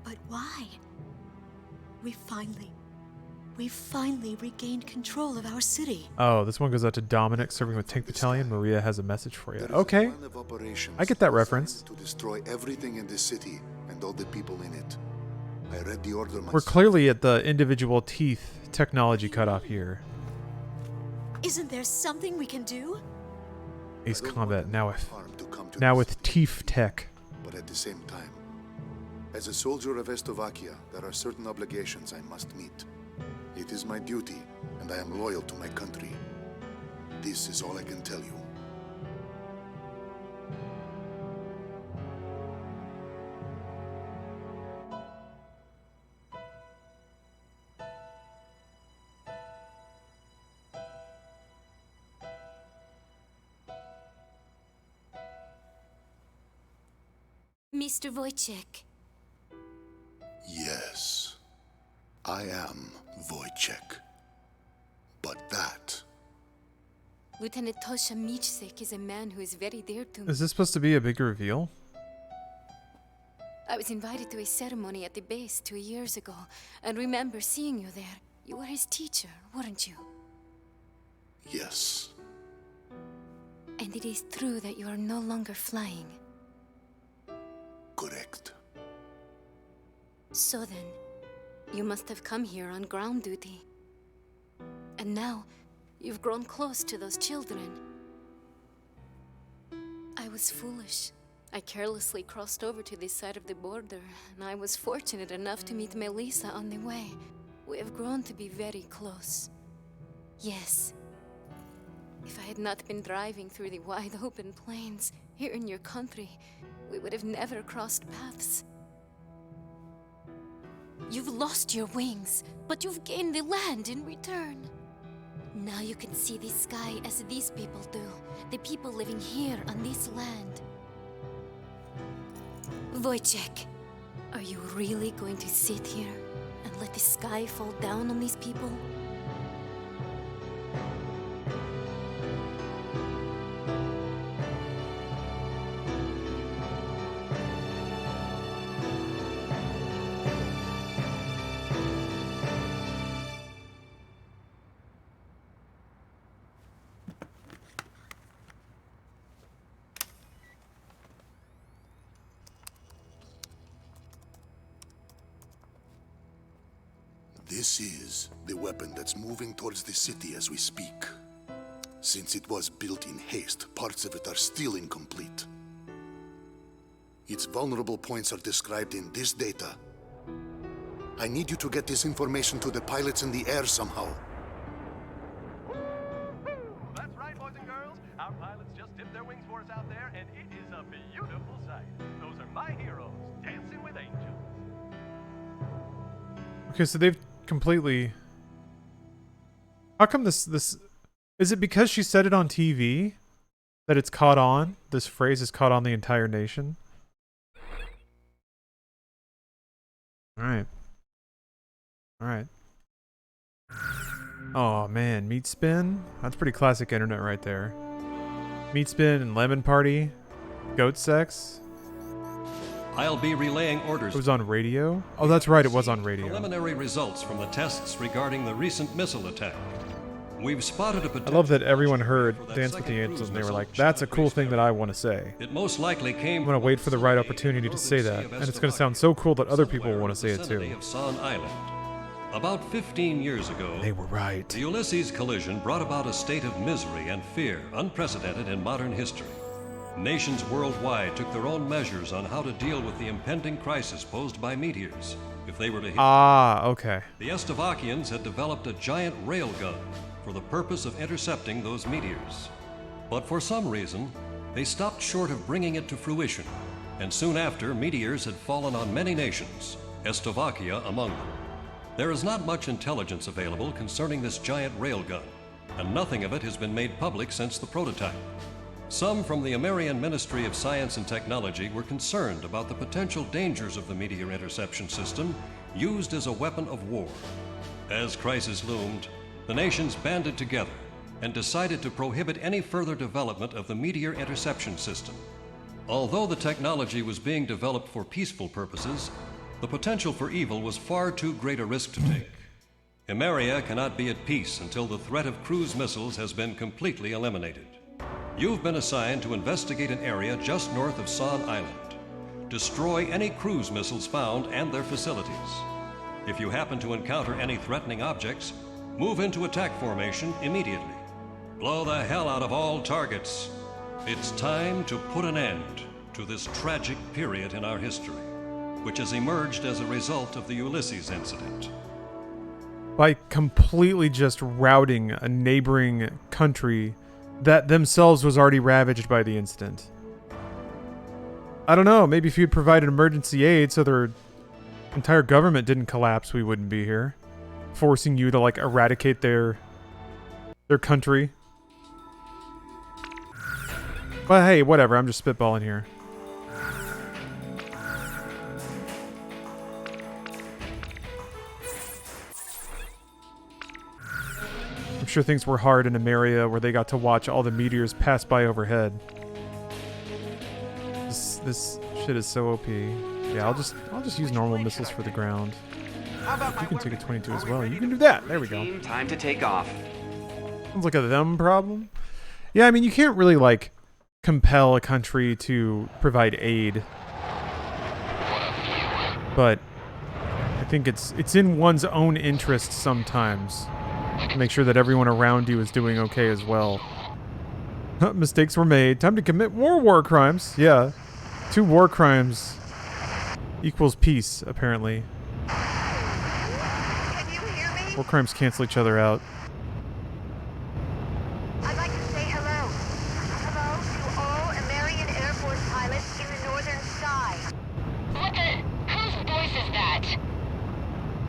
But why? We finally... We finally regained control of our city. Oh, this one goes out to Dominic, serving with Tank Battalion. Maria has a message for you. There is Okay. a plan of operations I get that reference. to destroy everything in this city and all the people in it. I read the order myself. We're clearly at the individual teeth technology cutoff here. Isn't there something we can do? Ace Combat now with teeth tech. But at the same time, as a soldier of Estovakia, there are certain obligations I must meet. It is my duty, and I am loyal to my country. This is all I can tell you. Mr. Wojciech. Yes, I am Wojciech. But that... Lieutenant Tosha Michsek is a man who is very dear to me. Is this supposed to be a big reveal? I was invited to a ceremony at the base 2 years ago, and remember seeing you there. You were his teacher, weren't you? Yes. And it is true that you are no longer flying. Correct. So then, you must have come here on ground duty. And now, you've grown close to those children. I was foolish. I carelessly crossed over to this side of the border, and I was fortunate enough to meet Melissa on the way. We have grown to be very close. Yes. If I had not been driving through the wide open plains, here in your country, we would have never crossed paths. You've lost your wings, but you've gained the land in return. Now you can see the sky as these people do, the people living here on this land. Wojciech, are you really going to sit here and let the sky fall down on these people? This is the weapon that's moving towards the city as we speak. Since it was built in haste, parts of it are still incomplete. Its vulnerable points are described in this data. I need you to get this information to the pilots in the air somehow. That's right, boys and girls. Our pilots just dipped their wings for us out there, and it is a beautiful sight. Those are my heroes, dancing with angels. Okay, so they've completely... How come this... Is it because she said it on TV that it's caught on? This phrase is caught on the entire nation? Alright. Alright. Oh man, Meat Spin? That's pretty classic internet right there. Meat Spin and Lemon Party. Goat Sex. I'll be relaying orders. It was on radio? Oh, that's right, it was on radio. Preliminary results from the tests regarding the recent missile attack. We've spotted a I potential. love that everyone heard Dance with the Angels and they were like, that's a cool thing that I want to say. It most likely came. I'm going to wait for the right opportunity to say that, and it's going to sound so cool that other people will want to say it too. Of Son Island. About 15 years ago, they were right. The Ulysses collision brought about a state of misery and fear unprecedented in modern history. Nations worldwide took their own measures on how to deal with the impending crisis posed by meteors if they were to hit. Ah, okay. The Estovakians had developed a giant railgun for the purpose of intercepting those meteors. But for some reason, they stopped short of bringing it to fruition, and soon after, meteors had fallen on many nations, Estovakia among them. There is not much intelligence available concerning this giant railgun, and nothing of it has been made public since the prototype. Some from the American Ministry of Science and Technology were concerned about the potential dangers of the meteor interception system used as a weapon of war. As crisis loomed, the nations banded together and decided to prohibit any further development of the meteor interception system. Although the technology was being developed for peaceful purposes, the potential for evil was far too great a risk to take. Emeria cannot be at peace until the threat of cruise missiles has been completely eliminated. You've been assigned to investigate an area just north of Son Island. Destroy any cruise missiles found and their facilities. If you happen to encounter any threatening objects, move into attack formation immediately. Blow the hell out of all targets. It's time to put an end to this tragic period in our history, which has emerged as a result of the Ulysses incident. By completely just routing a neighboring country that themselves was already ravaged by the incident. I don't know, maybe if you'd provided emergency aid so their entire government didn't collapse, we wouldn't be here. Forcing you to, like, eradicate their country. But hey, whatever, I'm just spitballing here. I'm sure things were hard in Emeria where they got to watch all the meteors pass by overhead. This shit is so OP. Yeah, I'll just use normal missiles for the ground. You can take a 22 as well. You can do that. There we go. Time to take off. Sounds like a them problem. Yeah, I mean, you can't really, like, compel a country to provide aid. But I think it's in one's own interest sometimes to make sure that everyone around you is doing okay as well. Mistakes were made. Time to commit more war crimes. Yeah. 2 war crimes equals peace, apparently. War crimes cancel each other out. I'd like to say hello. Hello to all American Air Force pilots in the northern sky. What the? Whose voice is that?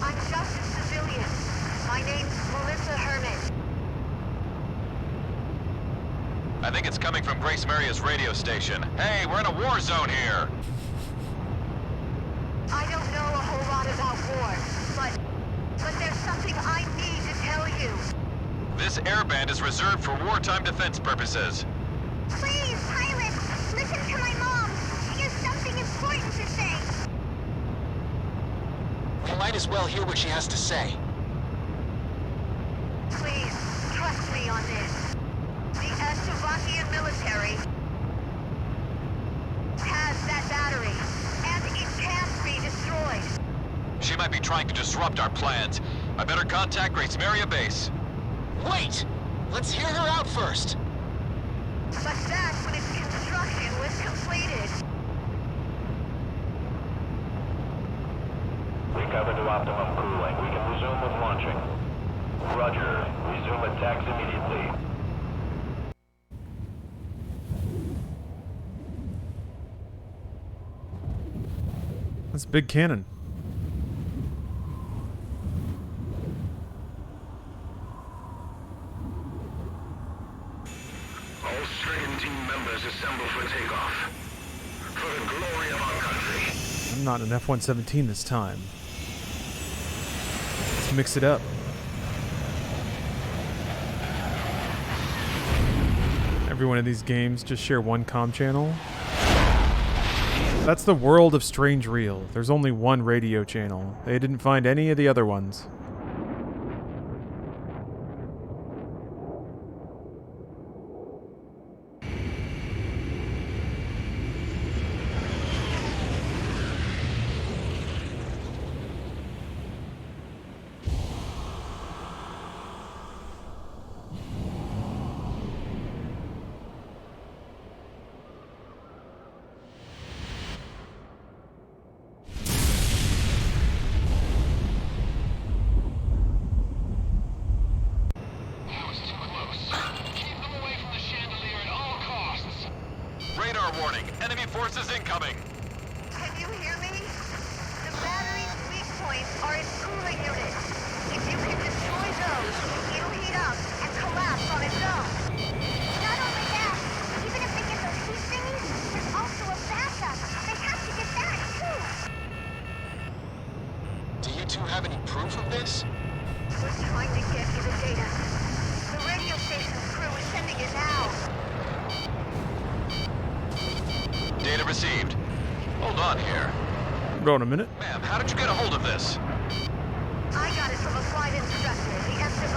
I'm just a civilian. My name's Melissa Herman. I think it's coming from Grace Maria's radio station. Hey, we're in a war zone here. I don't know a whole lot about war, but there's something I need to tell you. This airband is reserved for wartime defense purposes. Please, pilot, listen to my mom. She has something important to say. We might as well hear what she has to say. Please, trust me on this. The Slovakian military has that battery, and it can't be destroyed. She might be trying to disrupt our plans. I better contact Grace Maria Base. Wait! Let's hear her out first. But that's when its construction was completed. Recover to optimum cooling. We can resume with launching. Roger. Resume attacks immediately. That's a big cannon. All stricken team members assemble for takeoff. For the glory of our country. I'm not an F-117 this time. Let's mix it up. Every one of these games just share one comm channel. That's the world of Strange Reel. There's only one radio channel. They didn't find any of the other ones. Radar warning. Enemy forces incoming. Can you hear me? The battery's weak points are its cooling units. If you can destroy those, it'll heat up and collapse on its own. Not only that, even if they get those heat thingies, there's also a backup. They have to get that, too. Do you two have any proof of this? We're trying to get you the data. The radio station's crew is sending it now. Data received. Hold on here. Hold on a minute. Ma'am, how did you get a hold of this? I got it from a flight instructor.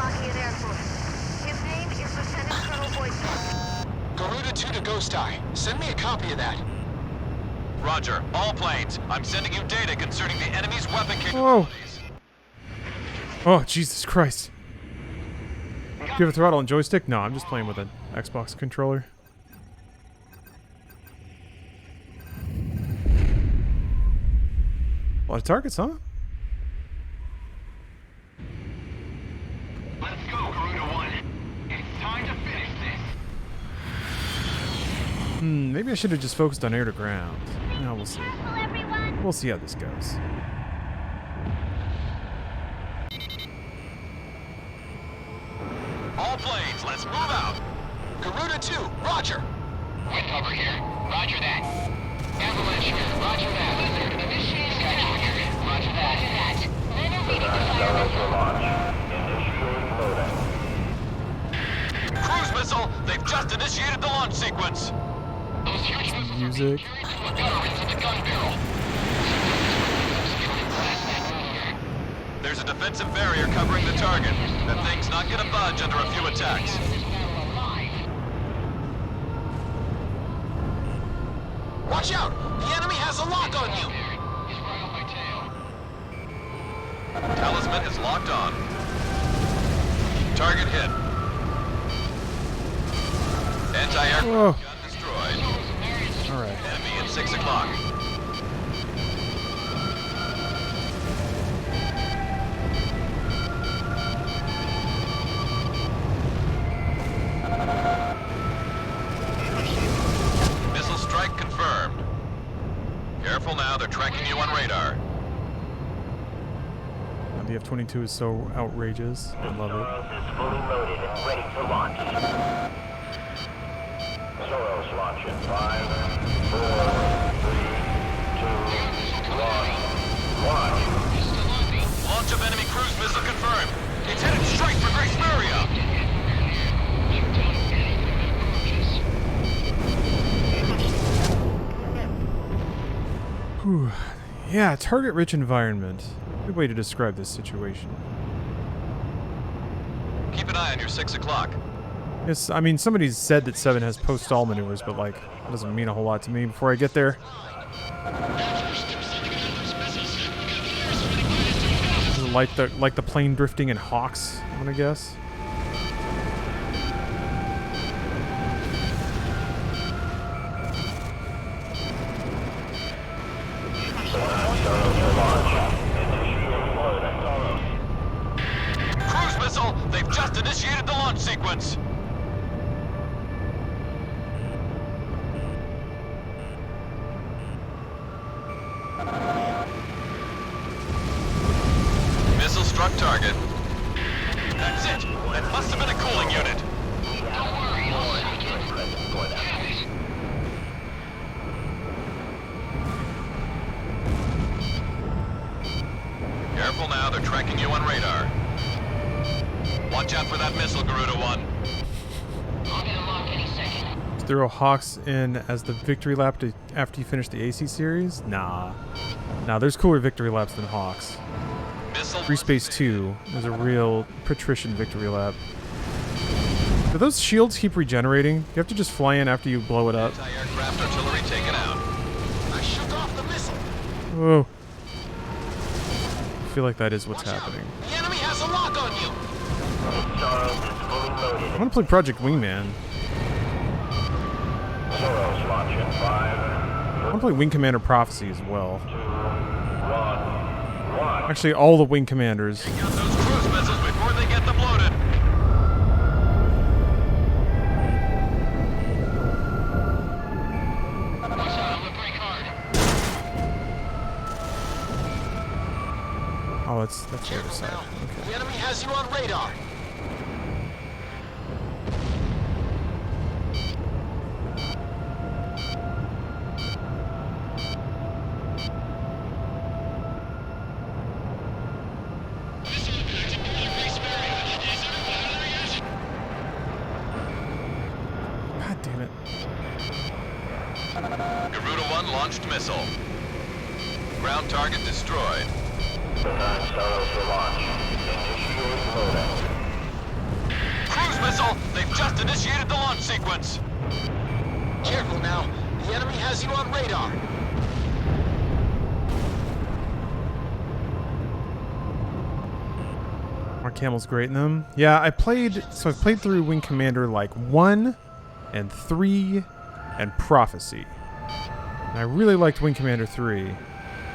Slovakian Air Force. His name is Lieutenant Colonel Wojtek. Garuda 2 to Ghost Eye. Send me a copy of that. Roger. All planes. I'm sending you data concerning the enemy's weapon Oh. capabilities. Oh, Jesus Christ. Do you have a throttle and joystick? No, I'm just playing with an Xbox controller. A lot of targets, huh? Let's go, Garuda 1. It's time to finish this. Maybe I should have just focused on air to ground. No, we'll see. We'll see how this goes. All planes, let's move out. Garuda 2, roger. Wind cover here. Roger that. Avalanche here. Roger that. Lizard, initiate Skytracker. Roger that. Cruise missile, they've just initiated the launch sequence. Those huge missiles Music. are carried from the gutter into the gun barrel. There's a defensive barrier covering the target. That thing's not gonna budge under a few attacks. Watch out! The enemy has a lock on you! He's right on my tail. Talisman is locked on. Target hit. Anti-aircraft gun destroyed. Alright. Enemy at 6 o'clock. Missile strike confirmed. Careful now, they're tracking you on radar. The F-22 is so outrageous. I love it. Is fully loaded and ready to launch. Soros launch in 5, 4, 3, 2, 1. Launch of enemy cruise missile confirmed. It's headed straight for Grace Maria. Whew. Yeah, target-rich environment. Good way to describe this situation. Keep an eye on your 6 o'clock. Yes, I mean, somebody said that 7 has post-stall maneuvers, but, like, that doesn't mean a whole lot to me before I get there. Like the plane drifting in Hawks, I'm gonna guess. Cruise missile, they've just initiated the launch sequence. Missile struck target. That's it. That must have been a cooling unit. Don't worry, I'll secure it. Careful now, they're tracking you on radar. Watch out for that missile, Garuda 1. I'll get him locked any second. Throw Hawks in as the victory lap after you finish the AC series? Nah. Nah, there's cooler victory laps than Hawks. Free Space 2 is a real patrician victory lap. Do those shields keep regenerating? You have to just fly in after you blow it up. Anti-aircraft artillery taken out. I shook off the missile. Whoa. I feel like that is what's happening. The enemy has a lock on you. I want to play Project Wingman. Soros launch in 5, I want to play Wing Commander Prophecy as well. 2, 1. Actually, all the Wing Commanders. Take out those cruise missiles before they get them loaded. Watch out, I'm gonna break hard. Oh, that's the other side. Now. Okay. The enemy has you on radar. God damn it. Garuda 1 launched missile. Ground target destroyed. The 9 Soros for launch. Initiate loading. Cruise missile! They've just initiated the launch sequence! Careful now. The enemy has you on radar. Our camel's great in them. Yeah, I've played through Wing Commander like 1 and 3 and Prophecy. And I really liked Wing Commander 3.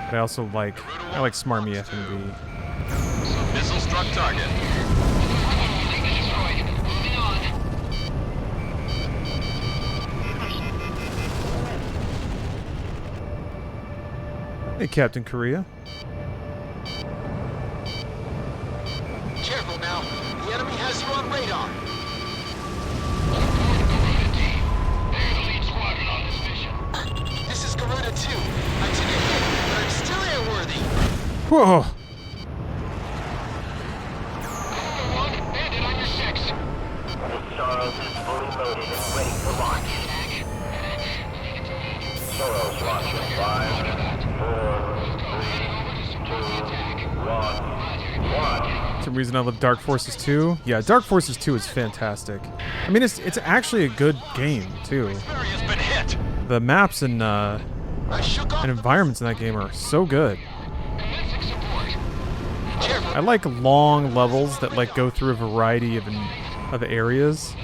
But I also like Smarmy FMV. Missile struck target. Hey, Captain Korea. Careful now. The enemy has you on radar. They're the lead squadron on this mission. This is Garuda 2. I took a hit, but I'm still airworthy. Whoa! Bandit on your 6. The Soros is fully loaded and ready for launch. Soros launch in 5, 4, 3, 2, 1. For some reason I love Dark Forces 2. Yeah, Dark Forces 2 is fantastic. I mean, it's actually a good game too. The maps and environments in that game are so good. I like long levels that like go through a variety of areas.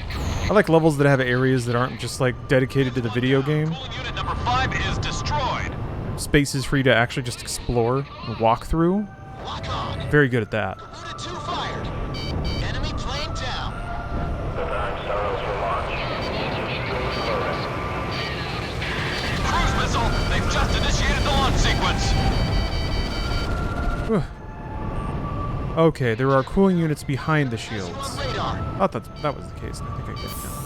I like levels that have areas that aren't just like dedicated to the video game. Unit number 5 is destroyed. Spaces for you to actually just explore and walk through. Very good at that. Enemy plane down. Cruise missile! They've just initiated the launch sequence. Whew. Okay, there are cooling units behind the shields. I thought that was the case. I think I get it now.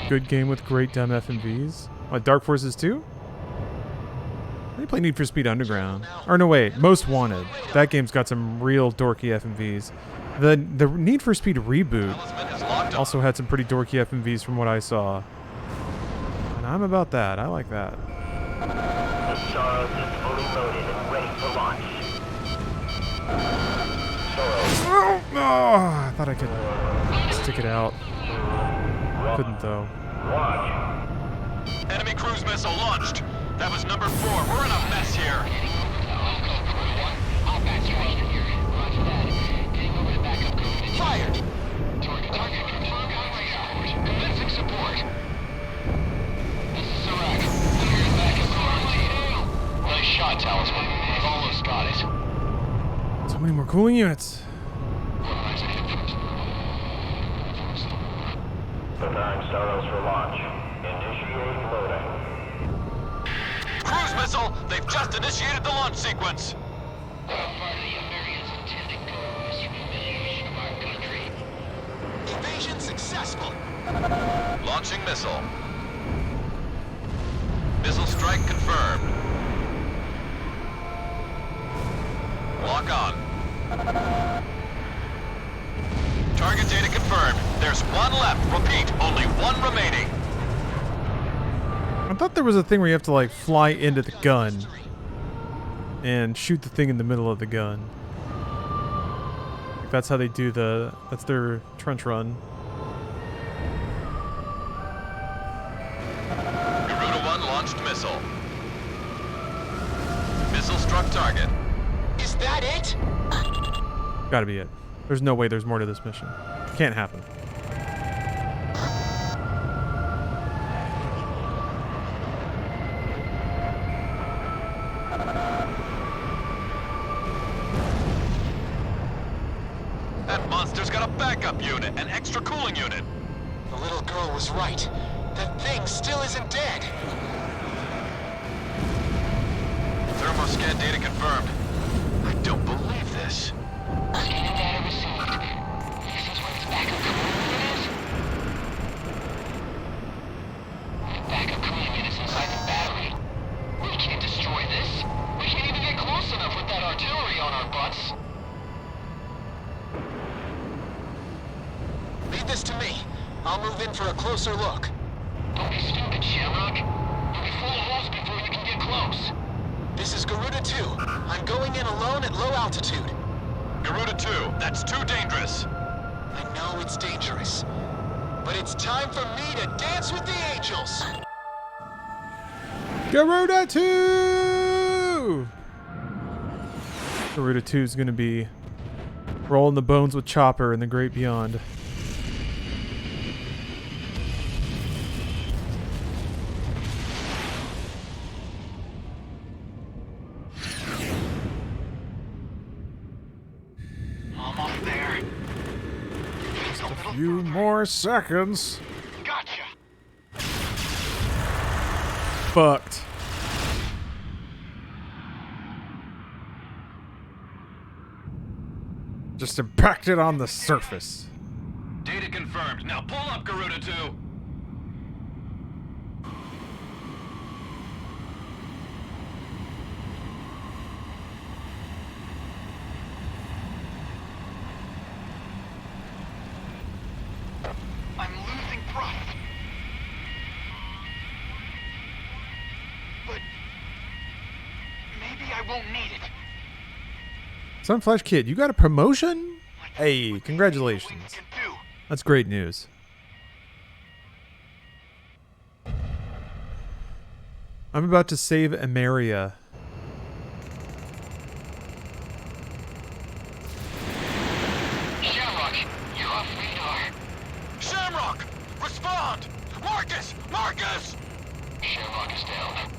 Good game with great dumb FMVs. What, Dark Forces 2? They play Need for Speed Underground. Or no, wait, Most Wanted. That game's got some real dorky FMVs. The Need for Speed reboot also had some pretty dorky FMVs from what I saw. And I'm about that. I like that. The Soros is fully loaded and ready for launch. Soros. Oh, I thought I could stick it out. Couldn't though. Enemy cruise missile launched. That was number 4. We're in a mess here. Fired. Target confirmed on radar. Commencing support. This is Iraq. Cleared back of quarantine. Nice shot, Talisman. We've almost got it. So many more cooling units. Preparing Soros for launch. Initiating loading. Cruise missile! They've just initiated the launch sequence. Evasion successful. Launching missile. Missile strike confirmed. Lock on. Target data confirmed. There's 1 left. Repeat, only 1 remaining. I thought there was a thing where you have to like fly into the gun and shoot the thing in the middle of the gun. Like that's how they do that's their trench run. Garuda 1 launched missile. Missile struck target. Is that it? Gotta be it. There's no way there's more to this mission. Can't happen. That monster's got a backup unit, an extra cooling unit. The little girl was right. That thing still isn't dead. Thermoscan data confirmed. I don't believe this. Scanning data received. This is where its backup component is? for a closer look. Don't be stupid, Shamrock. You'll be full of holes before you can get close. This is Garuda 2. I'm going in alone at low altitude. Garuda 2, that's too dangerous. I know it's dangerous, but it's time for me to dance with the angels. Garuda 2! Garuda 2 is going to be rolling the bones with Chopper in the great beyond. Almost there. A few more seconds. Gotcha. Fucked. Just impacted on the surface. Data confirmed. Now pull up, Garuda 2. I'm losing thrust. But maybe I won't need it. Sunflash Kid, you got a promotion? Hey, congratulations. That's great news. I'm about to save Emeria. Shamrock, you're off radar. Shamrock! Respond! Marcus! Marcus! Shamrock is down.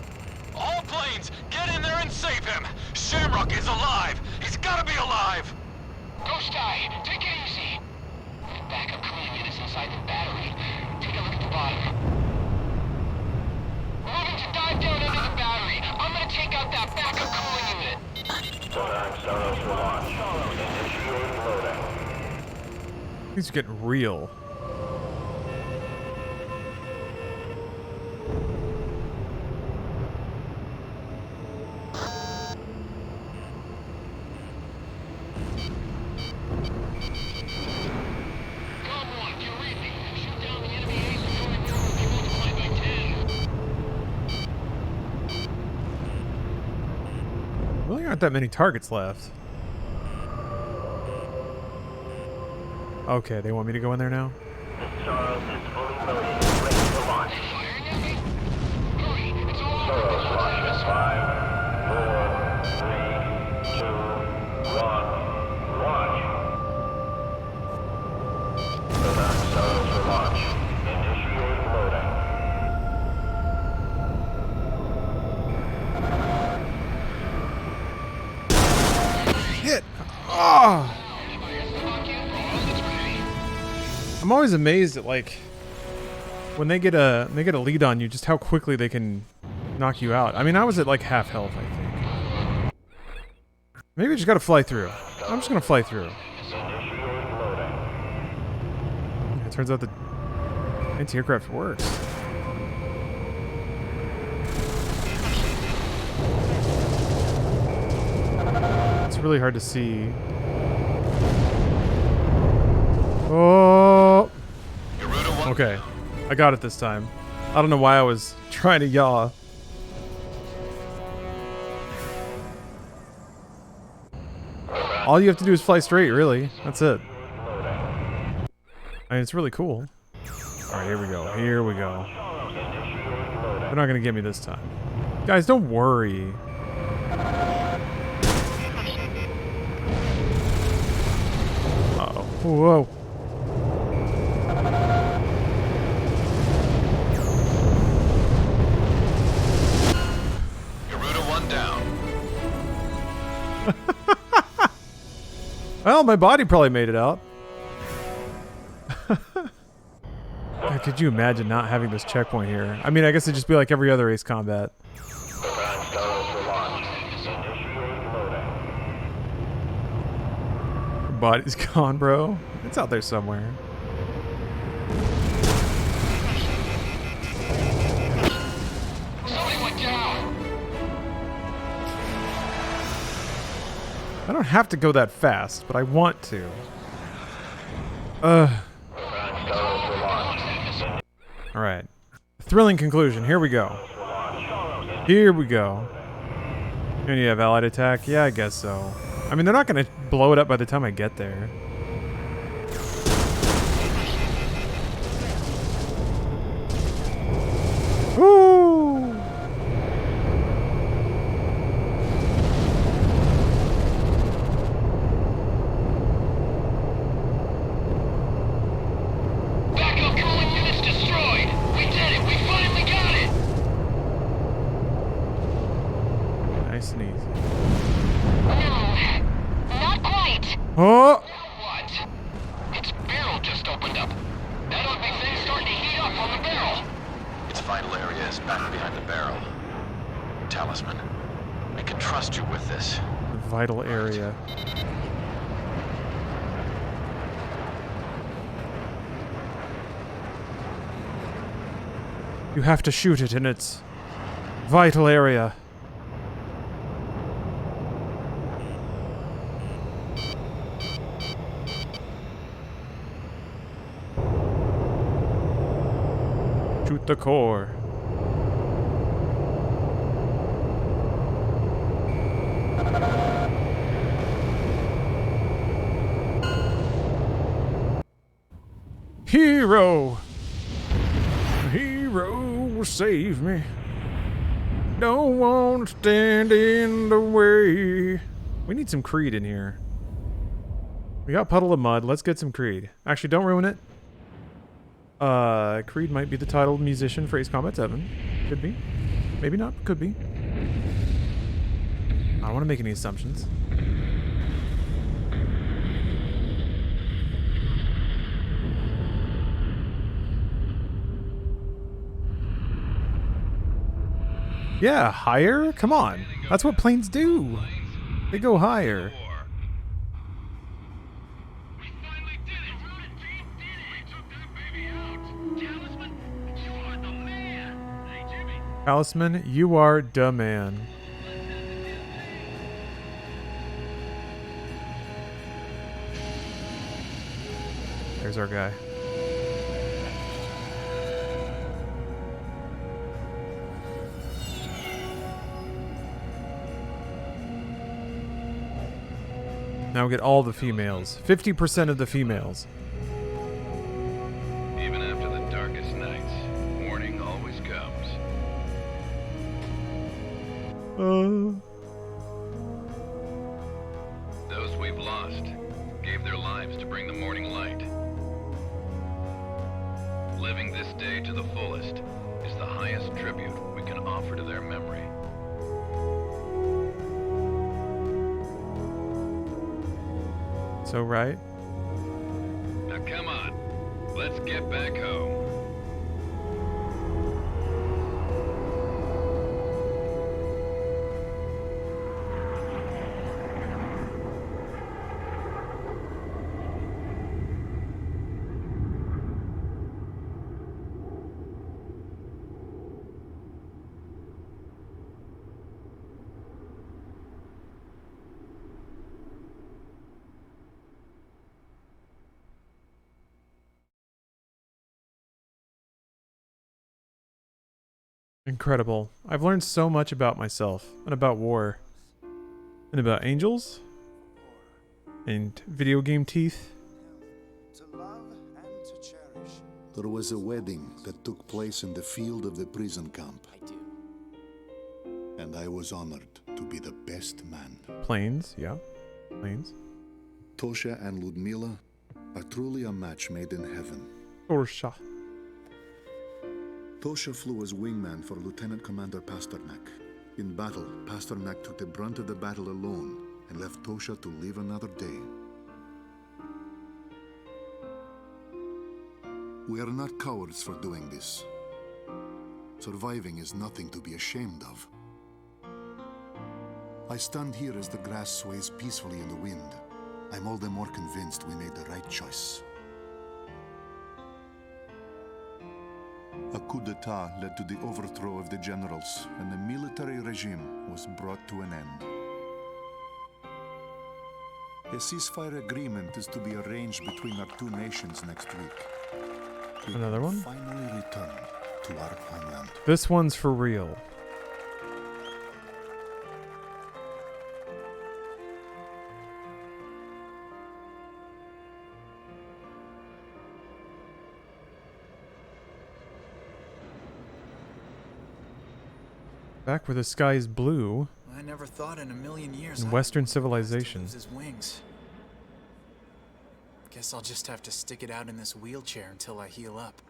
All planes, get in there and save him! Shamrock is alive! He's gotta be alive! Ghost Eye, take it easy. The backup cooling unit is inside the battery. Take a look at the bottom. Moving to dive down under the battery. I'm gonna take out that backup cooling unit. These are getting real. Really aren't that many targets left. Okay, they want me to go in there now? Charles is fully loaded, ready to launch. Soros launch at 5, 4, 3, 2, 1, launch. Select Soros for launch. Initiate loading. Hit! Ah! I'm always amazed at like when they get a lead on you, just how quickly they can knock you out. I mean, I was at like half health, I think. Maybe I just gotta fly through. I'm just gonna fly through. It turns out the anti-aircraft works. It's really hard to see. Oh. Okay, I got it this time. I don't know why I was trying to yaw. All you have to do is fly straight, really. That's it. I mean, it's really cool. Alright, here we go. Here we go. They're not gonna get me this time. Guys, don't worry. Uh-oh. Whoa. Well, my body probably made it out. God, could you imagine not having this checkpoint here? I mean, I guess it'd just be like every other Ace Combat. Your body's gone, bro. It's out there somewhere. I don't have to go that fast, but I want to. Alright. Thrilling conclusion. Here we go. Here we go. And you have allied attack? Yeah, I guess so. I mean, they're not going to blow it up by the time I get there. Woo! Backup cooling units destroyed! We did it! We finally got it! Nice and easy. Not quite! Oh! What? Its barrel just opened up. That ugly thing's starting to heat up on the barrel. Its vital area is back behind the barrel. Talisman, I can trust you with this. Vital area. You have to shoot it in its vital area. Shoot the core. Hero! Hero will save me. Don't want to stand in the way. We need some Creed in here. We got Puddle of Mud. Let's get some Creed. Actually, don't ruin it. Creed might be the title musician for Ace Combat 7. Could be. Maybe not. Could be. I don't want to make any assumptions. Yeah, higher? Come on. That's what planes do. They go higher. Talisman, you are the man. There's our guy. Now we get all the females. 50% of the females. Even after the darkest nights, morning always comes. Those we've lost gave their lives to bring the morning light. Living this day to the fullest is the highest tribute we can offer to their memory. So right. Now come on, let's get back home. Incredible. I've learned so much about myself and about war and about angels and video game teeth. There was a wedding that took place in the field of the prison camp. And I was honored to be the best man. Planes, yeah. Planes. Tosha and Ludmila are truly a match made in heaven. Tosha. Tosha flew as wingman for Lieutenant Commander Pasternak. In battle, Pasternak took the brunt of the battle alone and left Tosha to live another day. We are not cowards for doing this. Surviving is nothing to be ashamed of. I stand here as the grass sways peacefully in the wind. I'm all the more convinced we made the right choice. A coup d'etat led to the overthrow of the generals, and the military regime was brought to an end. A ceasefire agreement is to be arranged between our two nations next week. Another one? Finally return to our homeland. This one's for real. Back where the sky is blue. I never thought in a million years in I'd Western civilization. lose his wings. Guess I'll just have to stick it out in this wheelchair until I heal up.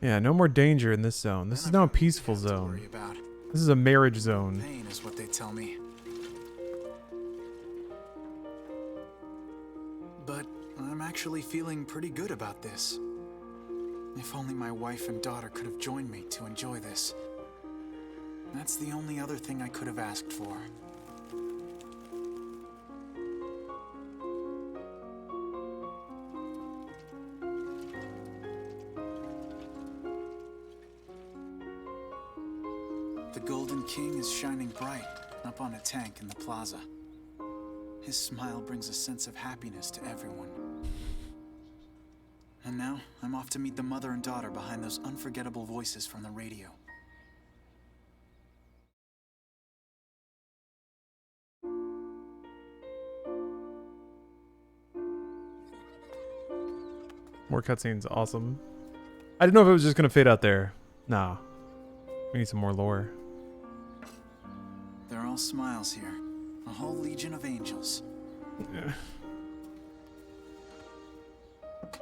Yeah, no more danger in this zone. This is now a peaceful zone. This is a marriage zone. Pain is what they tell me. But I'm actually feeling pretty good about this. If only my wife and daughter could have joined me to enjoy this. That's the only other thing I could have asked for. The Golden King is shining bright up on a tank in the plaza. His smile brings a sense of happiness to everyone. And now, I'm off to meet the mother and daughter behind those unforgettable voices from the radio. More cutscenes, awesome. I didn't know if it was just gonna fade out there. Nah. We need some more lore. They're all smiles here. A whole legion of angels. Yeah.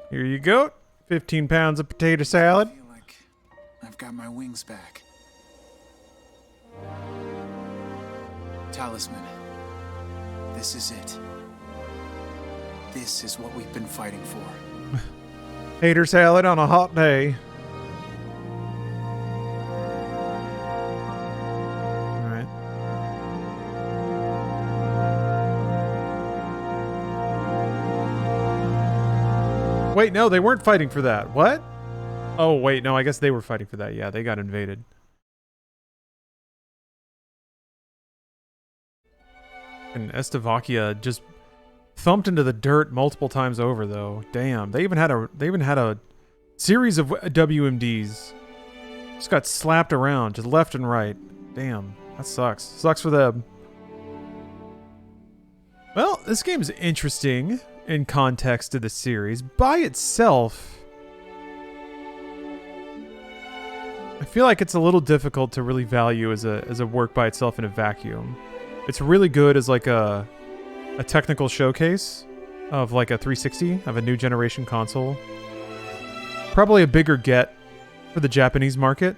Here you go. 15 pounds of potato salad. I feel like I've got my wings back. Talisman. This is it. This is what we've been fighting for. Tater salad on a hot day. Alright. Wait, no, they weren't fighting for that. What? Oh, wait, no, I guess they were fighting for that. Yeah, they got invaded. And Estevakia just thumped into the dirt multiple times over, though. Damn, they even had a series of WMDs. Just got slapped around, just left and right. Damn, that sucks. Sucks for them. Well, this game is interesting in context to the series. By itself, I feel like it's a little difficult to really value as a work by itself in a vacuum. It's really good as like a technical showcase of like a 360 of a new generation console. Probably a bigger get for the Japanese market.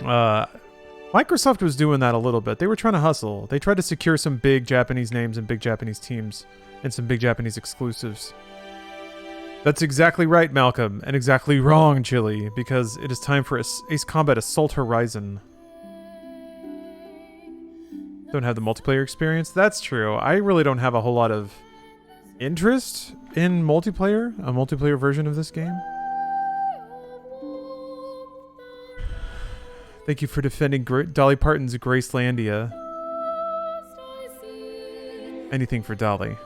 Microsoft was doing that a little bit. They were trying to hustle. They tried to secure some big Japanese names and big Japanese teams and some big Japanese exclusives. That's exactly right, Malcolm, and exactly wrong, Chili, because it is time for Ace Combat Assault Horizon. Don't have the multiplayer experience? That's true. I really don't have a whole lot of interest in multiplayer, a multiplayer version of this game. Thank you for defending Dolly Parton's Gracelandia. Anything for Dolly.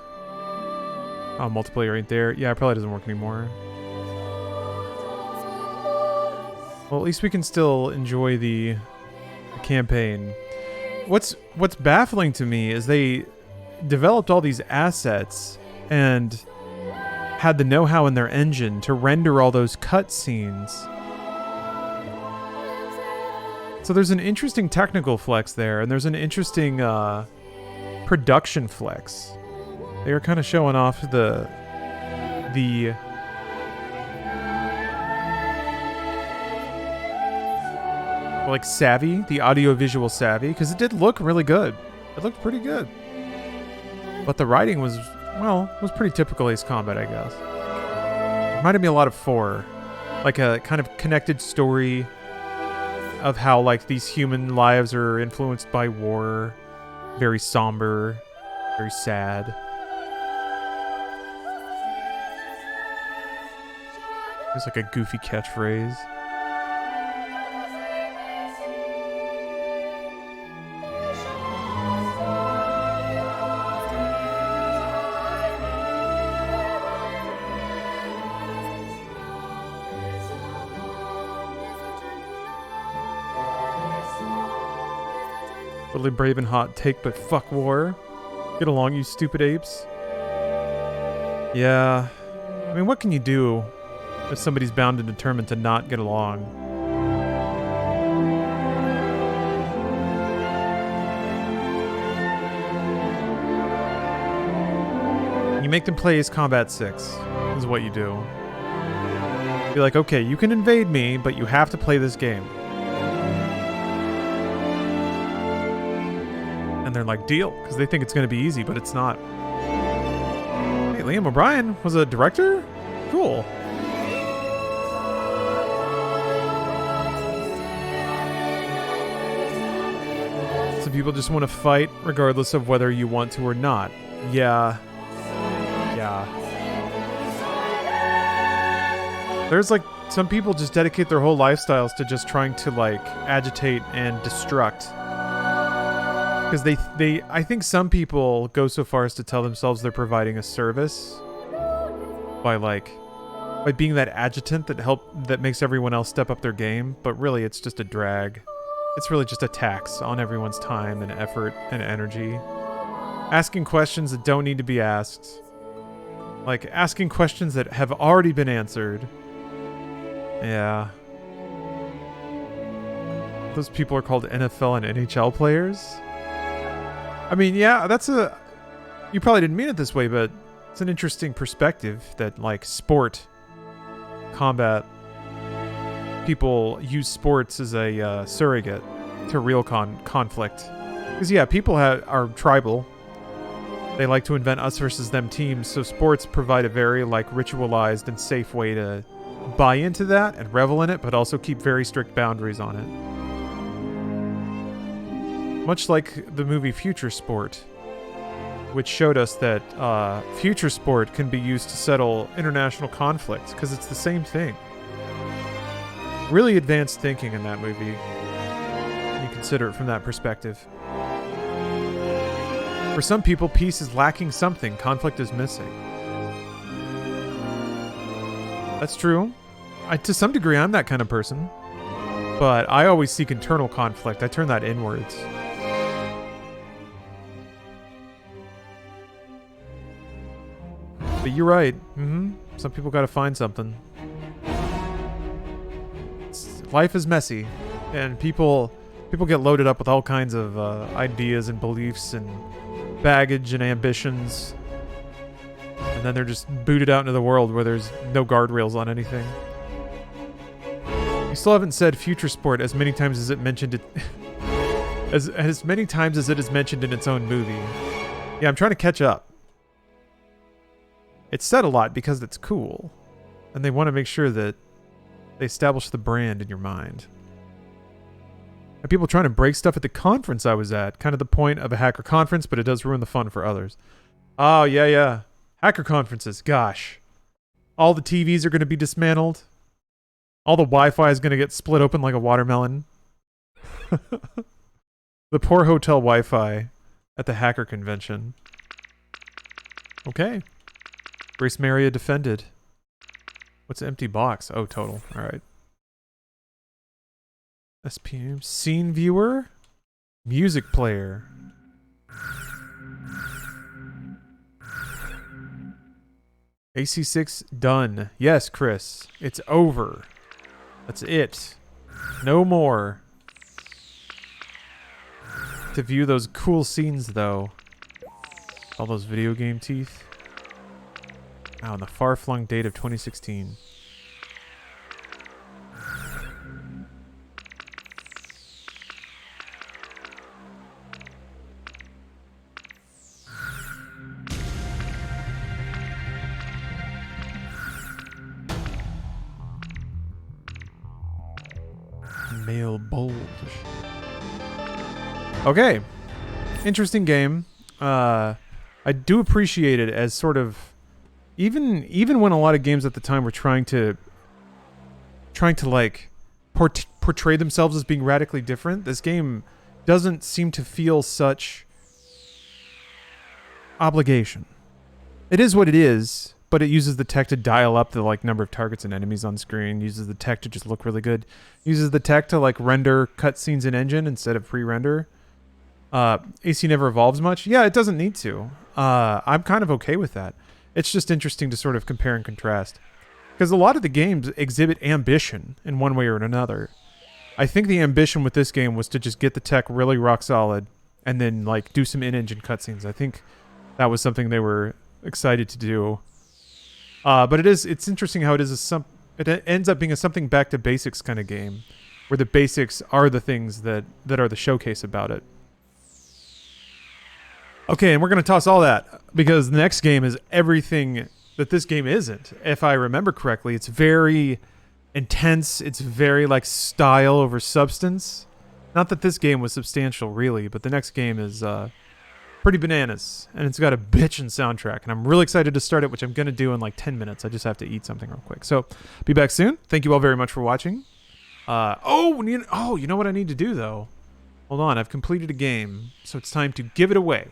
Oh, multiplayer ain't there. Yeah, it probably doesn't work anymore. Well, at least we can still enjoy the campaign. What's baffling to me is they developed all these assets and had the know-how in their engine to render all those cutscenes. So there's an interesting technical flex there, and there's an interesting production flex. They were kind of showing off the like savvy, the audio-visual savvy, because it did look really good. It looked pretty good. But the writing was, well, was pretty typical Ace Combat, I guess. Reminded me a lot of 4. Like a kind of connected story of how like these human lives are influenced by war. Very somber, very sad. It's like a goofy catchphrase. Totally brave and hot take, but fuck war. Get along, you stupid apes. Yeah. I mean, what can you do if somebody's bound and determined to not get along? You make them play Ace Combat 6, is what you do. Be like, okay, you can invade me, but you have to play this game. And they're like, deal, because they think it's going to be easy, but it's not. Hey, Liam O'Brien was a director? Cool. Some people just want to fight regardless of whether you want to or not. Yeah. Yeah. There's like, some people just dedicate their whole lifestyles to just trying to like agitate and destruct. Because I think some people go so far as to tell themselves they're providing a service by being that agitant that makes everyone else step up their game, but really it's just a drag. It's really just a tax on everyone's time and effort and energy. Asking questions that don't need to be asked. Like asking questions that have already been answered. Yeah. Those people are called NFL and NHL players. I mean, yeah, you probably didn't mean it this way, but it's an interesting perspective that, like, sport, combat, people use sports as a surrogate to real conflict. Because, yeah, people are tribal. They like to invent us versus them teams, so sports provide a very, like, ritualized and safe way to buy into that and revel in it, but also keep very strict boundaries on it. Much like the movie Future Sport, which showed us that future sport can be used to settle international conflicts, because it's the same thing. Really advanced thinking in that movie, when you consider it from that perspective. For some people, peace is lacking something, conflict is missing. That's true. To some degree, I'm that kind of person. But I always seek internal conflict. I turn that inwards. But you're right. Some people gotta find something. Life is messy. And people get loaded up with all kinds of ideas and beliefs and baggage and ambitions. And then they're just booted out into the world where there's no guardrails on anything. You still haven't said future sport as many times as it mentioned it as many times as it is mentioned in its own movie. Yeah, I'm trying to catch up. It's said a lot because it's cool. And they want to make sure that they establish the brand in your mind. And people trying to break stuff at the conference I was at. Kind of the point of a hacker conference, but it does ruin the fun for others. Oh, yeah. Hacker conferences, gosh. All the TVs are going to be dismantled. All the Wi-Fi is going to get split open like a watermelon. The poor hotel Wi-Fi at the hacker convention. Okay. Grace Maria defended. What's an empty box? Oh, total. Alright. SPM. Scene viewer? Music player. AC6 done. Yes, Chris. It's over. That's it. No more. To view those cool scenes, though. All those video game teeth. Wow, in the far-flung date of 2016. Male bulge. Okay. Interesting game. I do appreciate it as sort of even when a lot of games at the time were trying to like portray themselves as being radically different, this game doesn't seem to feel such obligation. It is what it is, but it uses the tech to dial up the like number of targets and enemies on screen, uses the tech to just look really good, uses the tech to like render cutscenes in engine instead of pre-render. AC never evolves much. Yeah, it doesn't need to. I'm kind of okay with that. It's just interesting to sort of compare and contrast. Because a lot of the games exhibit ambition in one way or another. I think the ambition with this game was to just get the tech really rock solid and then like do some in-engine cutscenes. I think that was something they were excited to do. But it's interesting how it ends up being a something back to basics kind of game, where the basics are the things that are the showcase about it. Okay, and we're going to toss all that because the next game is everything that this game isn't. If I remember correctly, it's very intense. It's very like style over substance. Not that this game was substantial really, but the next game is pretty bananas, and it's got a bitchin' soundtrack, and I'm really excited to start it, which I'm going to do in like 10 minutes. I just have to eat something real quick. So, be back soon. Thank you all very much for watching. You know what I need to do though? Hold on, I've completed a game, so it's time to give it away.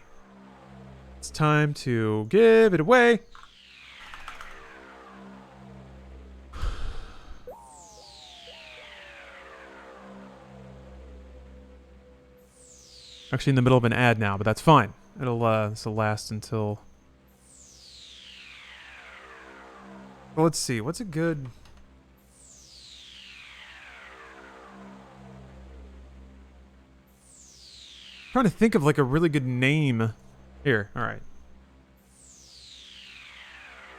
It's time to give it away. Actually in the middle of an ad now, but that's fine. This will last until... Well, let's see. What's a good... I'm trying to think of like a really good name. Here, alright.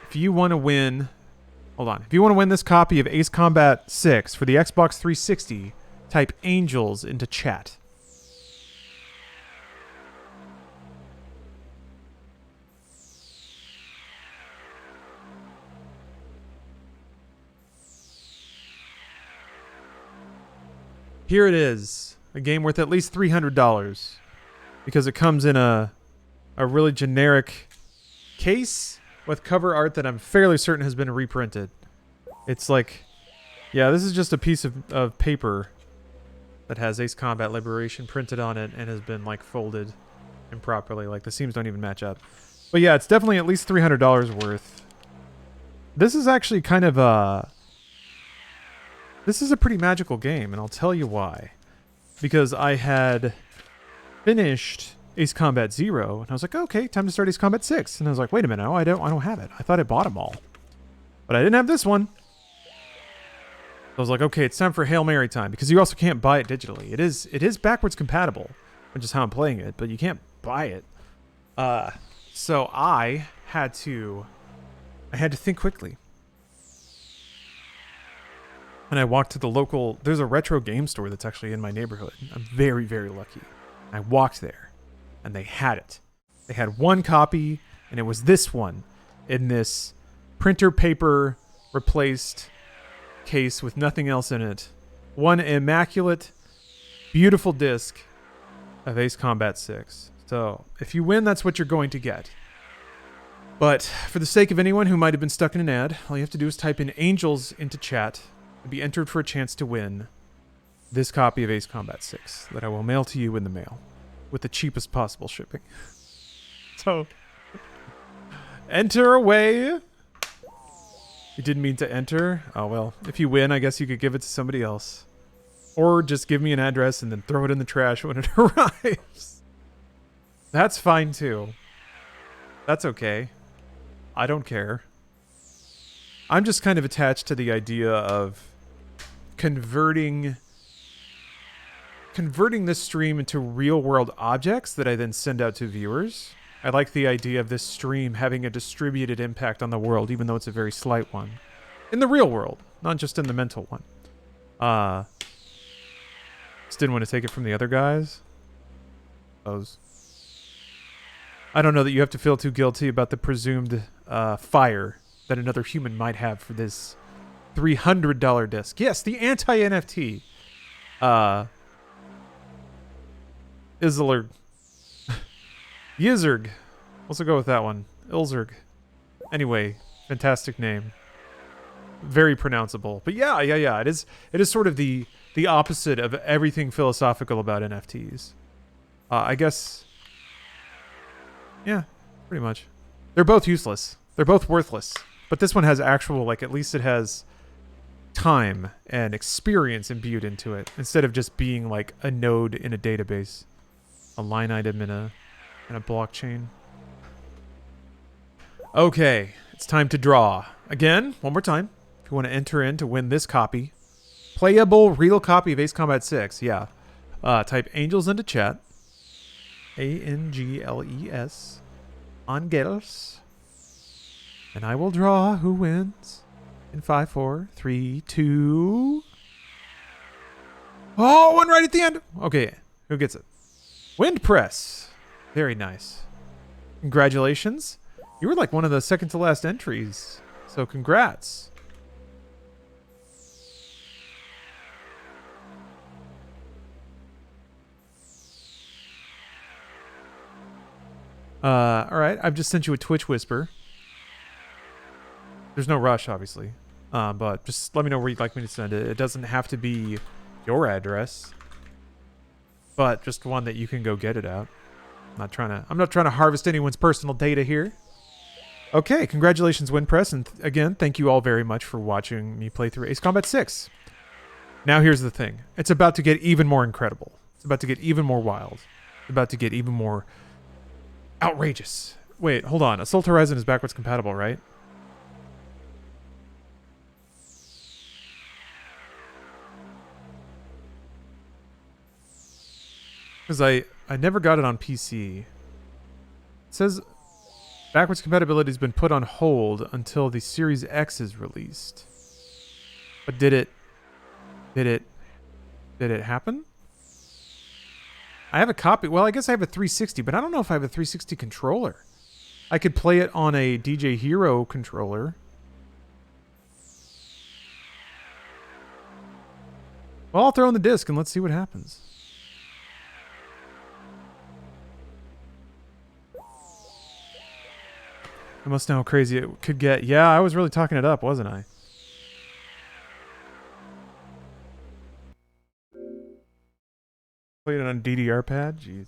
If you want to win... Hold on. If you want to win this copy of Ace Combat 6 for the Xbox 360, type Angels into chat. Here it is, a game worth at least $300 because it comes in a really generic case with cover art that I'm fairly certain has been reprinted. It's like, yeah, this is just a piece of paper that has Ace Combat Liberation printed on it and has been like folded improperly. Like the seams don't even match up. But yeah, it's definitely at least $300 worth. This is actually kind of a... This is a pretty magical game, and I'll tell you why. Because I had finished Ace Combat 0, and I was like, okay, time to start Ace Combat 6. And I was like, wait a minute, I don't have it. I thought I bought them all. But I didn't have this one. I was like, okay, it's time for Hail Mary time, because you also can't buy it digitally. It is backwards compatible, which is how I'm playing it, but you can't buy it. So I had to think quickly. And I walked to the local... There's a retro game store that's actually in my neighborhood. I'm very, very lucky. I walked there, and they had it. They had one copy, and it was this one in this printer paper replaced case with nothing else in it. One immaculate, beautiful disc of Ace Combat 6. So, if you win, that's what you're going to get. But for the sake of anyone who might have been stuck in an ad, all you have to do is type in Angels into chat and be entered for a chance to win this copy of Ace Combat 6 that I will mail to you in the mail with the cheapest possible shipping. So, enter away. You didn't mean to enter? Oh, well, if you win, I guess you could give it to somebody else. Or just give me an address and then throw it in the trash when it arrives. That's fine, too. That's okay. I don't care. I'm just kind of attached to the idea of converting this stream into real-world objects that I then send out to viewers. I like the idea of this stream having a distributed impact on the world, even though it's a very slight one. In the real world, not just in the mental one. Just didn't want to take it from the other guys. Those. I don't know that you have to feel too guilty about the presumed fire that another human might have for this $300 disc. Yes, the anti-NFT. Izzlerg. Yizerg. Also go with that one. Ilzerg. Anyway, fantastic name. Very pronounceable. But yeah. It is sort of the opposite of everything philosophical about NFTs. I guess... Yeah, pretty much. They're both useless. They're both worthless. But this one has actual, like, at least it has time and experience imbued into it, instead of just being, like, a node in a database. a line item in a blockchain. Okay, it's time to draw. Again, one more time. If you want to enter in to win this copy. Playable real copy of Ace Combat 6, yeah. Type Angels into chat. ANGLES. Angels. And I will draw who wins. In 5, 4, 3, 2... Oh, one right at the end! Okay, who gets it? Wind Press. Very nice. Congratulations. You were like one of the second to last entries. So congrats. Alright, I've just sent you a Twitch whisper. There's no rush, obviously. But just let me know where you'd like me to send it. It doesn't have to be your address. But just one that you can go get it at. I'm not trying to harvest anyone's personal data here. Okay, congratulations, WinPress, and again, thank you all very much for watching me play through Ace Combat 6. Now here's the thing. It's about to get even more incredible. It's about to get even more wild. It's about to get even more outrageous. Wait, hold on. Assault Horizon is backwards compatible, right? Because I never got it on PC. It says backwards compatibility has been put on hold until the Series X is released. But did it happen? I have a copy. Well, I guess I have a 360, but I don't know if I have a 360 controller. I could play it on a DJ Hero controller. Well, I'll throw in the disc and let's see what happens. I must know how crazy it could get. Yeah, I was really talking it up, wasn't I? Played it on DDR pad? Jeez.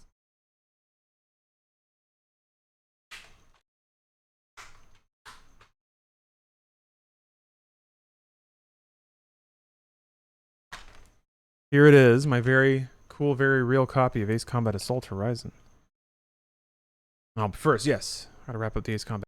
Here it is, my very cool, very real copy of Ace Combat Assault Horizon. But first, yes, how to wrap up the Ace Combat.